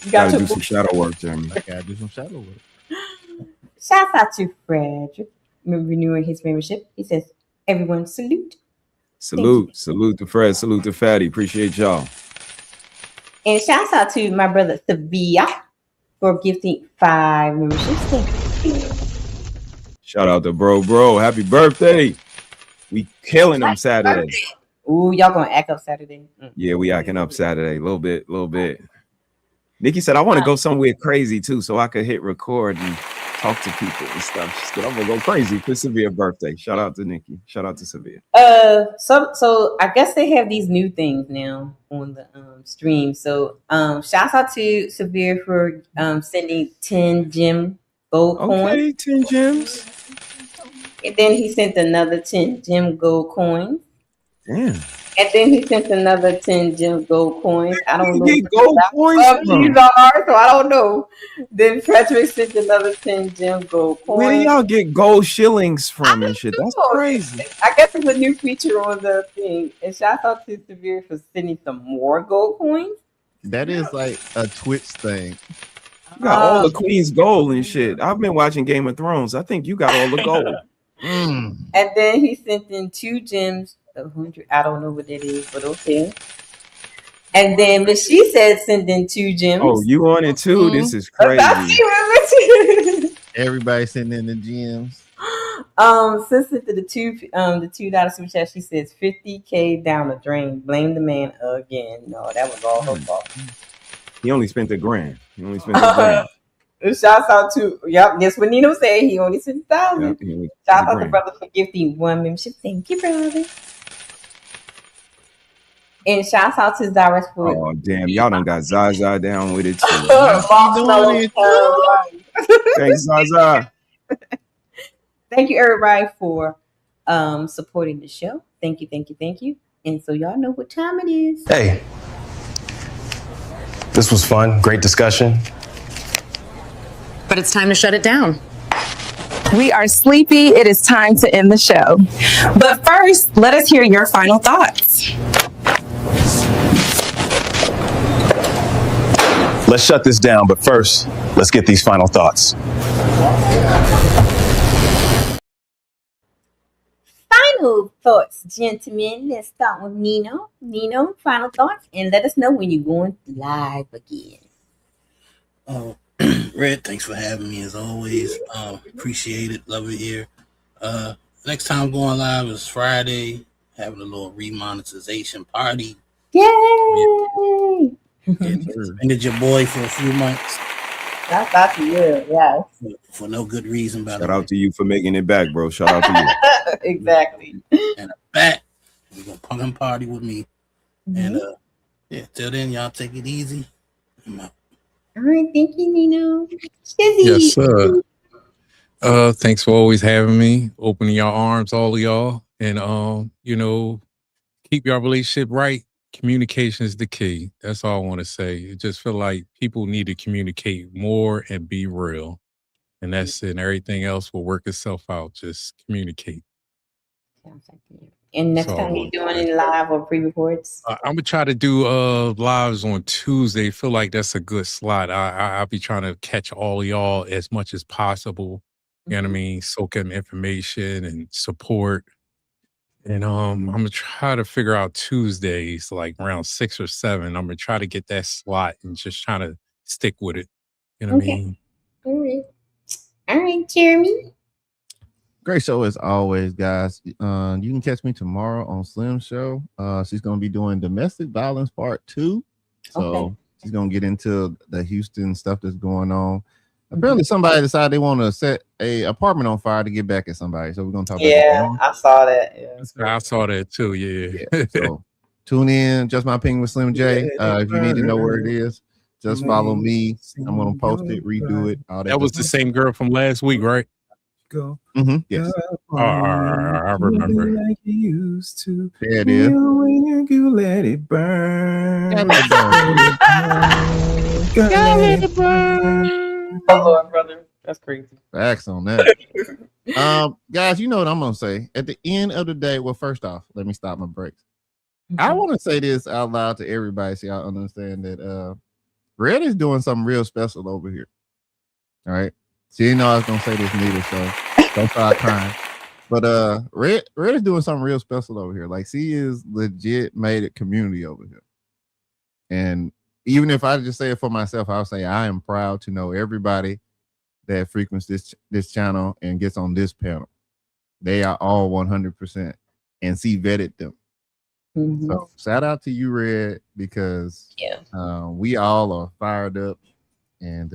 You gotta do some shadow work, Jeremy. I gotta do some shadow work. Shout out to Frederick renewing his membership. He says, everyone salute. Salute to Fred, salute to Fatty. Appreciate y'all. And shouts out to my brother Sevilla for gifting 5 memberships. Thank you. Shout out to bro. Happy birthday. We killing them Saturday. Ooh, y'all gonna act up Saturday? Yeah, we acting up Saturday. A little bit. Nikki said, I want to go somewhere crazy too, so I could hit record and talk to people and stuff. She said, I'm gonna go crazy for Sevilla's birthday. Shout out to Nikki. Shout out to Sevilla. So I guess they have these new things now on the stream. So shouts out to Sevilla for sending 10 gem gold coins. Okay, 10 gems. And then he sent another 10 gem gold coins. Damn. And then he sent another 10 gem gold coins. I don't know. Get gold coins from? These are, so I don't know. Then Frederick sent another 10 gem gold coins. Where do y'all get gold shillings from and shit? That's crazy. I guess it's a new feature on the thing. And shout out to Severe for sending some more gold coins. That is like a Twitch thing. You got all the Queen's gold and shit. I've been watching Game of Thrones. I think you got all the gold. And then he sent in 2 gems. 100. I don't know what that is, but okay. And then, but she said send in 2 gems. Oh, you on it too? This is crazy. Everybody sending in the gems. Sister to the $2 super chat, she says 50K down the drain. Blame the man again. No, that was all her fault. He only spent $1,000. He only spent $1,000. Shouts out to Yes, what Nino said. He only $6,000. Yep, Shout out to brother for gifting one membership. Thank you, brother. And shouts out to Zaris for Oh damn, y'all done got Zaza down with it too. Thanks, Zaza. Thank you, everybody, for supporting the show. Thank you, thank you, thank you. And so y'all know what time it is. Hey, this was fun. Great discussion. But it's time to shut it down. We are sleepy. It is time to end the show. But first, let us hear your final thoughts. Let's shut this down, but first, let's get these final thoughts. Final thoughts, gentlemen. Let's start with Nino. Nino, final thoughts, and let us know when you're going live again. Red, thanks for having me as always. Appreciate it. Love it here. Next time going live is Friday. Having a little remonetization party. Yay! Suspended your boy for a few months. That's out to you, yeah. For no good reason, by the way. Shout out to you for making it back, bro. Shout out to you. Exactly. And back. We're gonna pumpkin party with me. And till then, y'all take it easy. I'm out. All right, thank you, Nino. Shizzy. Yes, sir. Thanks for always having me, opening your arms, all of y'all, and keep your relationship right. Communication is the key. That's all I want to say. I just feel like people need to communicate more and be real, and that's it. And everything else will work itself out. Just communicate. And next time you're doing it live or pre-records? I'm gonna try to do lives on Tuesday. Feel like that's a good slot. I'll be trying to catch all of y'all as much as possible. You know what I mean? Soak in information and support. And I'm gonna try to figure out Tuesdays like around 6 or 7. I'm gonna try to get that slot and just trying to stick with it. You know what I mean? All right, Jeremy. Great show as always, guys. You can catch me tomorrow on Slim Show. She's gonna be doing domestic violence part 2. So she's gonna get into the Houston stuff that's going on. Apparently somebody decided they want to set a apartment on fire to get back at somebody. So we're gonna talk about that. I saw that. Yeah. I saw that too. Yeah. So tune in, Just My Opinion with Slim J. If you need to know where it is, just follow me. I'm gonna post it, redo it. All That was the same girl from last week, right? Go. Yes. I remember. Like you used to. There it is. You let it burn. Let it burn. Oh Lord, brother. That's crazy. Facts on that. Guys, you know what I'm gonna say. At the end of the day, well, first off, let me stop my brakes. I want to say this out loud to everybody so y'all understand that Red is doing something real special over here. All right. She didn't know I was gonna say this neither, so don't start crying. But Red is doing something real special over here. Like she is legit made a community over here. And even if I just say it for myself, I'll say I am proud to know everybody that frequents this channel and gets on this panel. They are all 100%, and she vetted them. So shout out to you, Red, because we all are fired up, and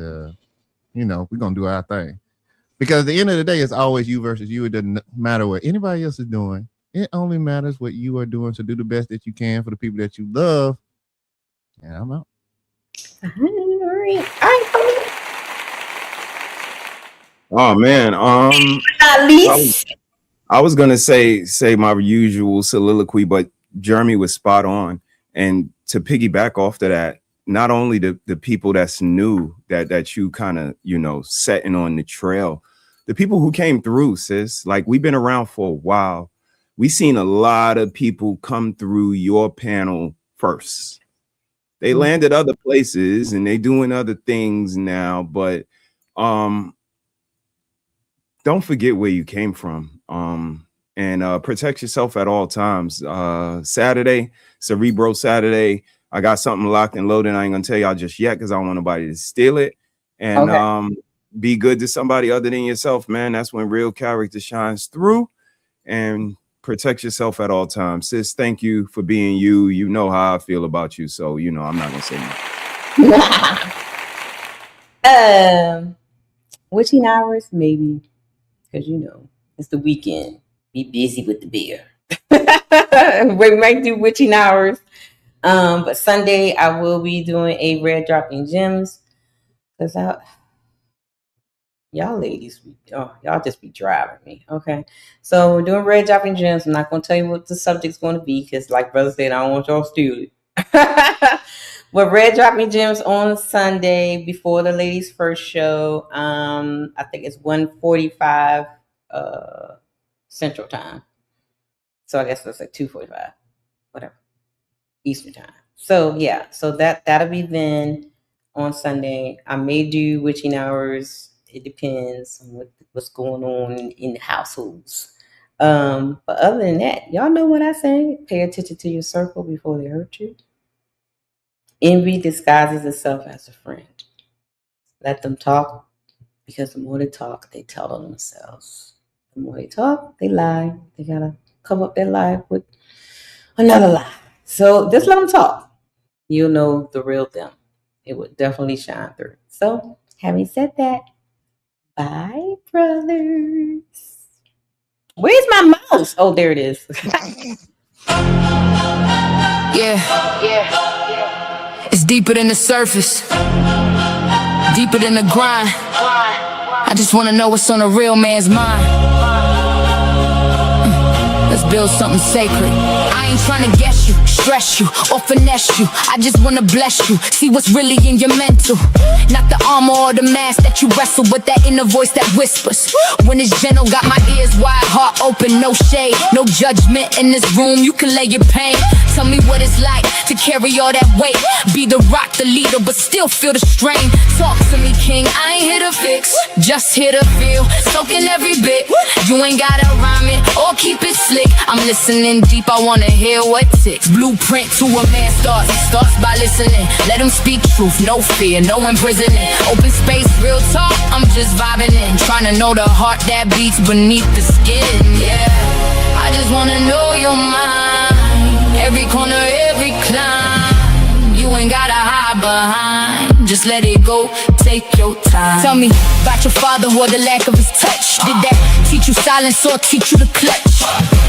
we're gonna do our thing. Because at the end of the day, it's always you versus you. It doesn't matter what anybody else is doing. It only matters what you are doing. So do the best that you can for the people that you love. And I'm out. Oh man, I was gonna say my usual soliloquy, but Jeremy was spot on. And to piggyback off to that, not only the people that's new that you kind of setting on the trail, the people who came through, sis, like we've been around for a while. We've seen a lot of people come through your panel first. They landed other places and they doing other things now, but don't forget where you came from. And protect yourself at all times. Saturday, Cerebro Saturday. I got something locked and loaded. I ain't gonna tell y'all just yet because I don't want nobody to steal it. And be good to somebody other than yourself, man. That's when real character shines through. And protect yourself at all times. Sis, thank you for being you. You know how I feel about you. So, I'm not gonna say nothing. Witching hours, maybe, because it's the weekend. Be busy with the beer. We might do witching hours. But Sunday I will be doing a red dropping gems because y'all ladies, y'all just be driving me. Okay, so we're doing red dropping gems. I'm not gonna tell you what the subject's going to be because, like brother said, I don't want y'all to steal it. But red dropping gems on Sunday before the ladies' first show. I think it's 1:45 Central Time. So I guess that's like 2:45, whatever, Eastern Time. So yeah, so that'll be then on Sunday. I may do witching hours. It depends on what's going on in the households. But other than that, y'all know what I say. Pay attention to your circle before they hurt you. Envy disguises itself as a friend. Let them talk, because the more they talk, they tell on themselves. The more they talk, they lie. They gotta come up their lie with another lie. So just let them talk. You'll know the real them. It would definitely shine through. So having said that, bye, brothers. Where's my mouse? Oh, there it is. Yeah. It's deeper than the surface, deeper than the grind. I just wanna know what's on a real man's mind. Let's build something sacred. I ain't trying to guess you, stress you, or finesse you. I just wanna bless you, see what's really in your mental. Not the armor or the mask that you wrestle, but that inner voice that whispers. When it's gentle, got my ears wide, heart open, no shade, no judgment in this room. You can lay your pain. Tell me what it's like to carry all that weight. Be the rock, the leader, but still feel the strain. Talk to me, king, I ain't here to fix, just here to feel, soaking every bit. You ain't gotta rhyme it or keep it slick. I'm listening deep, I wanna hear what ticks. Blueprint to a man starts by listening. Let him speak truth, no fear, no imprisoning. Open space, real talk, I'm just vibing in. Trying to know the heart that beats beneath the skin, yeah. I just wanna know your mind. Every corner, every climb. You ain't gotta hide behind, just let it go, take your time. Tell me about your father or the lack of his touch. Did that teach you silence or teach you to clutch?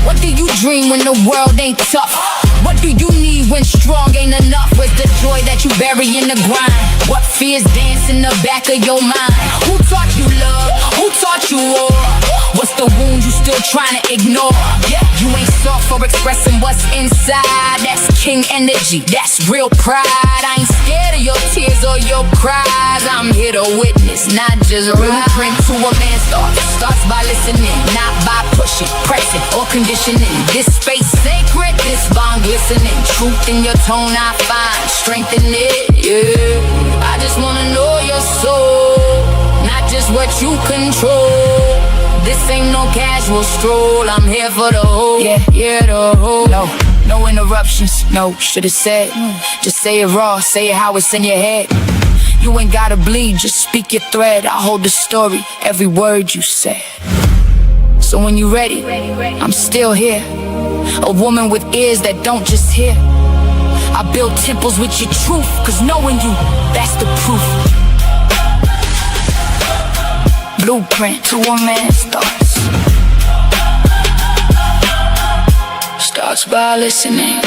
What do you dream when the world ain't tough? What do you need when strong ain't enough? Where's the joy that you bury in the grind? What fears dance in the back of your mind? Who taught you love? Who taught you war? What's the wound you still trying to ignore? You ain't soft for expressing what's inside. That's king energy, that's real pride. I ain't scared of your tears or your cries. I'm here to witness, not just ride. Blueprint to a man's thoughts starts by listening, not by pushing, pressing, or conditioning. This space sacred, this bond glistening. Truth in your tone I find, strength in it, yeah. I just wanna know your soul, not just what you control. This ain't no casual stroll, I'm here for the whole, yeah, the whole. No interruptions, no, should've said. Just say it raw, say it how it's in your head. You ain't gotta bleed, just speak your thread. I hold the story, every word you said. So when you ready, I'm still here. A woman with ears that don't just hear. I build temples with your truth, cause knowing you, that's the proof. Blueprint to a man's thoughts starts by listening.